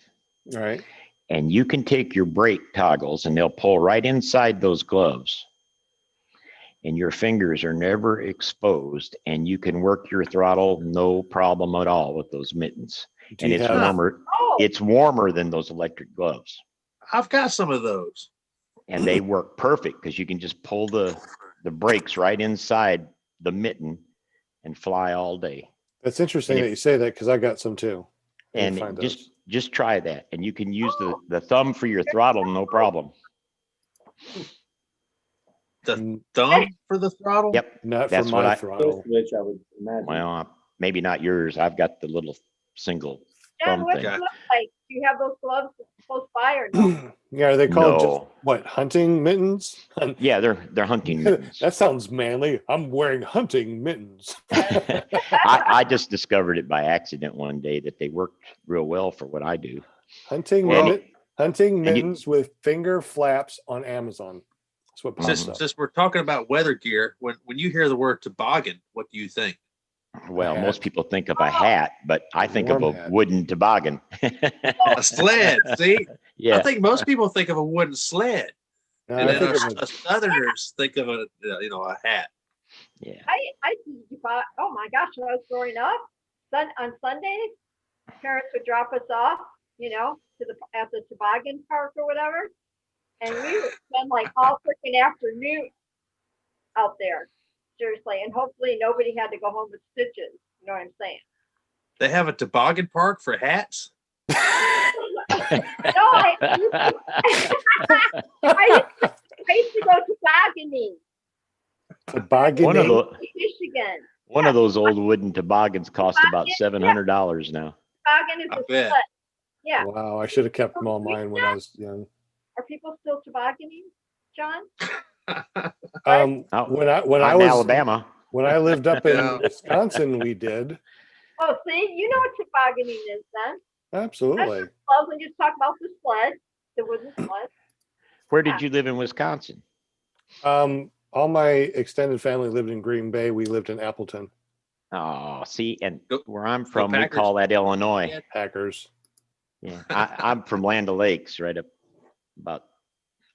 All right. And you can take your brake toggles and they'll pull right inside those gloves. And your fingers are never exposed, and you can work your throttle no problem at all with those mittens. And it's warmer. It's warmer than those electric gloves. I've got some of those. And they work perfect because you can just pull the brakes right inside the mitten and fly all day. That's interesting that you say that, because I got some too. And just try that, and you can use the thumb for your throttle no problem. The thumb for the throttle? Yep. That's for my throttle. Which I would imagine. Well, maybe not yours. I've got the little single thumb thing. Do you have those gloves close by or no? Yeah, are they called just No. what, hunting mittens? Yeah, they're hunting mittens. That sounds manly. I'm wearing hunting mittens. I just discovered it by accident one day that they worked real well for what I do. Hunting Well, hunting and you- mittens with finger flaps on Amazon. That's what pops Since, up. since we're talking about weather gear, when you hear the word toboggan, what do you think? Well, hat. most people think of a hat, but I think of Warm a hat. wooden toboggan. A sled. See, I Yeah. think most people think of a wooden sled, No, and I then think us, of a- us Southerners think of a hat. Yeah. I oh my gosh, when I was growing up, on Sundays, parents would drop us off, at the toboggan park or whatever, and we would spend like all freaking afternoon out there, seriously, and hopefully nobody had to go home with stitches. You know what I'm saying? They have a toboggan park for hats. No, I used to go tobogganing tobogganing. One of the in Michigan. one of those old wooden toboggans cost about $700 now. Toboggan is I a bet. sled. Yeah. Wow, I should have kept them all mine when I was young. Are people still tobogganing, John? Out- When I Out in was Alabama. when I lived up in Yeah. Wisconsin, we did. Oh, see, you know what tobogganing is then. Absolutely. Well, we just talk about the sled, the wooden sled. Where did you live in Wisconsin? All my extended family lived in Green Bay. We lived in Appleton. Oh, see, and Go- where I'm from, we Packers. call that Illinois. Yeah. Hackers. Yeah, I'm from Land O'Lakes, right up about,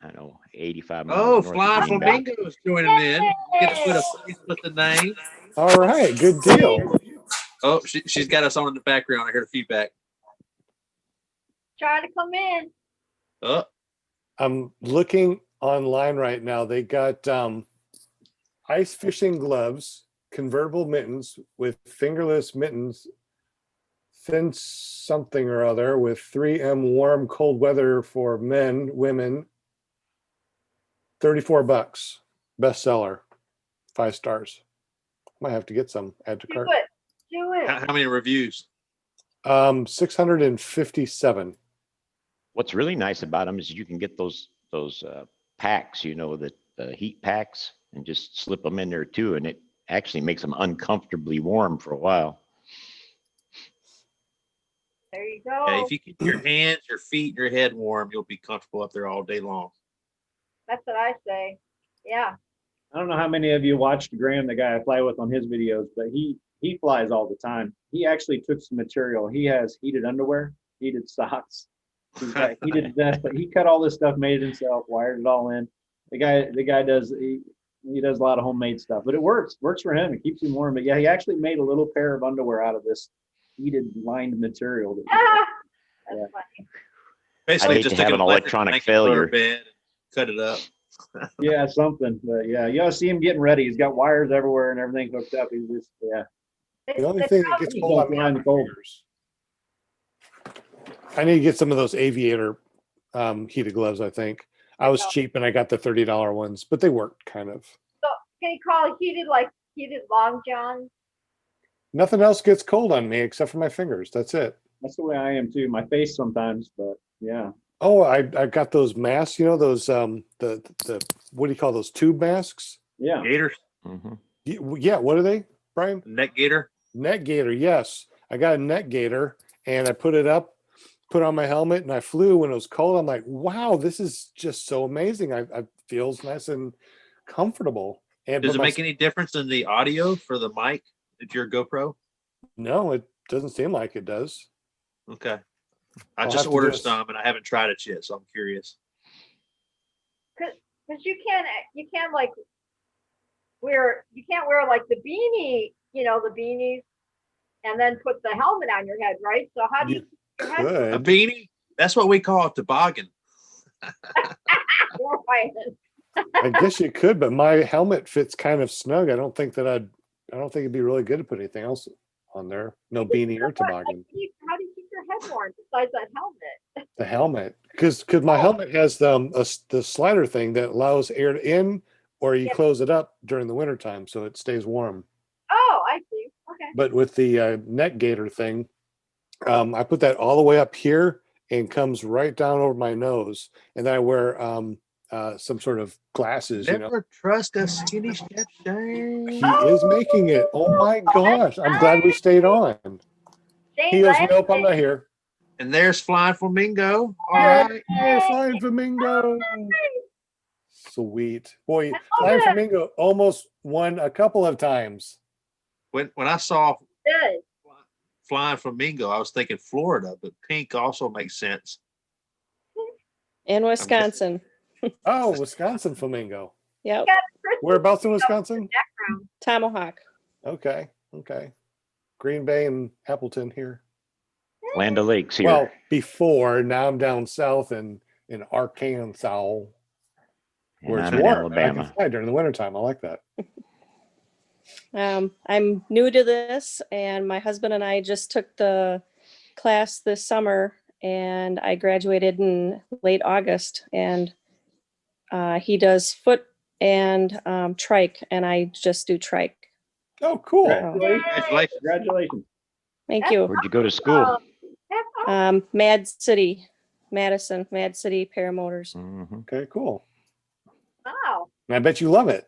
I don't know, 85 miles Oh, north of Flying Green Bay. Flamingos joining in. Get to put a face with the name. All right, good deal. Oh, she's got us on in the background. I heard feedback. Trying to come in. Oh, I'm looking online right now. They got ice fishing gloves, convertible mittens with fingerless mittens, thin something or other with 3M warm cold weather for men, women. $34. Bestseller. 5 stars. Might have to get some. Add to Do cart. it. Do it. how many reviews? 657. What's really nice about them is you can get those packs, the heat packs, and just slip them in there too, and it actually makes them uncomfortably warm for a while. There you go. Yeah, if you keep your hands, your feet, and your head warm, you'll be comfortable up there all day long. That's what I say. Yeah. I don't know how many of you watched Graham, the guy I fly with on his videos, but he flies all the time. He actually took some material. He has heated underwear, heated socks. He's got heated vest, but he cut all this stuff, made it himself, wired it all in. The guy does he does a lot of homemade stuff, but it works for him. It keeps him warm. But yeah, he actually made a little pair of underwear out of this heated lined material. That's funny. Basically, hate just to have take an a blanket, electronic make it go to failure. bed and cut it up. Yeah, something. But yeah, you gotta see him getting ready. He's got wires everywhere and everything hooked up. He's just The only thing that gets He's cold not on me flying are my cold. fingers. I need to get some of those aviator heated gloves, I think. I was cheap and I got the $30 ones, but they worked kind of. So can you call it heated long john? Nothing else gets cold on me except for my fingers. That's it. That's the way I am too. My face sometimes, but yeah. Oh, I got those masks, those the what do you call those, tube masks? Yeah. Gators, Yeah, what are they, Brian? neck gator. Net gator, yes. I got a net gator and I put it up, put on my helmet, and I flew when it was cold. I'm like, wow, this is just so amazing. I feels nice and comfortable. And Does but it make any difference in the audio for the mic if you're a GoPro? No, it doesn't seem like it does. Okay. I I'll just have to ordered do a- some and I haven't tried it yet, so I'm curious. Because you can't wear like the beanie, the beanies, and then put the helmet on your head, right? So how do you keep your head A Good. beanie? That's what we call a toboggan. warm? I guess you could, but my helmet fits kind of snug. I don't think it'd be really good to put anything else on there. No beanie or toboggan. How do you keep your head warm besides that helmet? The helmet, because my helmet has the slider thing that allows air in, or you close it up during the wintertime so it stays warm. Oh, I see. Okay. But with the neck gator thing, I put that all the way up here, and comes right down over my nose. And then I wear some sort of glasses, you know. Never trust a skinny Chef Shane. He is making it. Oh my gosh. I'm glad we stayed on. He goes, nope, I'm not here. And there's Flying Flamingo. All right. Yay, Flying Flamingo. Sweet. Boy, Flying Flamingo almost won a couple of times. When I saw Flying Flamingo, I was thinking Florida, but pink also makes sense. In Wisconsin. Oh, Wisconsin Flamingo. Yep. Whereabouts in Wisconsin? Tomahawk. Okay. Okay. Green Bay and Appleton here. Land of Lakes here. Well, before, now I'm down south in Arkansas, where And it's I'm in warm. I Alabama. can fly during the wintertime. I like that. I'm new to this, and my husband and I just took the class this summer, and I graduated in late August, and he does foot and trike, and I just do trike. Oh, cool. Congratulations. Congratulations. Thank you. Where'd you go to school? Mad City, Madison, Mad City Paramotors. Mhm. Okay, cool. Wow. And I bet you love it.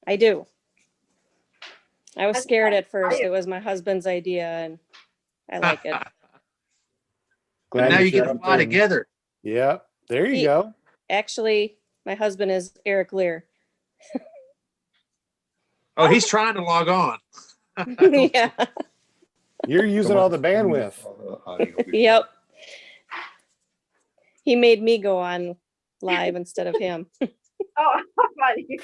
I do. I was That's scared at first. exciting. It was my husband's idea, and I like it. Glad Now you showed get to up fly and- together. Yeah, there you go. Actually, my husband is Eric Lear. Oh, he's trying to log on. Yeah. You're using all the bandwidth. Yep. He made me go on live instead of him. Oh, funny.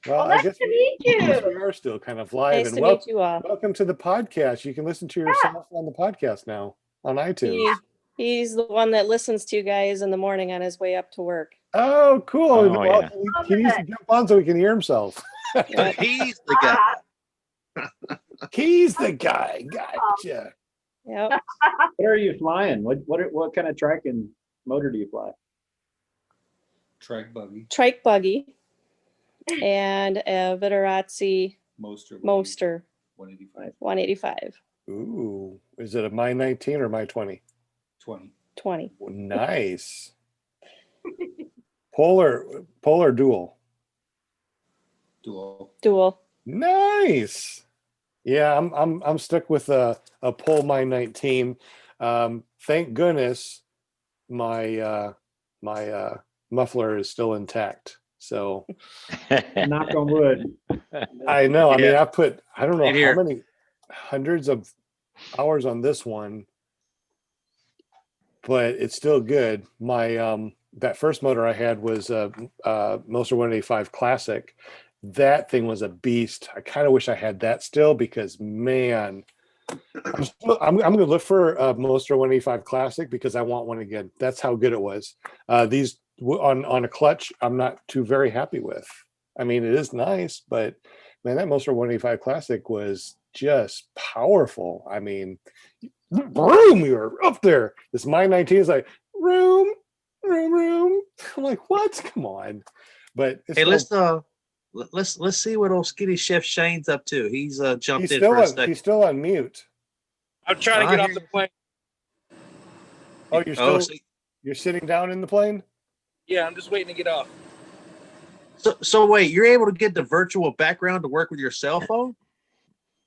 Well, I nice guess to meet we you. are still kind of live. Nice And to meet you all. welcome to the podcast. You can listen to yourself on the podcast now on iTunes. He's the one that listens to you guys in the morning on his way up to work. Oh, cool. Oh, Well, yeah. he needs to jump on so he can hear himself. Yep. He's the guy. He's the guy. Gotcha. Yep. What are you flying? What kind of track and motor do you fly? Trike buggy. Trike buggy and a Viterazzi Moster. Moster 185. 185. Ooh, is it a my 19 or my 20? 20. 20. Nice. Polar dual. Dual. Nice. Yeah, I'm stuck with a Pole My 19. Thank goodness my muffler is still intact. So Knock on wood. I know. I mean, Yeah. I don't know Same here. how many hundreds of hours on this one, but it's still good. My that first motor I had was a Moster 185 Classic. That thing was a beast. I kind of wish I had that still because, man, I'm going to look for a Moster 185 Classic because I want one again. That's how good it was. These on a clutch, I'm not too very happy with. I mean, it is nice, but man, that Moster 185 Classic was just powerful. I mean, boom, we were up there. This My 19 is like, room. I'm like, what? Come on. But it's Hey, still- let's see what old skinny Chef Shane's up to. He's jumped he's in still for a on, second. he's still on mute. I'm trying to get off the plane. Oh, you're sitting down in the plane? Yeah, I'm just waiting to get off. So wait, you're able to get the virtual background to work with your cell phone?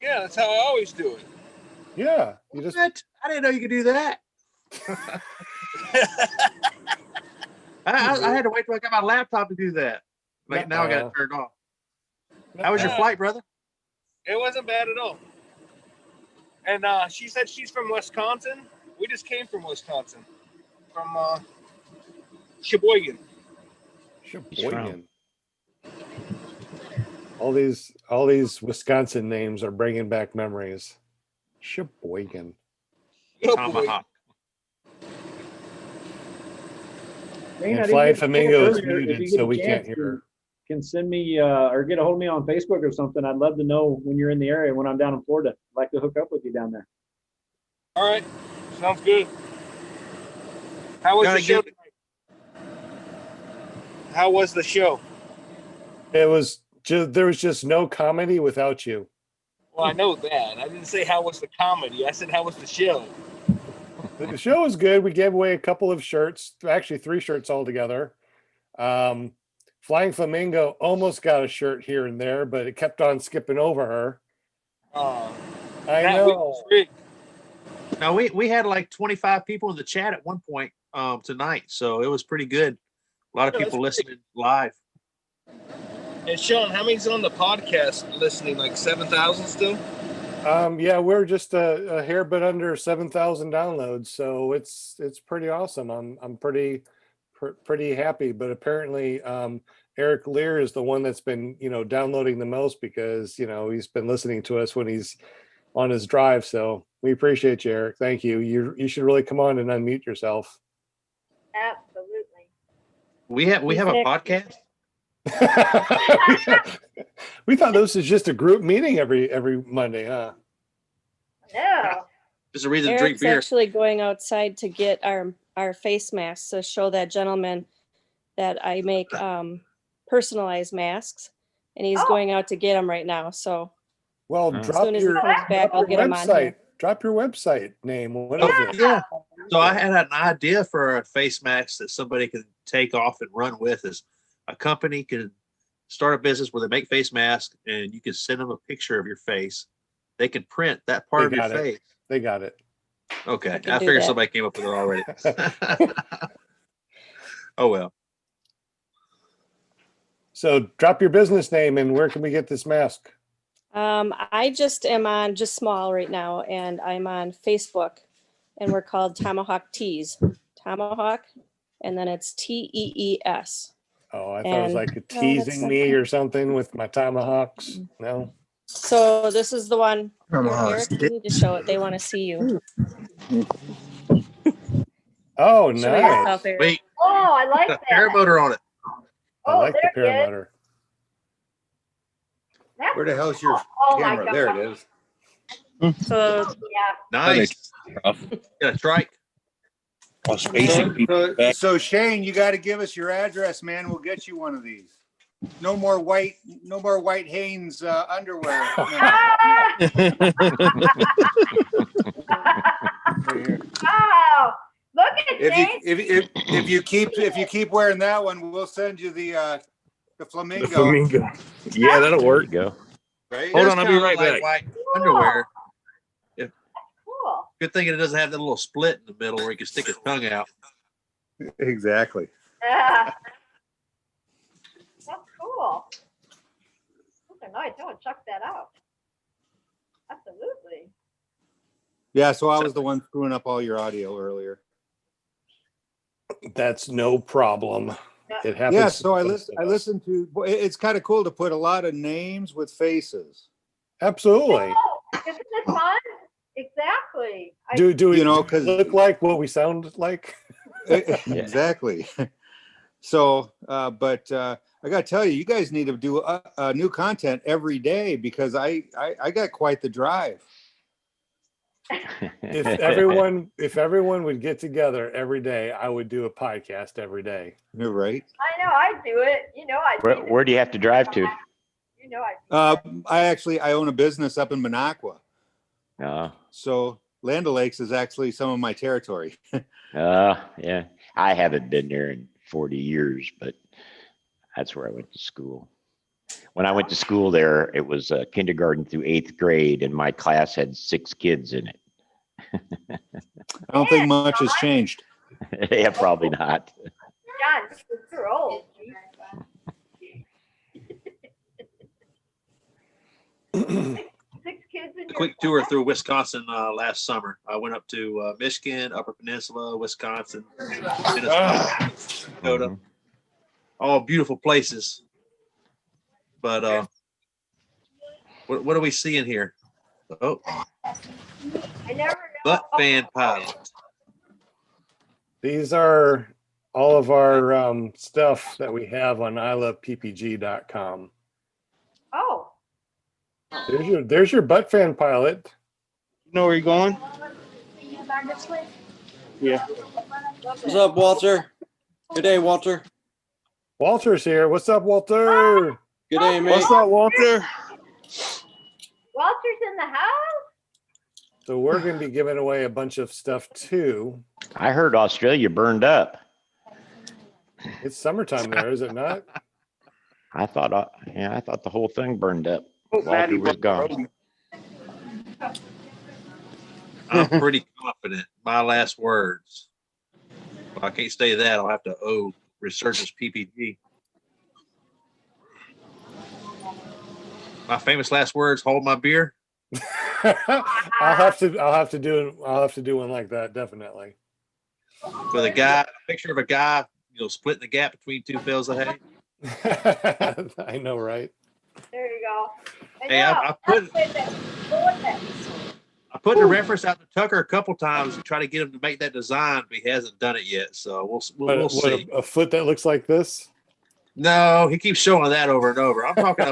Yeah, that's how I always do it. Yeah. You just What? I didn't know you could do that. I had to wait till I got my laptop to do that. Like now I got it turned off. How was your flight, brother? It wasn't bad at all. And she said she's from Wisconsin. We just came from Wisconsin, from Sheboygan. Sheboygan. All these Wisconsin names are bringing back memories. Sheboygan. Tomahawk. Wayne, And I didn't Flying get to Flamingo is earlier. If muted, you get so a we can't chance, hear. Can send me or get a hold of me on Facebook or something. I'd love to know when you're in the area. When I'm down in Florida, I'd like to hook up with you down there. All right, sounds good. How was the show tonight? How was the show? It was just there was just no comedy without you. Well, I know that. I didn't say how was the comedy. I said how was the show. The show was good. We gave away a couple of shirts, actually 3 shirts altogether. Flying Flamingo almost got a shirt here and there, but it kept on skipping over her. I That week know. was rigged. Now we had like 25 people in the chat at one point tonight, so it was pretty good. A lot of No, people that's listening live. And Sean, how many's on the podcast listening? Like 7,000 still? Yeah, we're just a hair bit under 7,000 downloads, so it's pretty awesome. I'm pretty happy. But apparently, Eric Lear is the one that's been downloading the most because he's been listening to us when he's on his drive. So we appreciate you, Eric. Thank you. You should really come on and unmute yourself. Absolutely. We have a podcast. We thought this was just a group meeting every Monday, huh? No. There's a reason to drink Eric's beer. actually going outside to get our face masks to show that gentleman that I make personalized masks, and he's going out to get them right now. So, well, as soon as he comes back, I'll get him on here. Drop your website name. What is it? Yeah. So I had an idea for a face mask that somebody can take off and run with. Is a company can start a business where they make face masks, and you can send them a picture of your face. They can print that part of your face. They got it. Okay, can I do figured that. somebody came up with it already. Oh well. So drop your business name and where can we get this mask? I just am on just small right now, and I'm on Facebook, and we're called Tomahawk Tees. Tomahawk, and then it's TEES. Oh, I thought it was like that's teasing not me right. or something with my tomahawks. No. So this is the one. Tomahawks. Eric, you need to show it. They want to see you. Oh, Show nice. yourself, Eric. Wait, Oh, I like got that. Paramotor on it. I Oh, like the there it is. paramotor. That's Where the hell's your oh my camera? God. There it is. So Yeah. Nice. Got a strike. So Shane, you got to give us your address, man. We'll get you one of these. No more white Hanes underwear. Oh, look at Shane. If you keep wearing that one, we'll send you the flamingo. The flamingo. Yeah, that'll work. Go. Right? Hold Does on, I'll be kinda right look back. like white underwear. Cool. Good thing it doesn't have that little split in the middle where you can stick his tongue out. Exactly. Yeah. That's cool. Those are nice. I want to check that out. Absolutely. Yeah. So I was the one screwing up all your audio earlier. That's no problem. It happens. Yeah. So I to most of us. listened to. It's kind of cool to put a lot of names with faces. Absolutely. Oh, isn't it fun? Exactly. Do we because look like what we sound like? Exactly. So, but I got to tell you, you guys need to do new content every day because I got quite the drive. If everyone would get together every day, I would do a podcast every day. You're right. I know I do it. You know I do Where do you have to drive to? You know I do I own a business up in Minocqua. Oh. So Land O'Lakes is actually some of my territory. Yeah. I haven't been there in 40 years, but that's where I went to school. When I went to school there, it was kindergarten through 8th grade, and my class had 6 kids in it. I don't think much has changed. Yeah, probably not. John, you're old. Six kids in A your quick tour through Wisconsin last summer. I went up to Michigan, Upper Peninsula, Wisconsin, Minnesota, Dakota. All beautiful places. But what are we seeing here? Oh, I never know. butt fan pilot. These are all of our stuff that we have on iloveppg.com. Oh. There's your butt fan pilot. You know where you're going? Yeah. What's up, Walter? Good day, Walter. Walter's here. What's up, Walter? Good day, mate. What's up, Walter? Walter's in the house? So we're going to be giving away a bunch of stuff too. I heard Australia burned up. It's summertime there, is it not? I thought the whole thing burned up. Oh, Maddie Walter was gone. I'm pretty confident. My last words. Well, I can't say that. I'll have to owe Resurgence PPG. My famous last words: hold my beer. I'll have to do one like that, definitely. With a picture of a guy, splitting the gap between two bales of hay. I know, right? There you go. Hey, I put the reference out to Tucker a couple times to try to get him to make that design, but he hasn't done it yet. So we'll see. A foot that looks like this? No, he keeps showing that over and over. I'm talking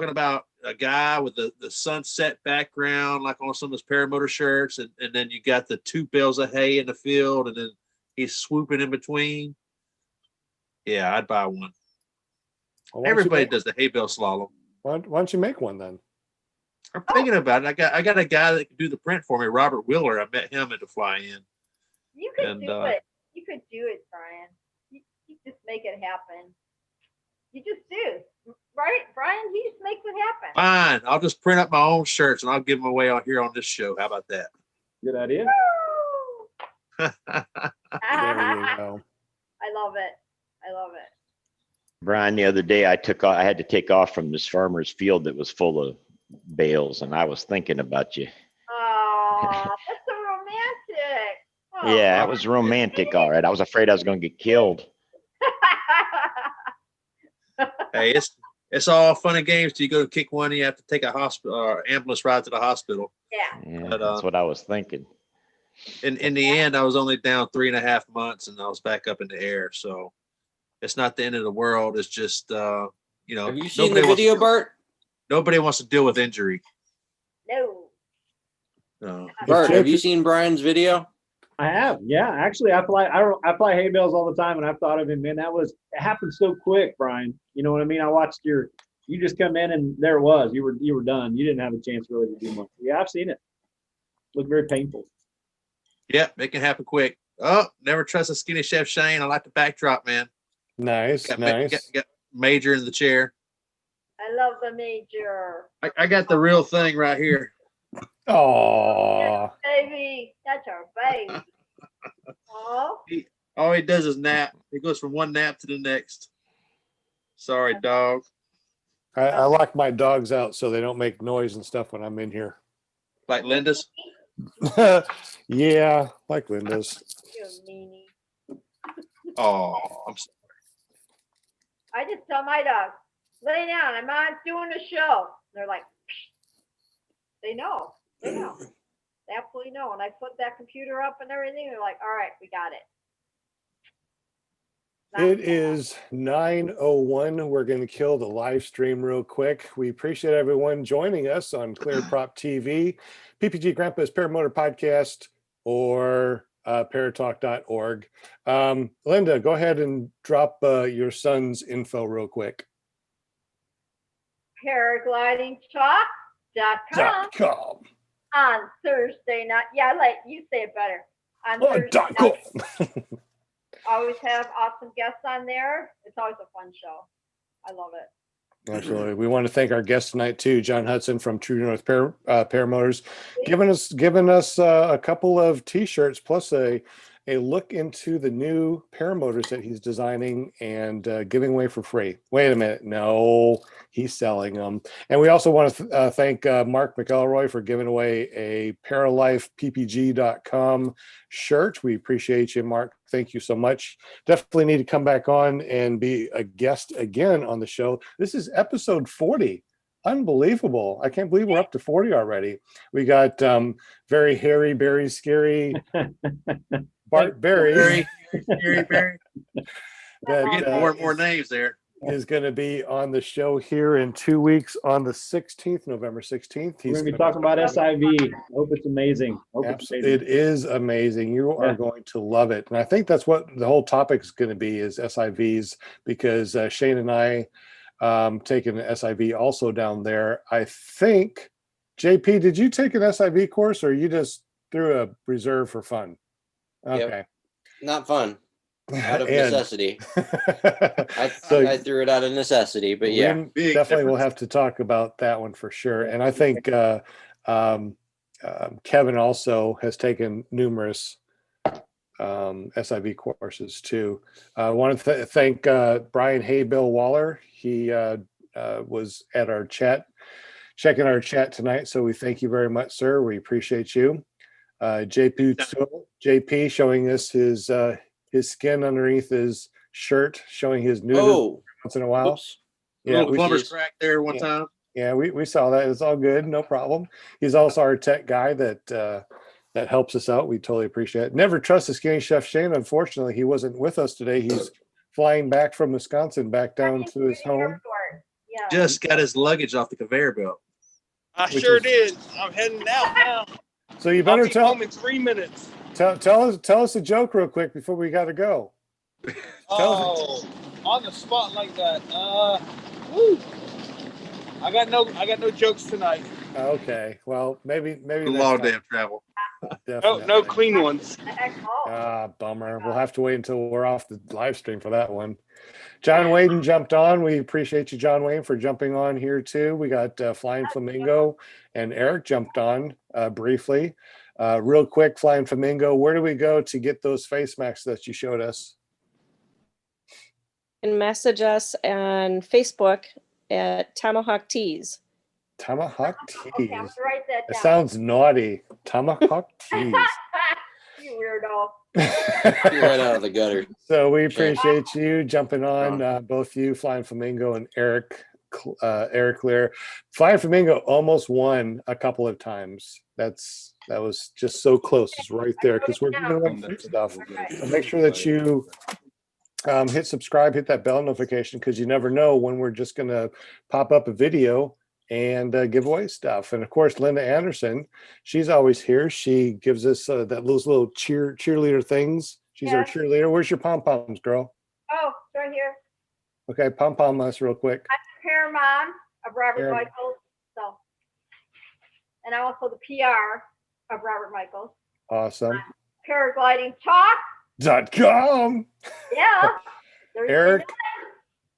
about a guy with the sunset background, like on some of his Paramotor shirts, and then you got the two bales of hay in the field, and then he's swooping in between. Yeah, I'd buy one. Well, everybody does the hay bale slalom. Why don't you make one then? I'm thinking about it. I got a guy that can do the print for me, Robert Wheeler. I met him at the fly-in. You could do it. You could do it, Brian. You just make it happen. You just do. Right, Brian? He just makes it happen. Fine. I'll just print up my own shirts and I'll give them away out here on this show. How about that? Good idea. There you go. I love it. I love it. Brian, the other day I had to take off from this farmer's field that was full of bales, and I was thinking about you. Oh, that's so romantic. Oh. Yeah, it was romantic. All right. I was afraid I was going to get killed. Hey, it's all fun and games till you go to kick one and you have to take a hospital or ambulance ride to the hospital. Yeah. But, that's what I was thinking. In the end, I was only down 3.5 months and I was back up in the air. So it's not the end of the world. It's just, Have you seen the video, Bart? Nobody wants to deal with injury. No. Bart, have you seen Brian's video? I have, yeah. Actually, I fly hay bales all the time, and I've thought of him, man. It happened so quick, Brian. You know what I mean? I watched you just come in, and there it was. You were done. You didn't have a chance really to do much. Yeah, I've seen it. Looked very painful. Yep, it can happen quick. Oh, never trust a skinny Chef Shane. I like the backdrop, man. Nice. Got Major in the chair. I love the Major. I got the real thing right here. Oh, baby, that's our baby. Oh, all he does is nap. He goes from one nap to the next. Sorry, dog. I lock my dogs out so they don't make noise and stuff when I'm in here. Like Linda's? Yeah, like Linda's. You meanie. Oh, I'm sorry. I just tell my dogs, lay down. I'm not doing a show. They're like, they know. They know. They absolutely know. And I put that computer up and everything. They're like, all right, we got it. It is 9:01. We're going to kill the live stream real quick. We appreciate everyone joining us on Clear Prop TV, PPG Grandpa's Paramotor Podcast, or paratalk.org. Linda, go ahead and drop your son's info real quick. Paraglidingtalk.com on Thursday night. Yeah, you say it better. On Thursday night. Always have awesome guests on there. It's always a fun show. I love it. Absolutely. We want to thank our guest tonight too, Jon Hudson from True North Paramotors, giving us a couple of T-shirts plus a look into the new Paramotors that he's designing and giving away for free. Wait a minute. No, he's selling them. And we also want to thank Mark McElroy for giving away a paralifeppg.com shirt. We appreciate you, Mark. Thank you so much. Definitely need to come back on and be a guest again on the show. This is episode 40. Unbelievable. I can't believe we're up to 40 already. We got very hairy, very scary Bart Berry. Barry. We're getting more and more names there. Is going to be on the show here in 2 weeks on the 16th, November 16th. We're going to be talking about SIV. I hope it's amazing. It is amazing. You are going to love it. And I think that's what the whole topic is going to be, is SIVs, because Shane and I taking an SIV also down there. I think JP, did you take an SIV course or you just threw a reserve for fun? Okay. Not fun. Out of And- necessity. So- I threw it out of necessity, but yeah. We definitely will have to talk about that one for sure. And I think Kevin also has taken numerous SIV courses too. I want to thank Brian Haybill Waller. He was at our chat, checking our chat tonight. So we thank you very much, sir. We appreciate you. JP showing us his skin underneath his shirt, showing his nudity once in a while. Oops. Yeah, Little plumber's crack there one time. Yeah, we saw that. It's all good, no problem. He's also our tech guy that helps us out. We totally appreciate it. Never trust a skinny chef Shane. Unfortunately, he wasn't with us today. He's flying back from Wisconsin back down to his home. Yeah. Just got his luggage off the conveyor belt. I sure did. I'm heading out now. So you better I'll be tell home in 3 minutes. tell us a joke real quick before we got to go. Oh, on the spot like that. Woo. I got no jokes tonight. Okay, well maybe A next lot of time. damn travel. No clean ones. Bummer. We'll have to wait until we're off the live stream for that one. John Wayne jumped on. We appreciate you, John Wayne, for jumping on here too. We got Flying Flamingo and Eric jumped on briefly. Real quick, Flying Flamingo, where do we go to get those face masks that you showed us? And message us on Facebook at Tomahawk Tees. Tomahawk Okay, I'm Tees. gonna write that It down. sounds naughty. Tomahawk Tees. You weirdo. You're right out of the gutter. So we appreciate you jumping on, both you, Flying Flamingo, and Eric Lear. Flying Flamingo almost won a couple of times. That was just so close. It's right there because we're giving away free stuff. So make sure that you hit subscribe, hit that bell notification because you never know when we're just going to pop up a video and give away stuff. And of course, Linda Anderson, she's always here. She gives us those little cheerleader things. She's our cheerleader. Where's your pom-poms, girl? Oh, it's right here. Okay, pom-pom us real quick. I'm Paramount of Robert Paramount. Michaels. So, and I'm also the PR of Robert Michaels. Awesome. Paragliding Talk. .com. Yeah. There's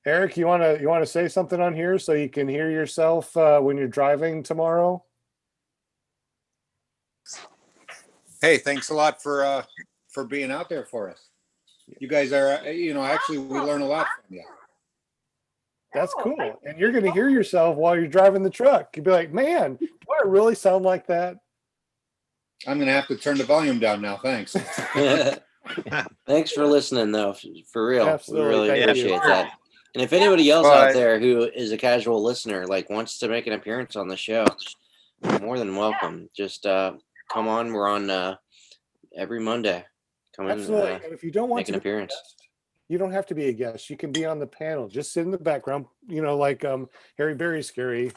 Eric, you wanna say something on here so you can hear yourself when you're driving tomorrow? Hey, thanks a lot for being out there for us. You guys are, actually we learn a lot from you. That's cool. And you're gonna hear yourself while you're driving the truck. You'll be like, man, do I really sound like that? I'm gonna have to turn the volume down now. Thanks. Thanks for listening, though. For real, Absolutely. we really Thank you. appreciate that. And if anybody else Bye. out there who is a casual listener, like wants to make an appearance on the show, you're more than welcome. Just come on. We're on every Monday. Come in, Absolutely. And if you don't want make to an be a appearance. guest, you don't have to be a guest. You can be on the panel. Just sit in the background. Like Harry Berry's scary,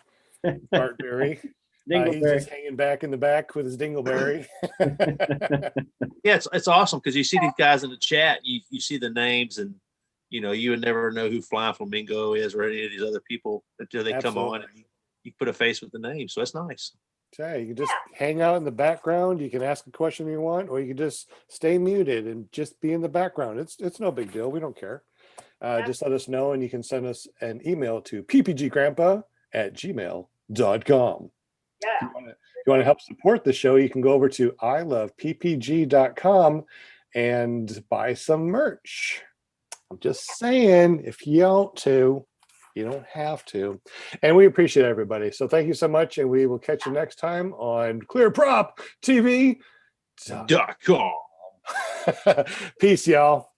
Bart Berry. He's Dingleberry. just hanging back in the back with his dingleberry. Yeah, it's awesome because you see these guys in the chat. You see the names, and you would never know who Flying Flamingo is or any of these other people until they come on, and you put a face with the name. So it's nice. Okay, you can just hang out in the background. You can ask a question you want, or you can just stay muted and just be in the background. It's no big deal. We don't care. Just let us know, and you can send us an email to ppggrandpa@gmail.com. Yeah. If you want to help support the show, you can go over to iloveppg.com and buy some merch. I'm just saying, if you want to, you don't have to. And we appreciate everybody. So thank you so much. And we will catch you next time on ClearProp TV.com. Peace, y'all.